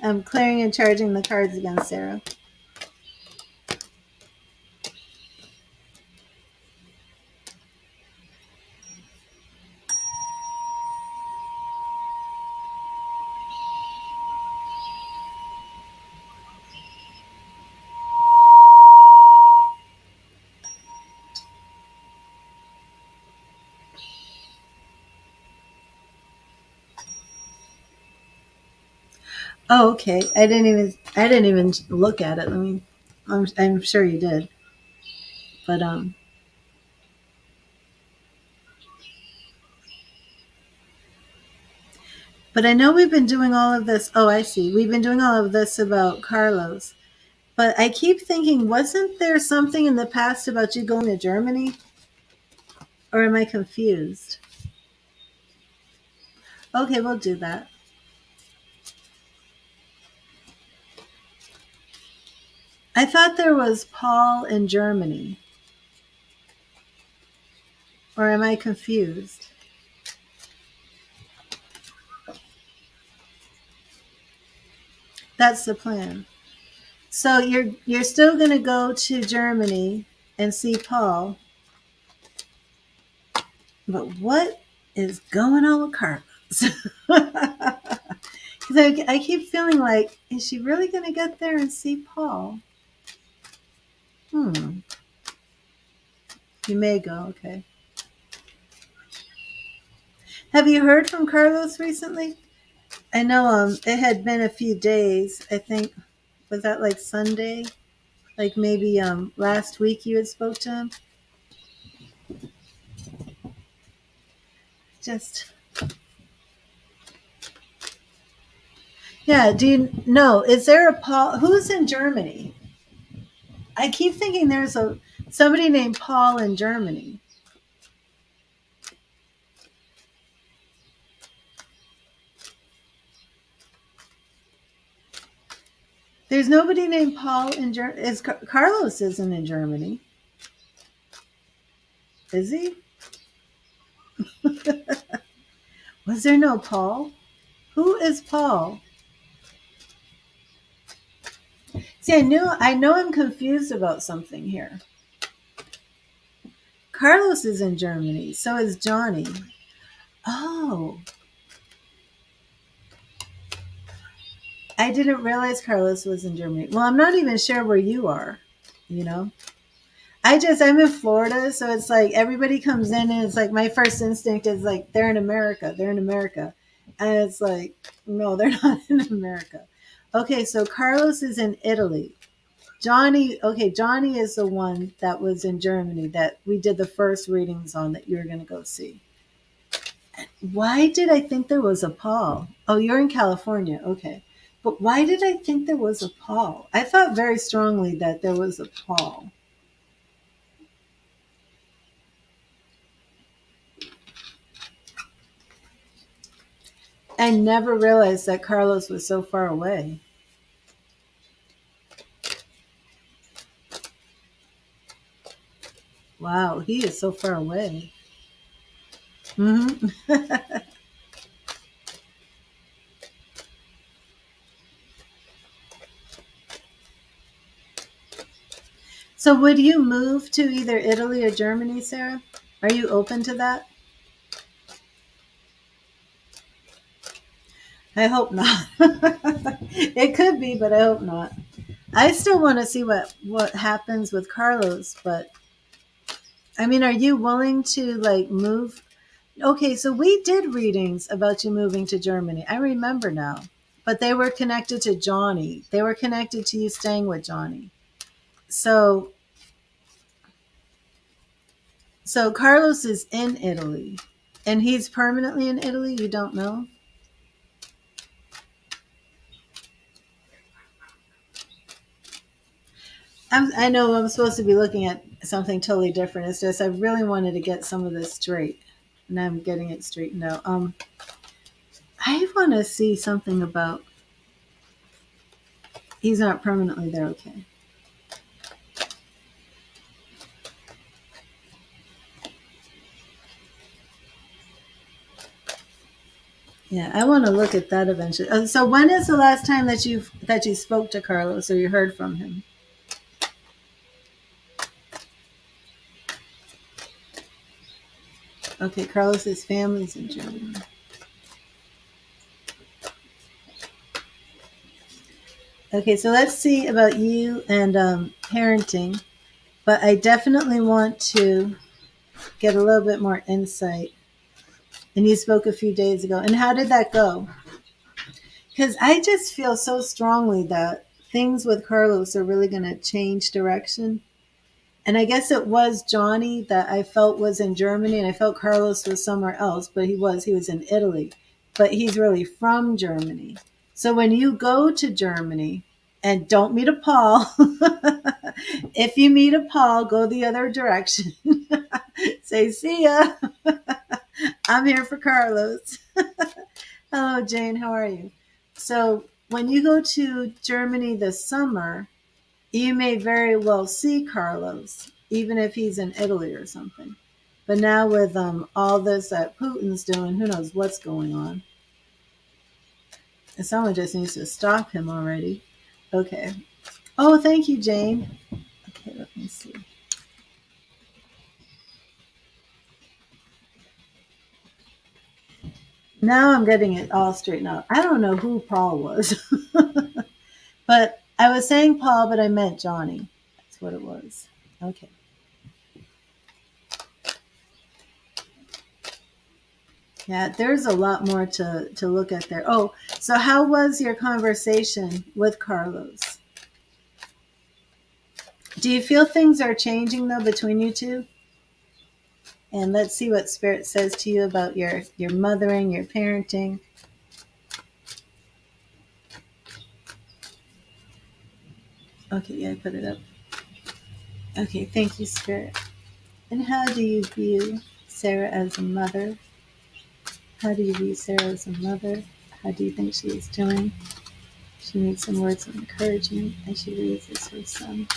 I'm clearing and charging the cards again, Sarah. Oh, okay. I didn't even look at it. I'm sure you did. But but I know we've been doing all of this. Oh, I see. We've been doing all of this about Carlos. But I keep thinking, wasn't there something in the past about you going to Germany? Or am I confused? Okay, we'll do that. I thought there was Paul in Germany. Or am I confused? That's the plan. So you're still going to go to Germany and see Paul, but what is going on with Carlos? Because I keep feeling like, is she really going to get there and see Paul? You may go. Okay. Have you heard from Carlos recently? I know it had been a few days. I think, was that like Sunday? Like maybe last week you had spoke to him? Just yeah, do you know, is there a Paul who's in Germany? I keep thinking there's a somebody named Paul in Germany. There's nobody named Paul in Germany. Carlos isn't in Germany. Is he? Was there no Paul? Who is Paul? See, I know I'm confused about something here. Carlos is in Germany, so is Johnny. Oh, I didn't realize Carlos was in Germany. Well, I'm not even sure where you are, you know? I'm in Florida, so it's like everybody comes in and it's like my first instinct is like, they're in America, they're in America. And it's like, no, they're not in America. Okay, so Carlos is in Italy. Johnny is the one that was in Germany that we did the first readings on that you're going to go see. Why did I think there was a Paul? Oh, you're in California. Okay. But why did I think there was a Paul? I thought very strongly that there was a Paul. I never realized that Carlos was so far away. Wow, he is so far away. So would you move to either Italy or Germany, Sarah? Are you open to that? I hope not. It could be, but I hope not. I still want to see what happens with Carlos, but I mean, are you willing to like move? Okay, so we did readings about you moving to Germany. I remember now. But they were connected to Johnny. They were connected to you staying with Johnny. So Carlos is in Italy. And he's permanently in Italy, you don't know? I know I'm supposed to be looking at something totally different. It's just I really wanted to get some of this straight. And I'm getting it straightened out. I want to see something about he's not permanently there, okay. Yeah, I want to look at that eventually. So when is the last time that you spoke to Carlos or you heard from him? Okay, Carlos's family's in Germany. Okay, so let's see about you and parenting. But I definitely want to get a little bit more insight. And you spoke a few days ago. And how did that go? Because I just feel so strongly that things with Carlos are really going to change direction. And I guess it was Johnny that I felt was in Germany, and I felt Carlos was somewhere else, but he was in Italy. But he's really from Germany. So when you go to Germany, and don't meet a Paul, if you meet a Paul, go the other direction. Say, see ya. I'm here for Carlos. Hello, Jane. How are you? So when you go to Germany this summer, you may very well see Carlos, even if he's in Italy or something. But now with all this that Putin's doing, who knows what's going on. And someone just needs to stop him already. Okay. Oh, thank you, Jane. Okay, let me see. Now I'm getting it all straightened out. I don't know who Paul was. But I was saying Paul, but I meant Johnny. That's what it was. Okay. Yeah, there's a lot more to look at there. Oh, so how was your conversation with Carlos? Do you feel things are changing though between you two? And let's see what Spirit says to you about your mothering, your parenting. Okay, yeah, I put it up. Okay, thank you, Spirit. And how do you view Sarah as a mother? How do you view Sarah as a mother? How do you think she is doing? She needs some words of encouragement as she raises her son.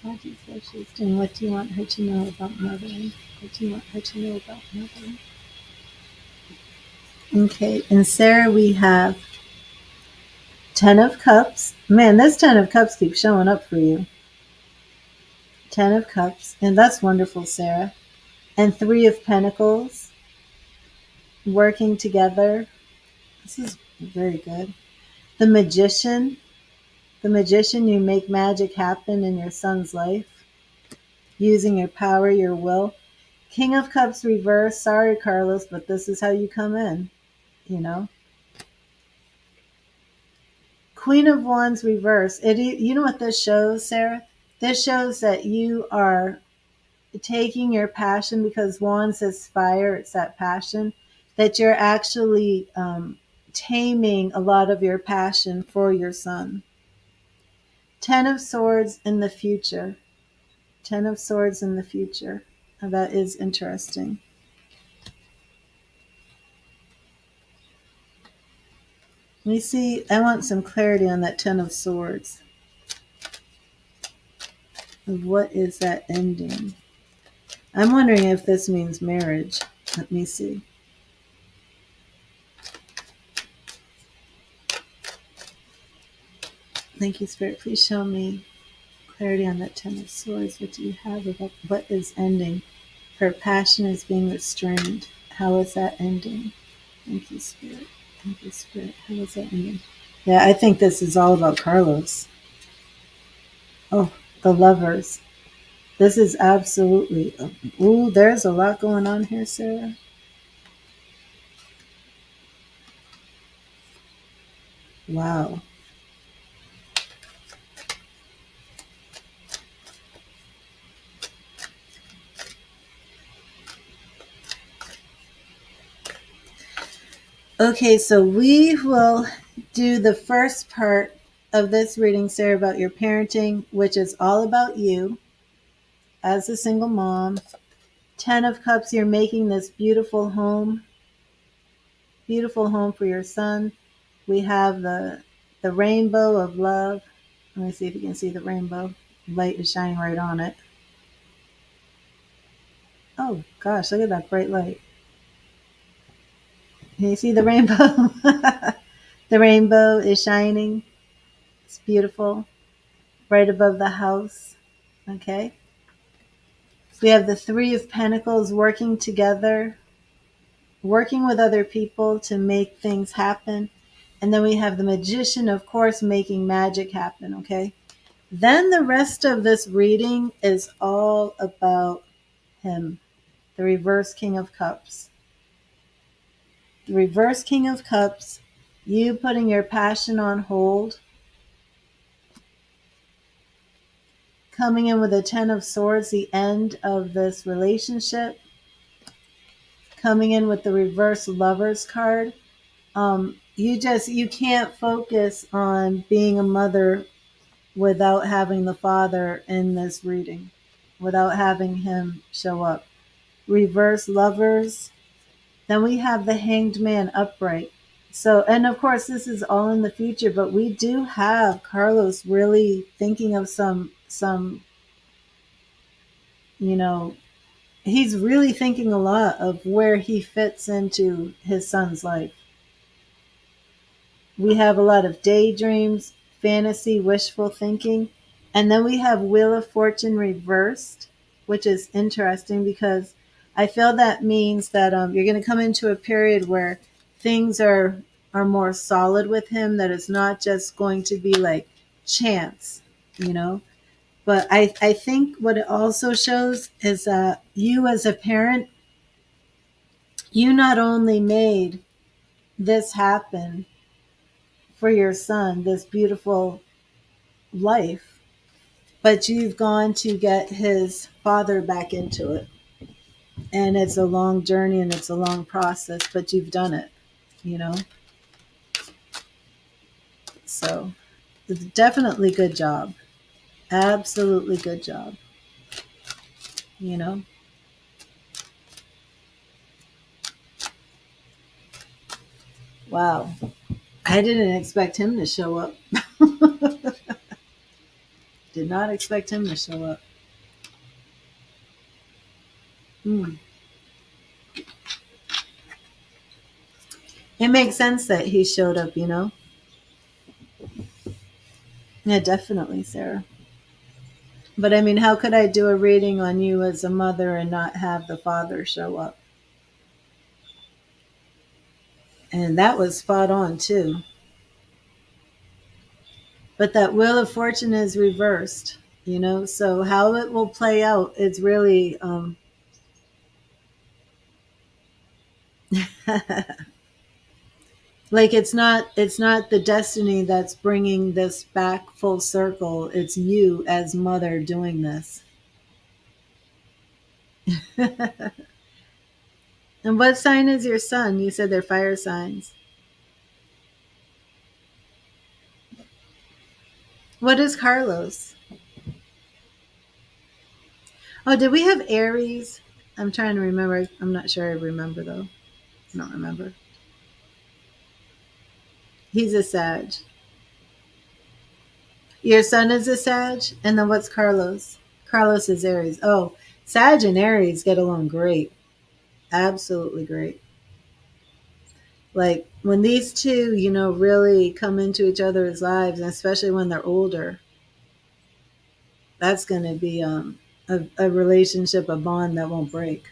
How do you feel she's doing? What do you want her to know about mothering? What do you want her to know about mothering? Okay, in Sarah we have 10 of Cups. Man, this 10 of Cups keeps showing up for you. 10 of Cups, and that's wonderful, Sarah. And 3 of Pentacles, working together. This is very good. The Magician. The Magician, you make magic happen in your son's life using your power, your will. King of Cups reverse. Sorry, Carlos, but this is how you come in, you know. Queen of Wands reverse. You know what this shows, Sarah? This shows that you are taking your passion, because Wands says fire, it's that passion, that you're actually taming a lot of your passion for your son. 10 of Swords in the future. 10 of Swords in the future. Now that is interesting. Let me see. I want some clarity on that 10 of Swords. What is that ending? I'm wondering if this means marriage. Let me see. Thank you, Spirit. Please show me clarity on that 10 of Swords. What do you have about what is ending? Her passion is being restrained. How is that ending? Thank you, Spirit. Thank you, Spirit. How is that ending? Yeah, I think this is all about Carlos. Oh, the Lovers. This is absolutely. Ooh, there's a lot going on here, Sarah. Wow. Okay, so we will do the first part of this reading, Sarah, about your parenting, which is all about you as a single mom. 10 of Cups, you're making this beautiful home for your son. We have the rainbow of love. Let me see if you can see the rainbow. Light is shining right on it. Oh gosh, look at that bright light. Can you see the rainbow? The rainbow is shining. It's beautiful. Right above the house. Okay. We have the 3 of Pentacles, working together, working with other people to make things happen. And then we have the Magician, of course, making magic happen. Okay. Then the rest of this reading is all about him, the reverse King of Cups. The reverse King of Cups, you putting your passion on hold, coming in with a 10 of Swords, the end of this relationship, coming in with the reverse Lovers card. You can't focus on being a mother without having the father in this reading, without having him show up. Reverse Lovers. Then we have the Hanged Man upright. So, and of course, this is all in the future, but we do have Carlos really thinking of some, you know, he's really thinking a lot of where he fits into his son's life. We have a lot of daydreams, fantasy, wishful thinking. And then we have Wheel of Fortune reversed, which is interesting because I feel that means that you're going to come into a period where things are more solid with him, that it's not just going to be like chance, you know. But I think what it also shows is that you as a parent, you not only made this happen for your son, this beautiful life, but you've gone to get his father back into it. And it's a long journey and it's a long process, but you've done it, you know? So it's definitely good job. Absolutely good job, you know? Wow. I didn't expect him to show up. Did not expect him to show up. Hmm. It makes sense that he showed up, you know? Yeah, definitely, Sarah. But I mean, how could I do a reading on you as a mother and not have the father show up? And that was spot on, too. But that Wheel of Fortune is reversed, you know? So how it will play out, it's really, like it's not the destiny that's bringing this back full circle. It's you as mother doing this. And what sign is your son? You said they're fire signs. What is Carlos? Oh, did we have Aries? I'm trying to remember. I'm not sure I remember though. I don't remember. He's a Sag. Your son is a Sag? And then what's Carlos? Carlos is Aries. Oh, Sag and Aries get along great. Absolutely great. Like when these two, you know, really come into each other's lives, and especially when they're older, that's going to be a relationship, a bond that won't break.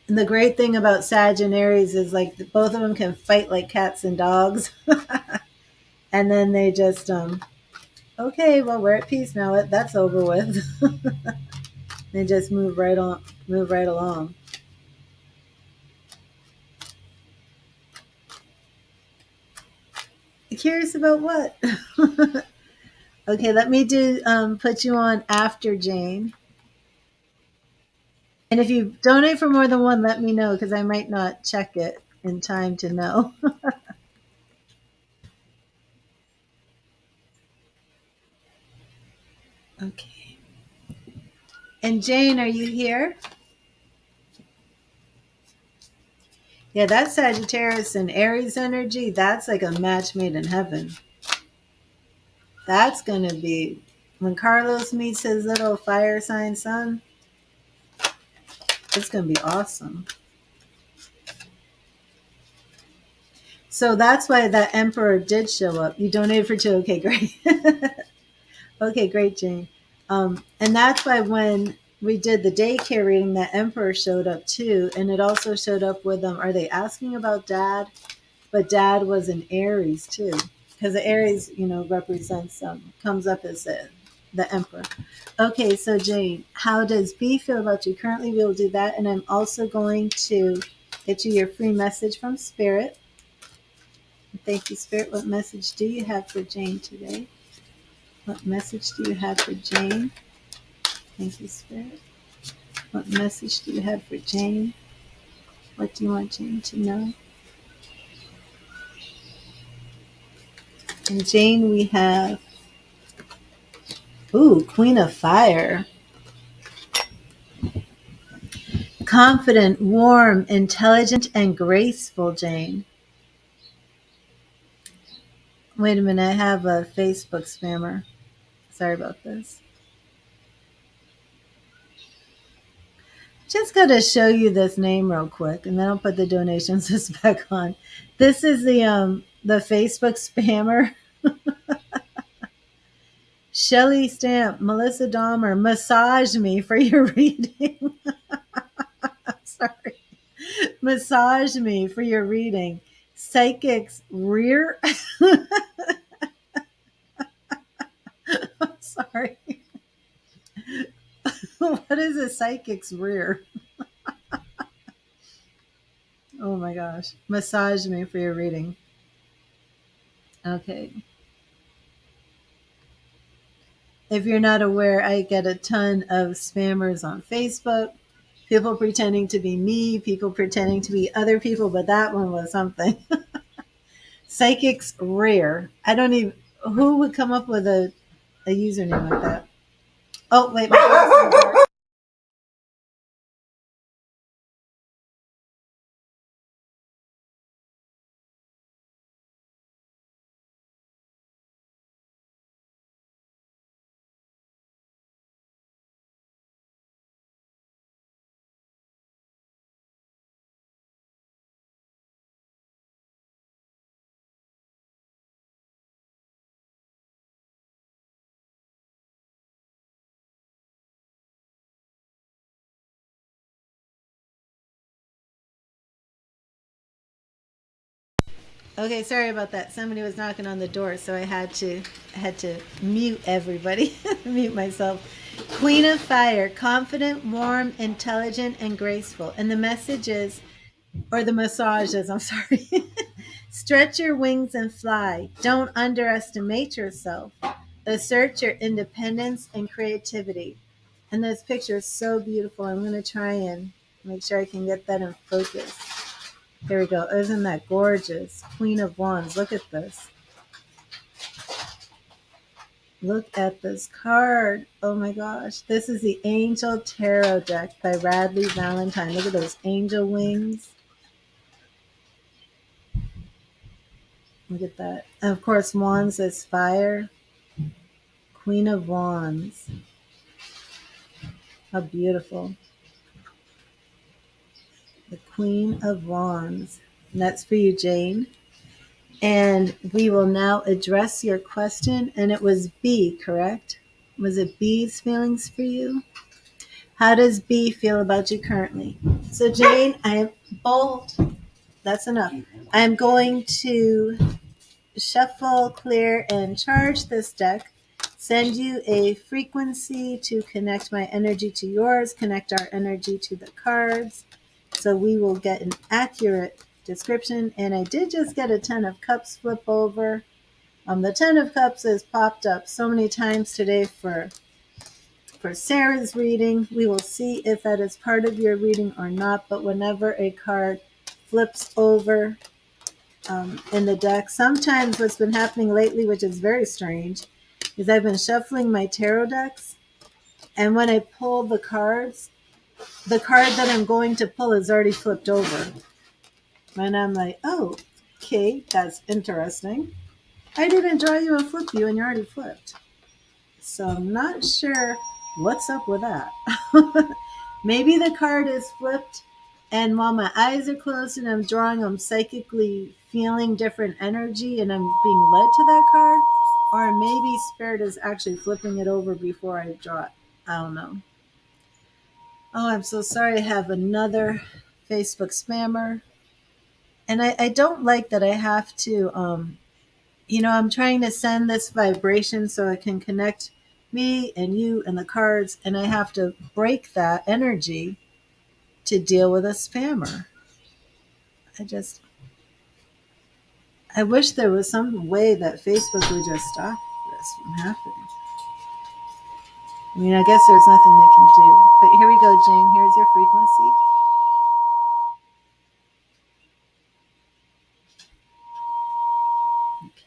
And the great thing about Sag and Aries is like both of them can fight like cats and dogs, and then they just okay, well we're at peace now. That's over with. They just move right on, move right along. Curious about what? Okay, let me do put you on after Jane. And if you donate for more than one, let me know because I might not check it in time to know. Okay. And Jane, are you here? Yeah, that's Sagittarius and Aries energy. That's like a match made in heaven. That's going to be when Carlos meets his little fire sign son. It's going to be awesome. So that's why that Emperor did show up. You donated for two. Okay, great. Okay, great, Jane. And that's why when we did the daycare reading, that Emperor showed up too. And it also showed up with them. Are they asking about dad? But dad was an Aries too. Because the Aries, you know, represents, comes up as the Emperor. Okay, so Jane, how does B feel about you? Currently, we'll do that. And I'm also going to get you your free message from Spirit. Thank you, Spirit. What message do you have for Jane today? What message do you have for Jane? Thank you, Spirit. What message do you have for Jane? What do you want Jane to know? And Jane, we have, ooh, Queen of Fire. Confident, warm, intelligent, and graceful, Jane. Wait a minute, I have a Facebook spammer. Sorry about this. Just got to show you this name real quick, and then I'll put the donations list back on. This is the Facebook spammer. Shelly Stamp, Melissa Dahmer, massage me for your reading. Sorry. Massage me for your reading. Psychic's rear. I'm sorry. What is a psychic's rear? Oh my gosh. Massage me for your reading. Okay. If you're not aware, I get a ton of spammers on Facebook. People pretending to be me, people pretending to be other people, but that one was something. Psychic's rare. I don't even. Who would come up with a username like that? Oh wait, my Okay, sorry about that. Somebody was knocking on the door, so I had to mute everybody, mute myself. Queen of Fire, confident, warm, intelligent, and graceful. And the message is, or the massage is, I'm sorry. Stretch your wings and fly. Don't underestimate yourself. Assert your independence and creativity. And this picture is so beautiful. I'm going to try and make sure I can get that in focus. Here we go. Isn't that gorgeous? Queen of Wands. Look at this. Look at this card. Oh my gosh. This is the Angel Tarot deck by Radley Valentine. Look at those angel wings. Look at that. And of course, Wands is fire. Queen of Wands. How beautiful. The Queen of Wands. And that's for you, Jane. And we will now address your question. And it was B, correct? Was it B's feelings for you? How does B feel about you currently? So, Jane, I am bold. That's enough. I'm going to shuffle, clear, and charge this deck. Send you a frequency to connect my energy to yours, connect our energy to the cards. So we will get an accurate description. And I did just get a Ten of Cups flip over. The Ten of Cups has popped up so many times today for Sarah's reading. We will see if that is part of your reading or not. But whenever a card flips over in the deck, sometimes what's been happening lately, which is very strange, is I've been shuffling my tarot decks. And when I pull the cards, the card that I'm going to pull is already flipped over. And I'm like, oh, okay, that's interesting. I didn't draw you and flip you, and you're already flipped. So I'm not sure what's up with that. Maybe the card is flipped, and while my eyes are closed and I'm drawing, I'm psychically feeling different energy and I'm being led to that card. Or maybe Spirit is actually flipping it over before I draw it. I don't know. Oh, I'm so sorry. I have another Facebook spammer. And I don't like that I have to, I'm trying to send this vibration so it can connect me and you and the cards. And I have to break that energy to deal with a spammer. I wish there was some way that Facebook would just stop this from happening. I mean, I guess there's nothing they can do. But here we go, Jane. Here's your frequency.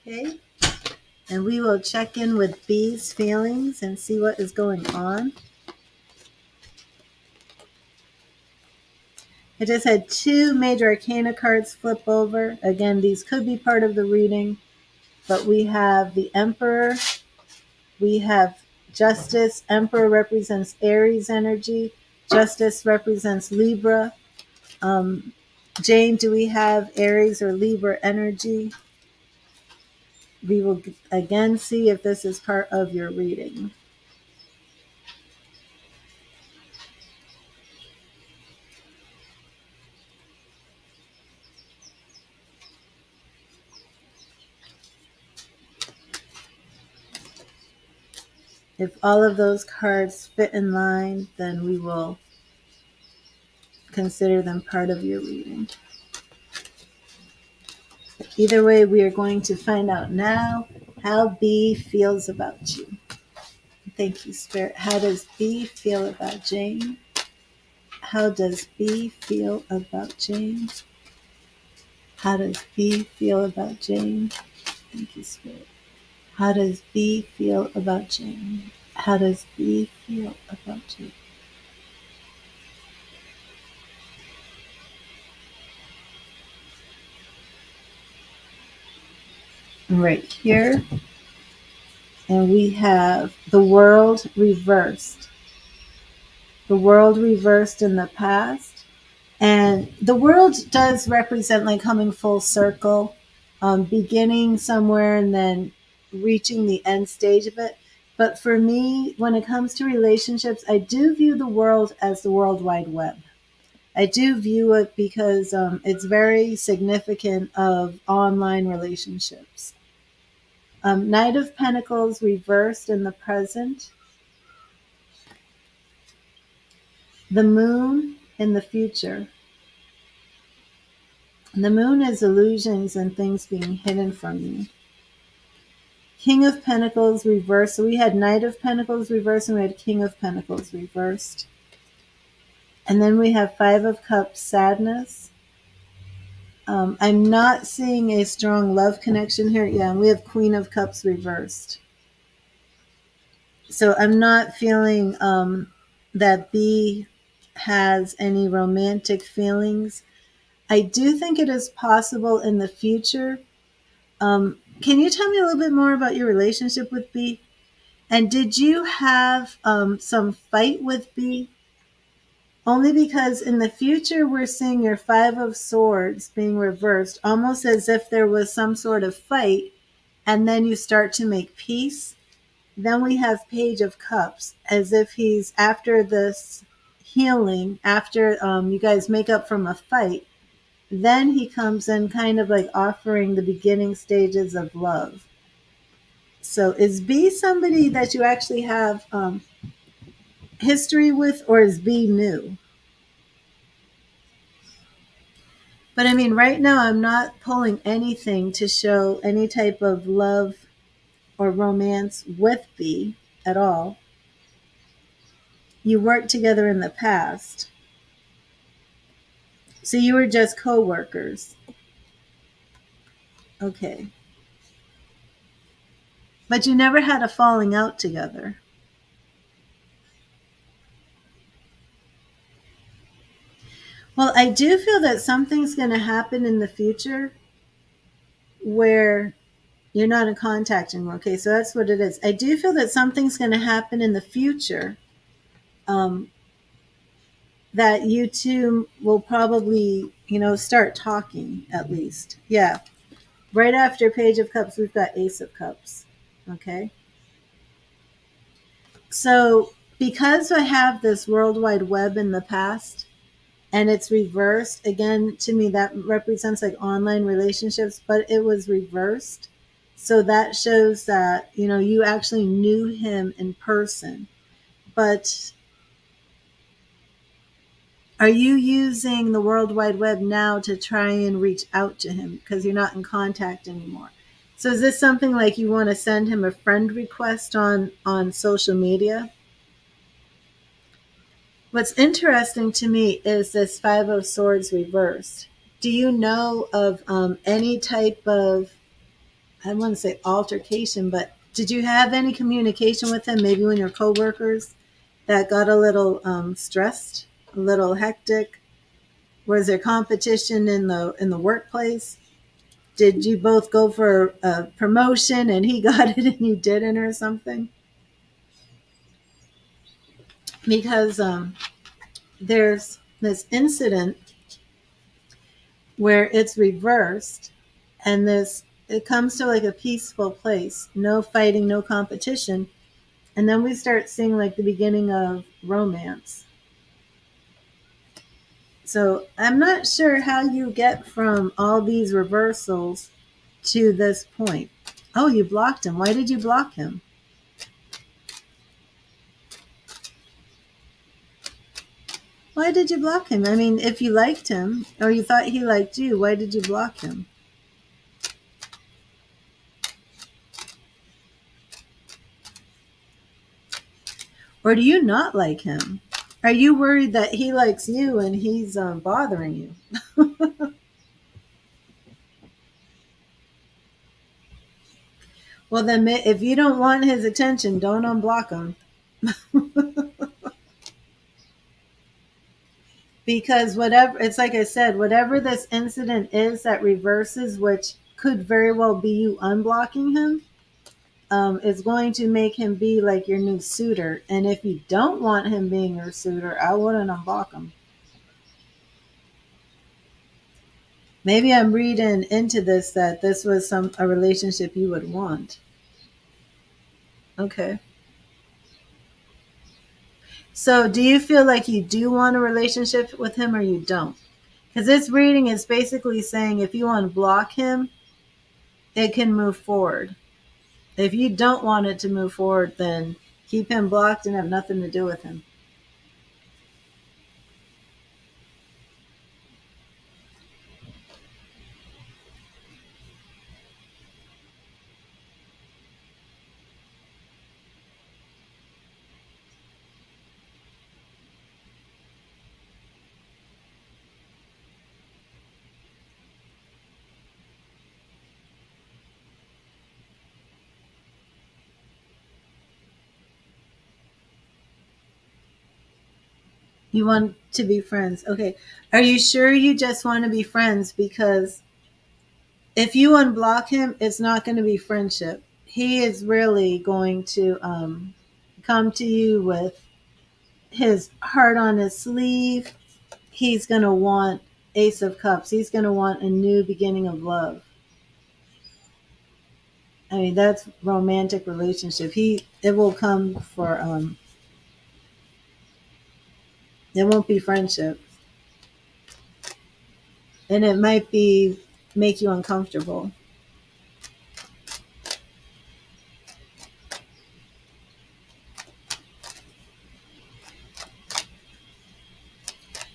Okay. And we will check in with B's feelings and see what is going on. I just had 2 major arcana cards flip over. Again, these could be part of the reading, but we have the Emperor. We have Justice. Emperor represents Aries energy. Justice represents Libra. Jane, do we have Aries or Libra energy? We will again see if this is part of your reading. If all of those cards fit in line, then we will consider them part of your reading. Either way, we are going to find out now how B feels about you. Thank you, Spirit. How does B feel about Jane? How does B feel about Jane? How does B feel about Jane? Thank you, Spirit. How does B feel about Jane? How does B feel about Jane? Right here. And we have the world reversed. The world reversed in the past. And the world does represent like coming full circle, beginning somewhere and then reaching the end stage of it. But for me, when it comes to relationships, I do view the world as the World Wide Web. I do view it because it's very significant of online relationships. Knight of Pentacles reversed in the present. The moon in the future. The moon is illusions and things being hidden from you. King of Pentacles reversed. So we had Knight of Pentacles reversed and we had King of Pentacles reversed. And then we have Five of Cups, sadness. I'm not seeing a strong love connection here. Yeah, and we have Queen of Cups reversed. So I'm not feeling that B has any romantic feelings. I do think it is possible in the future. Can you tell me a little bit more about your relationship with B? And did you have some fight with B? Only because in the future we're seeing your Five of Swords being reversed, almost as if there was some sort of fight, and then you start to make peace. Then we have Page of Cups, as if he's after this healing, after you guys make up from a fight. Then he comes in kind of like offering the beginning stages of love. So is B somebody that you actually have history with, or is B new? But I mean, right now I'm not pulling anything to show any type of love or romance with B at all. You worked together in the past. So you were just co-workers. Okay. But you never had a falling out together. Well, I do feel that something's going to happen in the future where you're not in contact anymore. Okay, so that's what it is. I do feel that something's going to happen in the future that you two will probably, start talking at least. Yeah. Right after Page of Cups, we've got Ace of Cups. Okay. So because I have this World Wide Web in the past and it's reversed, again, to me, that represents like online relationships, but it was reversed. So that shows that, you actually knew him in person. But are you using the World Wide Web now to try and reach out to him because you're not in contact anymore? So is this something like you want to send him a friend request on social media? What's interesting to me is this Five of Swords reversed. Do you know of any type of, I don't want to say altercation, but did you have any communication with him, maybe when you're co-workers, that got a little stressed, a little hectic? Was there competition in the workplace? Did you both go for a promotion and he got it and you didn't, or something? Because there's this incident where it's reversed, and this it comes to like a peaceful place, no fighting, no competition, and then we start seeing like the beginning of romance. So I'm not sure how you get from all these reversals to this point. Oh, you blocked him. Why did you block him? Why did you block him? I mean, if you liked him or you thought he liked you, why did you block him? Or do you not like him? Are you worried that he likes you and he's bothering you? Well, then if you don't want his attention, don't unblock him. Because whatever, it's like I said, whatever this incident is that reverses, which could very well be you unblocking him, is going to make him be like your new suitor. And if you don't want him being your suitor, I wouldn't unblock him. Maybe I'm reading into this that this was a relationship you would want. Okay. So do you feel like you do want a relationship with him or you don't? Because this reading is basically saying if you unblock him, it can move forward. If you don't want it to move forward, then keep him blocked and have nothing to do with him. You want to be friends. Okay. Are you sure you just want to be friends? Because if you unblock him, it's not going to be friendship. He is really going to come to you with his heart on his sleeve. He's going to want Ace of Cups. He's going to want a new beginning of love. I mean, that's romantic relationship. It will come for it won't be friendship. And it might be make you uncomfortable.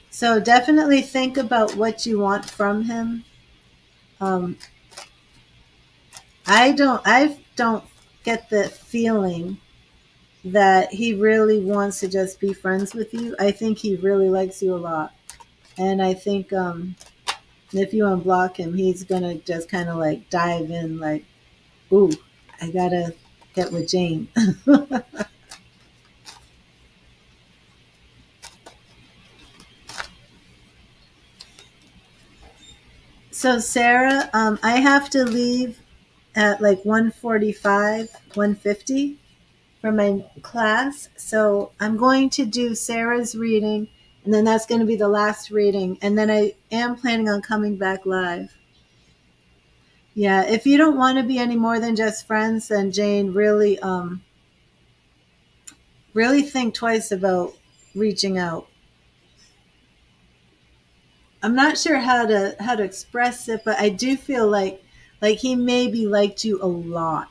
So definitely think about what you want from him. Um, I don't get the feeling that he really wants to just be friends with you. I think he really likes you a lot. And I think if you unblock him, he's going to just kind of like dive in like, ooh, I got to get with Jane. So Sarah, I have to leave at like 1:45, 1:50 for my class. So I'm going to do Sarah's reading, and then that's going to be the last reading. And then I am planning on coming back live. Yeah, if you don't want to be any more than just friends, then Jane, really think twice about reaching out. I'm not sure how to express it, but I do feel like he maybe liked you a lot.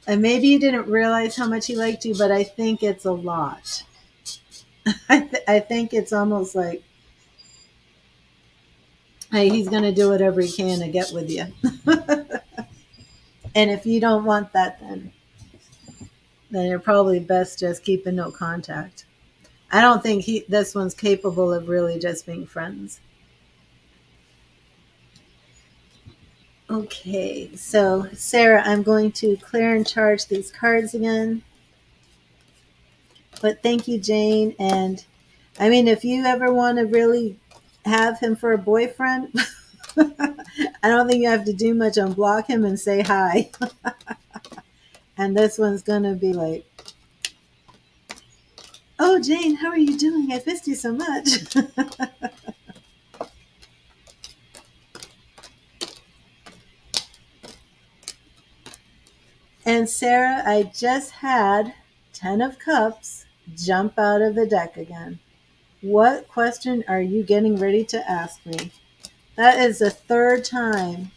And maybe you didn't realize how much he liked you, but I think it's a lot. I think it's almost like, hey, he's going to do whatever he can to get with you. And if you don't want that, then you're probably best just keeping no contact. I don't think this one's capable of really just being friends. Okay, so Sarah, I'm going to clear and charge these cards again. But thank you, Jane. And I mean, if you ever want to really have him for a boyfriend, I don't think you have to do much. Unblock him and say hi. And this one's going to be like, Oh, Jane, how are you doing? I've missed you so much. And Sarah, I just had 10 of Cups jump out of the deck again. What question are you getting ready to ask me? That is the third time.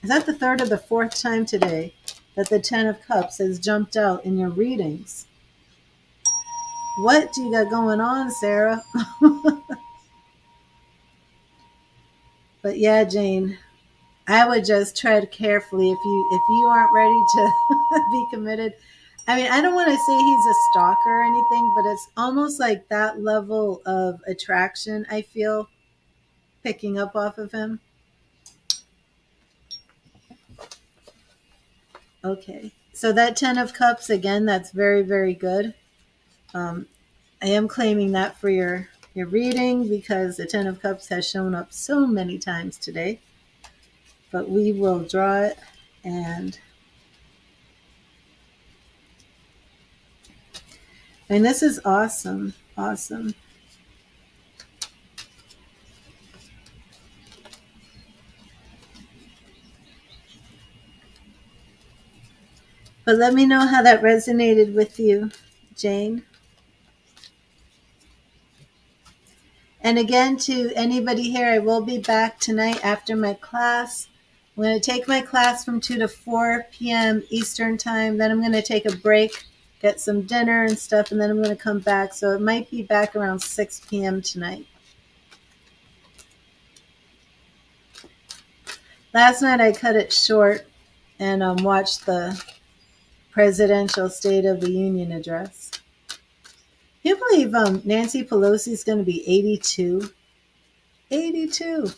Is that the third or the fourth time today that the 10 of Cups has jumped out in your readings? What do you got going on, Sarah? But yeah, Jane, I would just tread carefully if you aren't ready to be committed. I mean, I don't want to say he's a stalker or anything, but it's almost like that level of attraction I feel picking up off of him. Okay. So that 10 of Cups, again, that's very, very good. Um, I am claiming that for your reading because the 10 of Cups has shown up so many times today. But we will draw it and this is awesome. Awesome. But let me know how that resonated with you, Jane. And again, to anybody here, I will be back tonight after my class. I'm going to take my class from 2 to 4 p.m. Eastern time. Then I'm going to take a break, get some dinner and stuff, and then I'm going to come back. So it might be back around 6 p.m. tonight. Last night I cut it short and watched the presidential State of the Union address. Can you believe Nancy Pelosi is going to be 82? 82.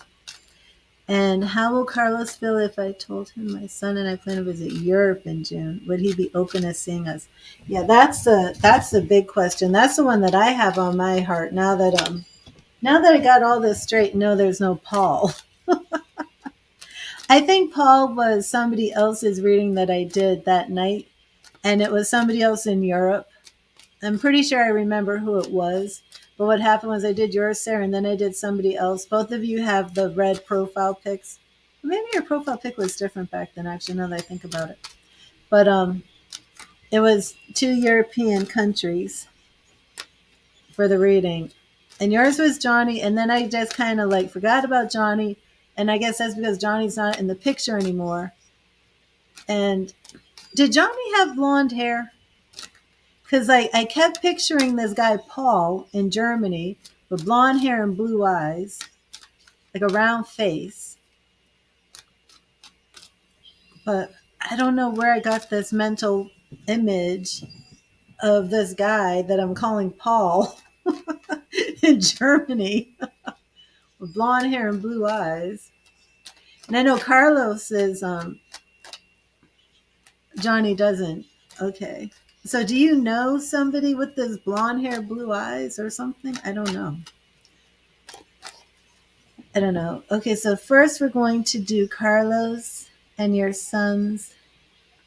And how will Carlos feel if I told him my son and I plan to visit Europe in June? Would he be open to seeing us? Yeah, that's the big question. That's the one that I have on my heart now that I got all this straight. No, there's no Paul. I think Paul was somebody else's reading that I did that night, and it was somebody else in Europe. I'm pretty sure I remember who it was. But what happened was I did yours, Sarah, and then I did somebody else. Both of you have the red profile pics. Maybe your profile pic was different back then, actually, now that I think about it. But it was 2 European countries for the reading. And yours was Johnny, and then I just kind of like forgot about Johnny. And I guess that's because Johnny's not in the picture anymore. And did Johnny have blonde hair? Because I kept picturing this guy, Paul, in Germany with blonde hair and blue eyes, like a round face. But I don't know where I got this mental image of this guy that I'm calling Paul in Germany with blonde hair and blue eyes. And I know Carlos is, Johnny doesn't. Okay. So do you know somebody with this blonde hair, blue eyes or something? I don't know. I don't know. Okay, so first we're going to do Carlos and your sons.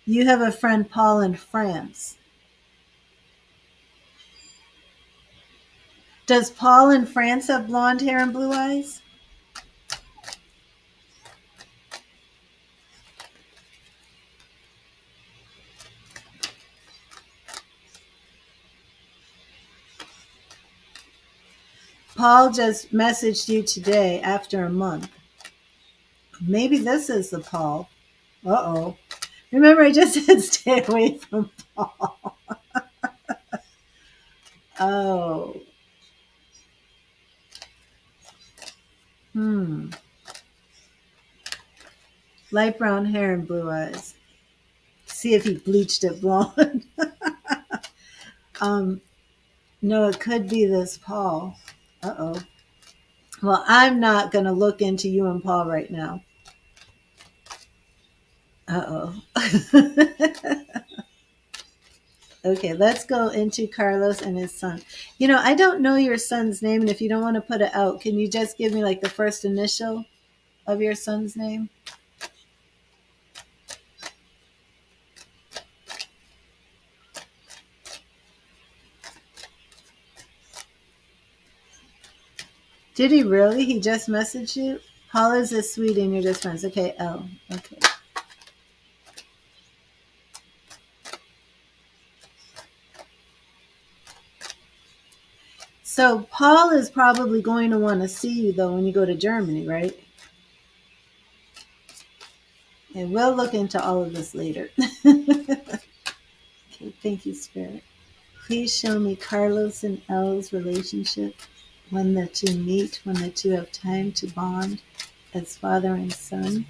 You have a friend, Paul, in France. Does Paul in France have blonde hair and blue eyes? Paul just messaged you today after a month. Maybe this is the Paul. Uh-oh. Remember, I just said stay away from Paul. Oh. Hmm. Light brown hair and blue eyes. See if he bleached it blonde. um, no, it could be this Paul. Uh-oh. Well, I'm not going to look into you and Paul right now. Uh-oh. Okay, let's go into Carlos and his son. You know, I don't know your son's name, and if you don't want to put it out, can you just give me like the first initial of your son's name? Did he really? He just messaged you? Paula's a sweetie and you're just friends. Okay, L. Okay. So Paul is probably going to want to see you though when you go to Germany, right? And we'll look into all of this later. Okay, thank you, Spirit. Please show me Carlos and Elle's relationship, when the two meet, when the two have time to bond as father and son.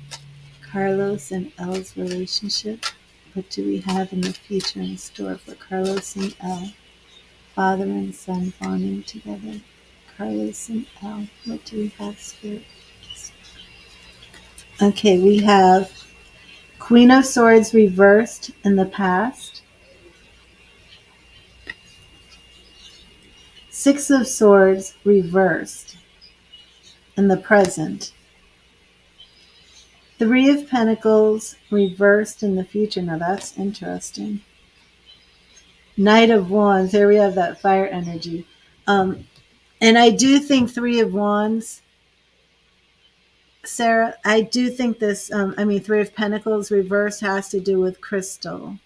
Carlos and Elle's relationship. What do we have in the future in store for Carlos and Elle? Father and son bonding together. Carlos and Elle. What do we have, Spirit? Okay, we have Queen of Swords reversed in the past. Six of Swords reversed in the present. Three of Pentacles reversed in the future. Now that's interesting. Knight of Wands. There we have that fire energy. And I do think Three of Wands, Sarah, I do think this, Three of Pentacles reversed has to do with crystal.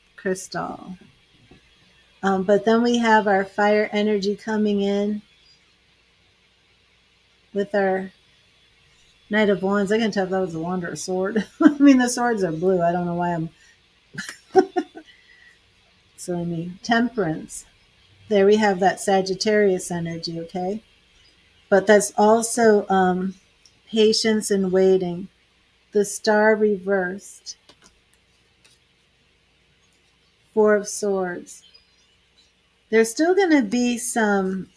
But then we have our fire energy coming in with our Knight of Wands. I can tell if that was a wand or a sword. The swords are blue. I don't know why I'm... So, Temperance. There we have that Sagittarius energy, okay? But that's also patience and waiting. The Star reversed. Four of Swords. There's still going to be some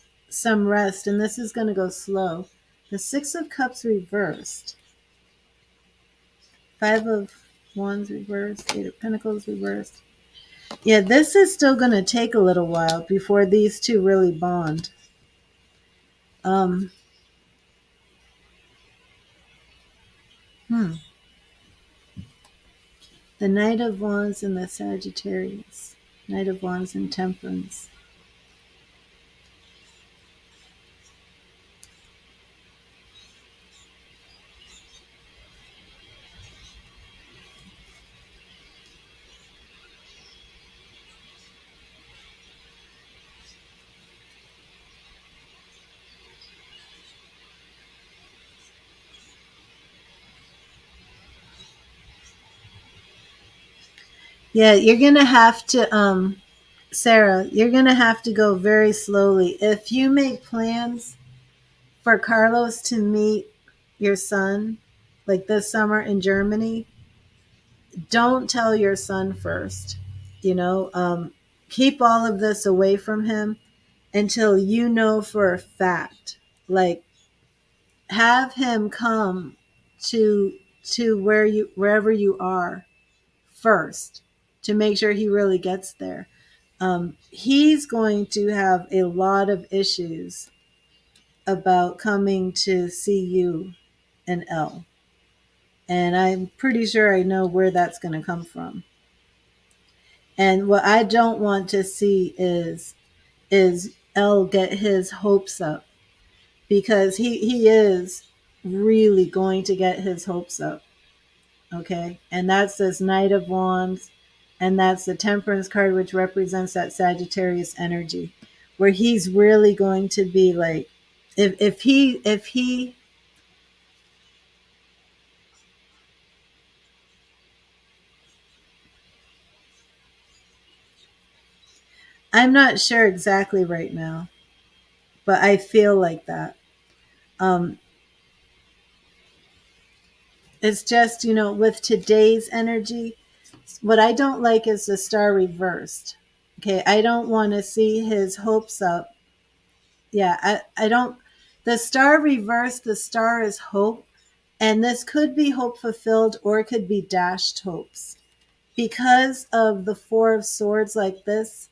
rest, and this is going to go slow. The Six of Cups reversed. Five of Wands reversed. Eight of Pentacles reversed. Yeah, this is still going to take a little while before these two really bond. The Knight of Wands and the Sagittarius. Knight of Wands and Temperance. Yeah, you're going to have to, Sarah, you're going to have to go very slowly. If you make plans for Carlos to meet your son, like this summer in Germany, don't tell your son first. Keep all of this away from him until you know for a fact. Like, have him come to wherever you are first to make sure he really gets there. He's going to have a lot of issues about coming to see you and Elle. And I'm pretty sure I know where that's going to come from. And what I don't want to see is Elle get his hopes up, because he is really going to get his hopes up. Okay. And that's this Knight of Wands. And that's the Temperance card, which represents that Sagittarius energy, where he's really going to be like, if he, I'm not sure exactly right now, but I feel like that. It's just, with today's energy, what I don't like is the Star reversed. Okay. I don't want to see his hopes up. Yeah. I don't, the Star reversed, the Star is hope. And this could be hope fulfilled, or it could be dashed hopes. Because of the Four of Swords like this,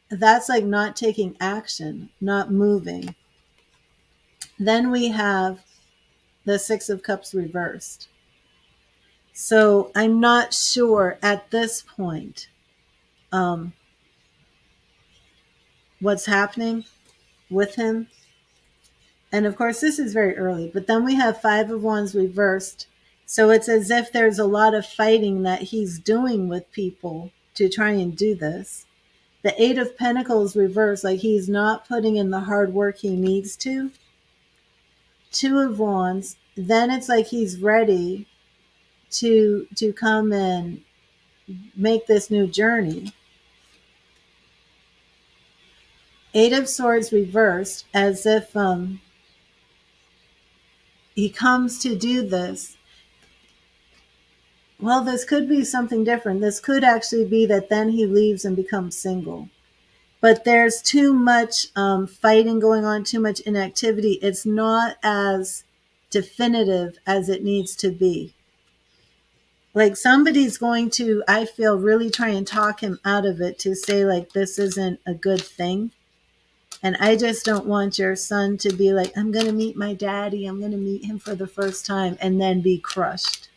that's like not taking action, not moving. Then we have the Six of Cups reversed. So I'm not sure at this point what's happening with him. And of course, this is very early, but then we have Five of Wands reversed. So it's as if there's a lot of fighting that he's doing with people to try and do this. The Eight of Pentacles reversed, like he's not putting in the hard work he needs to. Two of Wands, then it's like he's ready to come and make this new journey. Eight of Swords reversed, as if he comes to do this. Well, this could be something different. This could actually be that then he leaves and becomes single. But there's too much fighting going on, too much inactivity. It's not as definitive as it needs to be. Like somebody's going to, I feel, really try and talk him out of it to say, like, this isn't a good thing. And I just don't want your son to be like, I'm going to meet my daddy. I'm going to meet him for the first time and then be crushed.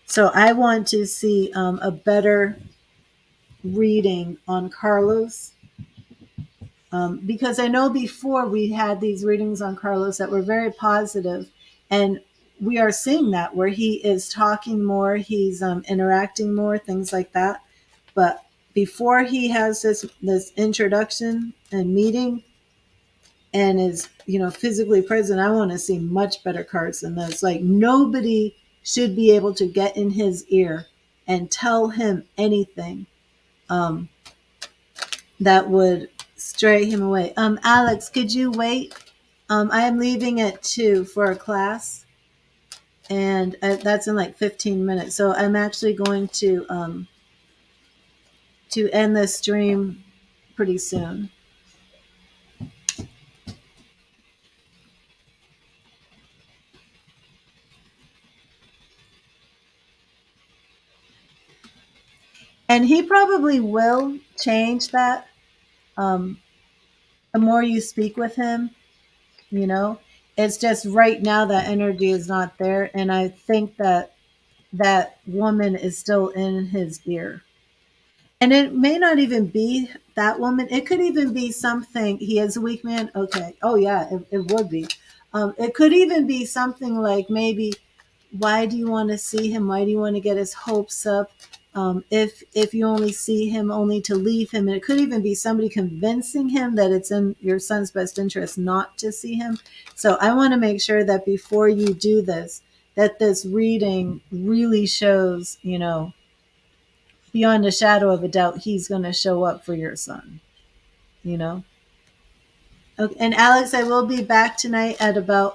So I want to see a better reading on Carlos. Because I know before we had these readings on Carlos that were very positive, and we are seeing that where he is talking more, he's interacting more, things like that. But before he has this introduction and meeting and is physically present, I want to see much better cards than this. Like nobody should be able to get in his ear and tell him anything that would stray him away. Alex, could you wait? I am leaving at 2 for a class, and that's in like 15 minutes. So I'm actually going to end the stream pretty soon. And he probably will change that. The more you speak with him, you know, it's just right now that energy is not there. And I think that that woman is still in his ear. And it may not even be that woman. It could even be something. He is a weak man. Okay. Oh, yeah, it would be. It could even be something like maybe, why do you want to see him? Why do you want to get his hopes up? If you only see him only to leave him, and it could even be somebody convincing him that it's in your son's best interest not to see him. So I want to make sure that before you do this, that this reading really shows, beyond a shadow of a doubt, he's going to show up for your son, you know? Okay. And Alex, I will be back tonight at about,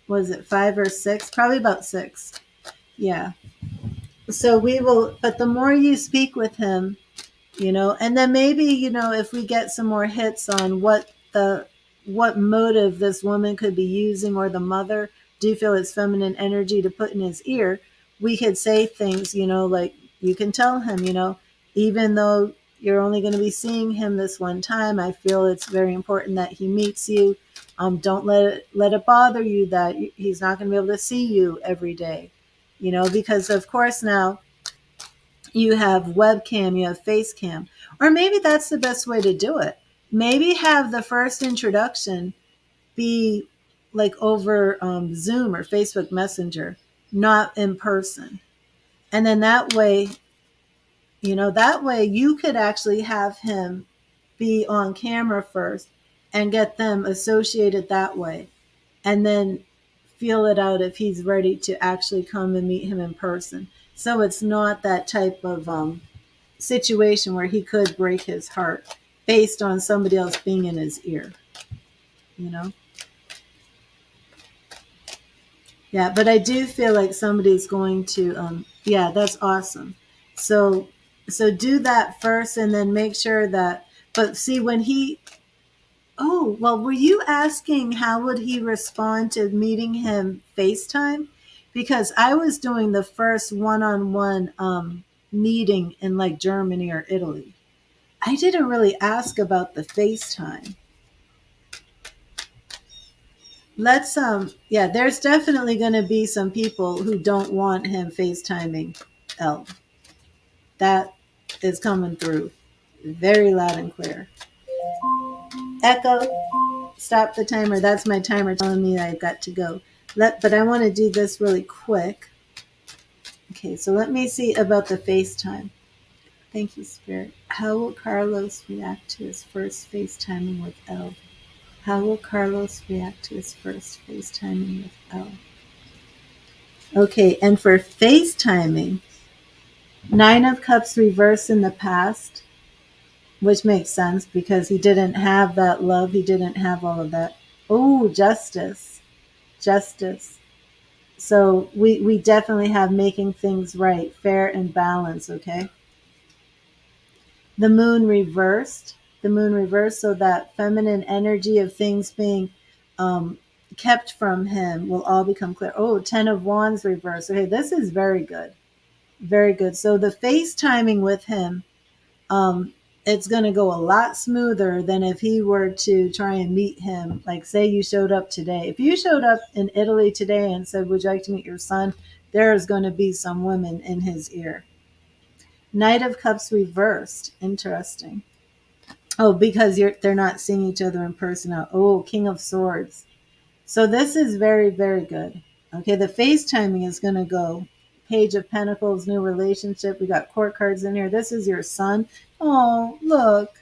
was it 5 or 6? Probably about 6. Yeah. So we will, but the more you speak with him, and then maybe, if we get some more hits on what motive this woman could be using, or the mother, do you feel it's feminine energy to put in his ear, we could say things, like you can tell him, even though you're only going to be seeing him this one time, I feel it's very important that he meets you. Don't let it bother you that he's not going to be able to see you every day, because of course now you have webcam, you have face cam, or maybe that's the best way to do it. Maybe have the first introduction be like over Zoom or Facebook Messenger, not in person. And then that way you could actually have him be on camera first and get them associated that way. And then feel it out if he's ready to actually come and meet him in person. So it's not that type of situation where he could break his heart based on somebody else being in his ear, you know? Yeah, but I do feel like somebody's going to, yeah, that's awesome. So, so do that first and then make sure that, but see when oh, well, were you asking how would he respond to meeting him FaceTime? Because I was doing the first one-on-one meeting in like Germany or Italy. I didn't really ask about the FaceTime. Let's yeah, there's definitely going to be some people who don't want him FaceTiming Elle. That is coming through very loud and clear. Echo. stop the timer. That's my timer telling me I've got to go. But I want to do this really quick. Okay, so let me see about the FaceTime. Thank you, Spirit. How will Carlos react to his first FaceTiming with Elle? How will Carlos react to his first FaceTiming with Elle? Okay, and for FaceTiming, 9 of Cups reversed in the past, which makes sense because he didn't have that love. He didn't have all of that. Oh, justice. Justice. So we definitely have making things right, fair and balanced, okay? The moon reversed. The moon reversed, so that feminine energy of things being kept from him will all become clear. Oh, 10 of Wands reversed. Okay, this is very good. Very good. So the FaceTiming with him, it's going to go a lot smoother than if he were to try and meet him. Like, say you showed up today. If you showed up in Italy today and said, would you like to meet your son? There is going to be some women in his ear. Knight of Cups reversed. Interesting. Oh, because they're not seeing each other in person now. Oh, King of Swords. So this is very, very good. Okay, the FaceTiming is going to go. Page of Pentacles, new relationship. We got court cards in here. This is your son. Oh, look.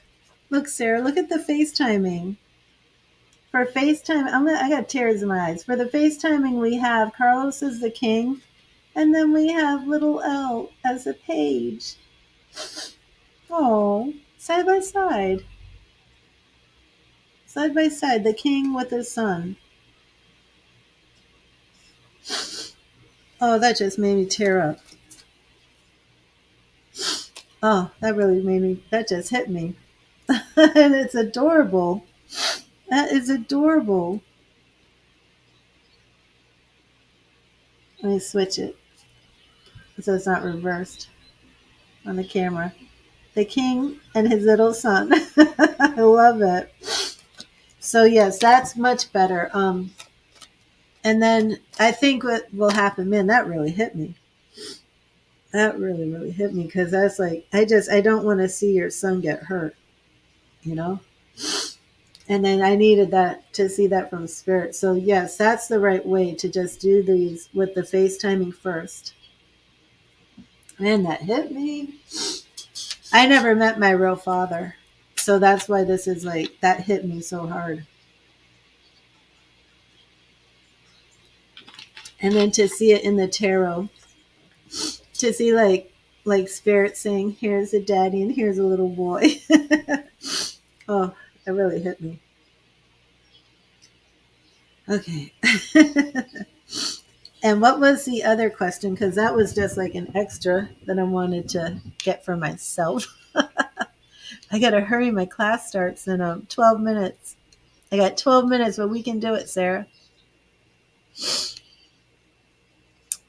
Look, Sarah, look at the FaceTiming. For FaceTime, I got tears in my eyes. For the FaceTiming, we have Carlos as the king, and then we have little Elle as a page. Oh, side by side. Side by side, the king with his son. Oh, that just made me tear up. Oh, that just hit me. And it's adorable. That is adorable. Let me switch it so it's not reversed on the camera. The king and his little son. I love it. So yes, that's much better. And then I think what will happen, man, that really hit me. That really, really hit me because that's like, I don't want to see your son get hurt, you know? And then I needed that to see that from Spirit. So yes, that's the right way to just do these with the FaceTiming first. Man, that hit me. I never met my real father. So that's why this is like, that hit me so hard. And then to see it in the tarot, to see like Spirit saying, here's a daddy and here's a little boy. Oh, it really hit me. Okay. And what was the other question? Because that was just like an extra that I wanted to get for myself. I got to hurry. My class starts in 12 minutes. I got 12 minutes, but we can do it, Sarah.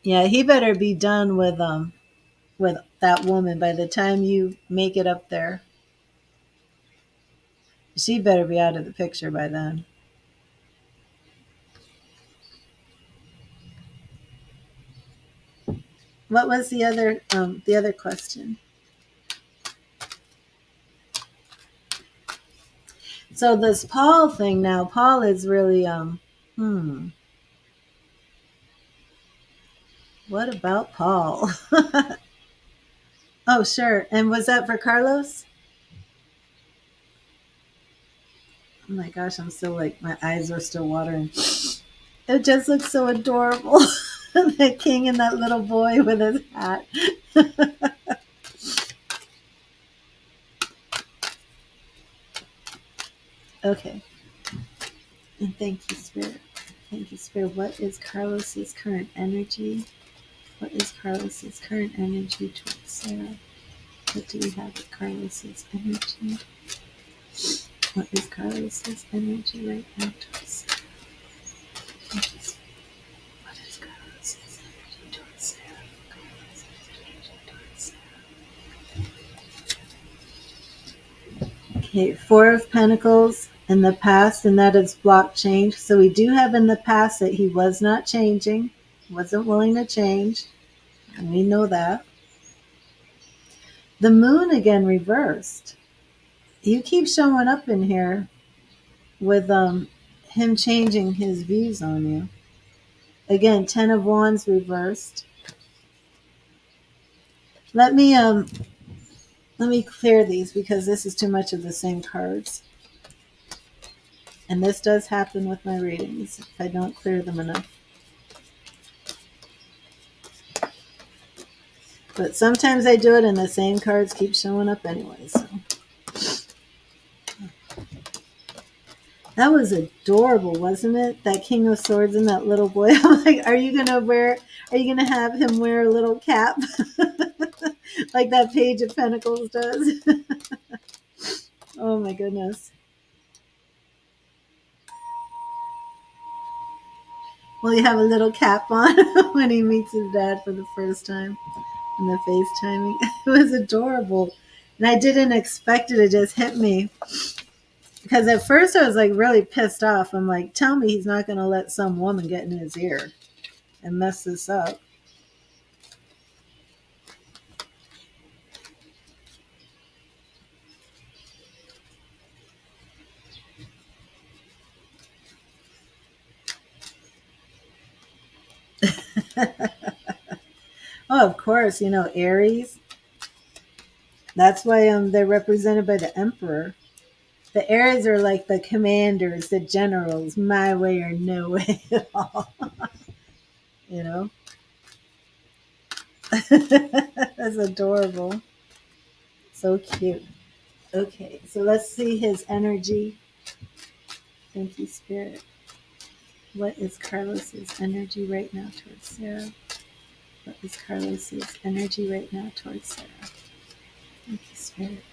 Yeah, he better be done with that woman by the time you make it up there. She better be out of the picture by then. What was the other question? So this Paul thing now, Paul is really what about Paul? Oh, sure. And was that for Carlos? Oh my gosh, I'm still like, my eyes are still watering. It just looks so adorable. The king and that little boy with his hat. Okay. And thank you, Spirit. Thank you, Spirit. What is Carlos's current energy? What is Carlos's current energy towards Sarah? What do we have with Carlos's energy? What is Carlos's energy right now towards Sarah? What is Carlos's energy towards Sarah? Carlos's energy towards Sarah. Okay, 4 of Pentacles in the past, and that is block change. So we do have in the past that he was not changing, wasn't willing to change. And we know that. The moon again reversed. You keep showing up in here with him changing his views on you. Again, Ten of Wands reversed. Let me clear these because this is too much of the same cards. And this does happen with my readings if I don't clear them enough. But sometimes I do it and the same cards keep showing up anyway. So that was adorable, wasn't it? That King of Swords and that little boy. I'm like, are you gonna have him wear a little cap? Like that Page of Pentacles does. Oh my goodness. Will he have a little cap on when he meets his dad for the first time in the FaceTiming? It was adorable. And I didn't expect it. It just hit me. Because at first I was like really pissed off. I'm like, tell me he's not going to let some woman get in his ear and mess this up. Oh, of course, Aries. That's why they're represented by the Emperor. The Aries are like the commanders, the generals, my way or no way at all. you know? That's adorable. So cute. Okay, so let's see his energy. Thank you, Spirit. What is Carlos's energy right now towards Sarah? What is Carlos's energy right now towards Sarah? Thank you, Spirit.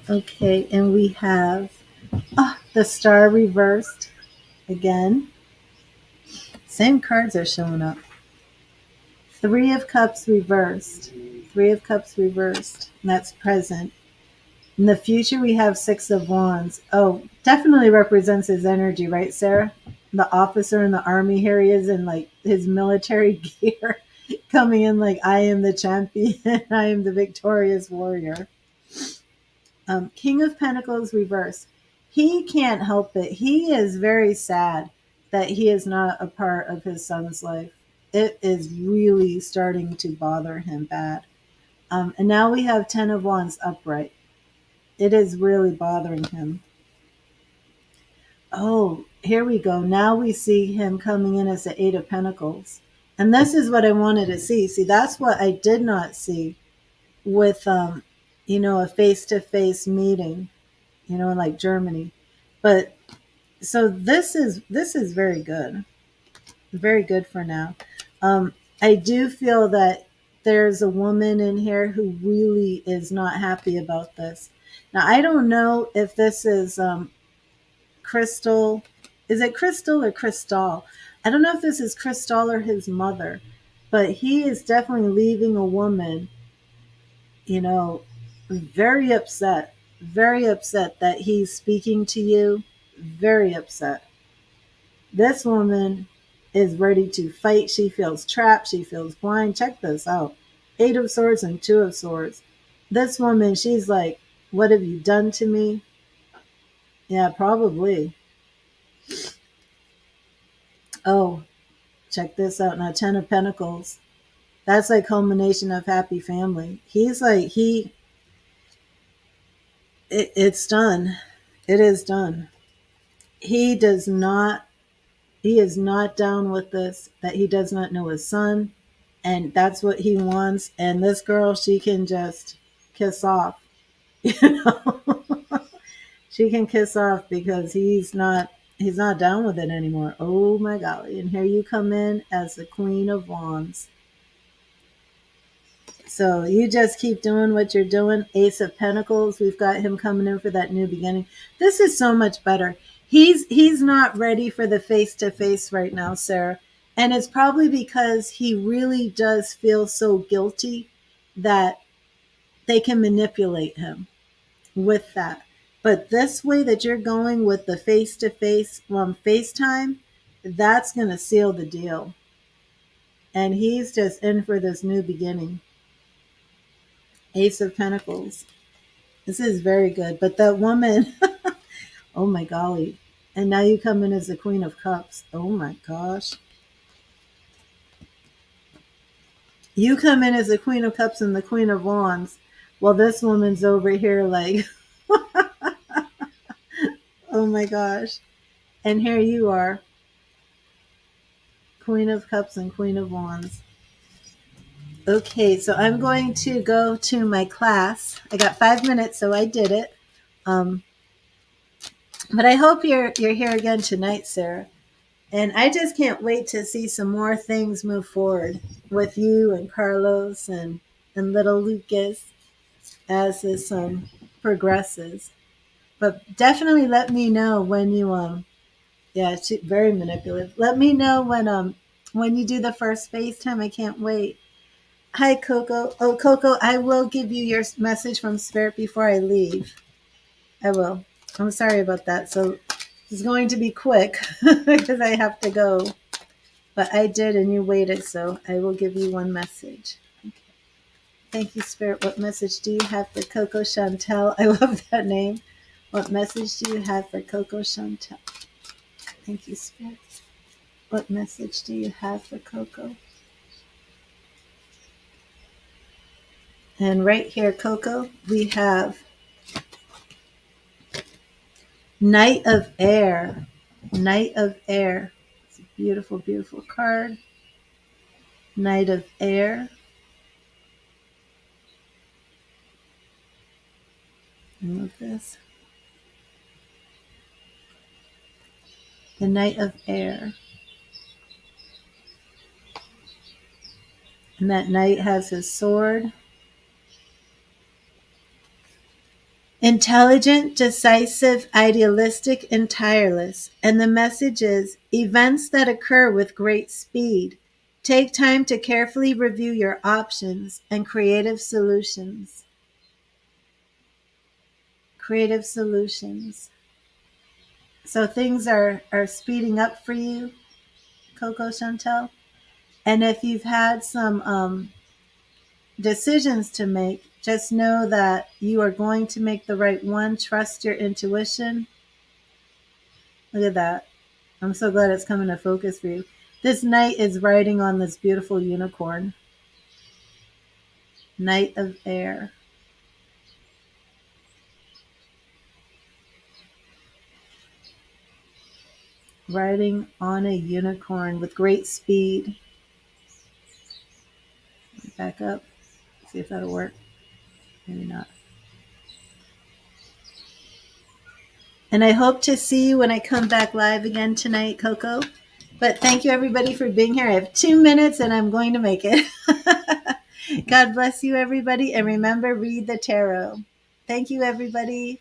Okay, and we have the Star reversed again. Same cards are showing up. Three of Cups reversed. Three of Cups reversed. And that's present. In the future, we have Six of Wands. Oh, definitely represents his energy, right, Sarah? The officer in the army, here he is in like his military gear, coming in like, I am the champion, I am the victorious warrior. King of Pentacles reversed. He can't help it. He is very sad that he is not a part of his son's life. It is really starting to bother him bad. And now we have Ten of Wands upright. It is really bothering him. Oh, here we go. Now we see him coming in as the Eight of Pentacles. And this is what I wanted to see. See, that's what I did not see with, a face-to-face meeting, in like Germany. But so this is very good. Very good for now. I do feel that there's a woman in here who really is not happy about this. Now, I don't know if this is Crystal. Is it Crystal or Crystal? I don't know if this is Crystal or his mother, but he is definitely leaving a woman, very upset that he's speaking to you, very upset. This woman is ready to fight. She feels trapped. She feels blind. Check this out. Eight of Swords and Two of Swords. This woman, she's like, what have you done to me? Yeah, probably. Oh, check this out. Now, Ten of Pentacles. That's like culmination of happy family. He's like, it's done. It is done. He is not down with this, that he does not know his son. And that's what he wants. And this girl, she can just kiss off. She can kiss off because he's not down with it anymore. Oh my golly. And here you come in as the Queen of Wands. So you just keep doing what you're doing. Ace of Pentacles, we've got him coming in for that new beginning. This is so much better. He's not ready for the face-to-face right now, Sarah. And it's probably because he really does feel so guilty that they can manipulate him with that. But this way that you're going with the face-to-face FaceTime, that's going to seal the deal. And he's just in for this new beginning. Ace of Pentacles. This is very good. But that woman, oh my golly. And now you come in as the Queen of Cups. Oh my gosh. You come in as the Queen of Cups and the Queen of Wands. While this woman's over here like, oh my gosh. And here you are, Queen of Cups and Queen of Wands. Okay, so I'm going to go to my class. I got 5 minutes, so I did it. But I hope you're here again tonight, Sarah. And I just can't wait to see some more things move forward with you and Carlos and little Lucas as this progresses. But definitely let me know when you yeah, she's very manipulative. Let me know when you do the first FaceTime. I can't wait. Hi, Coco. Oh, Coco, I will give you your message from Spirit before I leave. I will. I'm sorry about that. So it's going to be quick because I have to go. But I did, and you waited, so I will give you one message. Okay. Thank you, Spirit. What message do you have for Coco Chantel? I love that name. What message do you have for Coco Chantel? Thank you, Spirit. What message do you have for Coco? And right here, Coco, we have Knight of Air. Knight of Air. It's a beautiful, beautiful card. Knight of Air. I love this. The Knight of Air. And that knight has his sword. Intelligent, decisive, idealistic, and tireless. And the message is events that occur with great speed. Take time to carefully review your options and creative solutions. Creative solutions. So things are speeding up for you, Coco Chantel. And if you've had some decisions to make, just know that you are going to make the right one. Trust your intuition. Look at that. I'm so glad it's coming to focus for you. This knight is riding on this beautiful unicorn. Knight of Air. Riding on a unicorn with great speed. Back up. See if that'll work. Maybe not. And I hope to see you when I come back live again tonight, Coco. But thank you, everybody, for being here. I have 2 minutes, and I'm going to make it. God bless you, everybody. And remember, read the tarot. Thank you, everybody.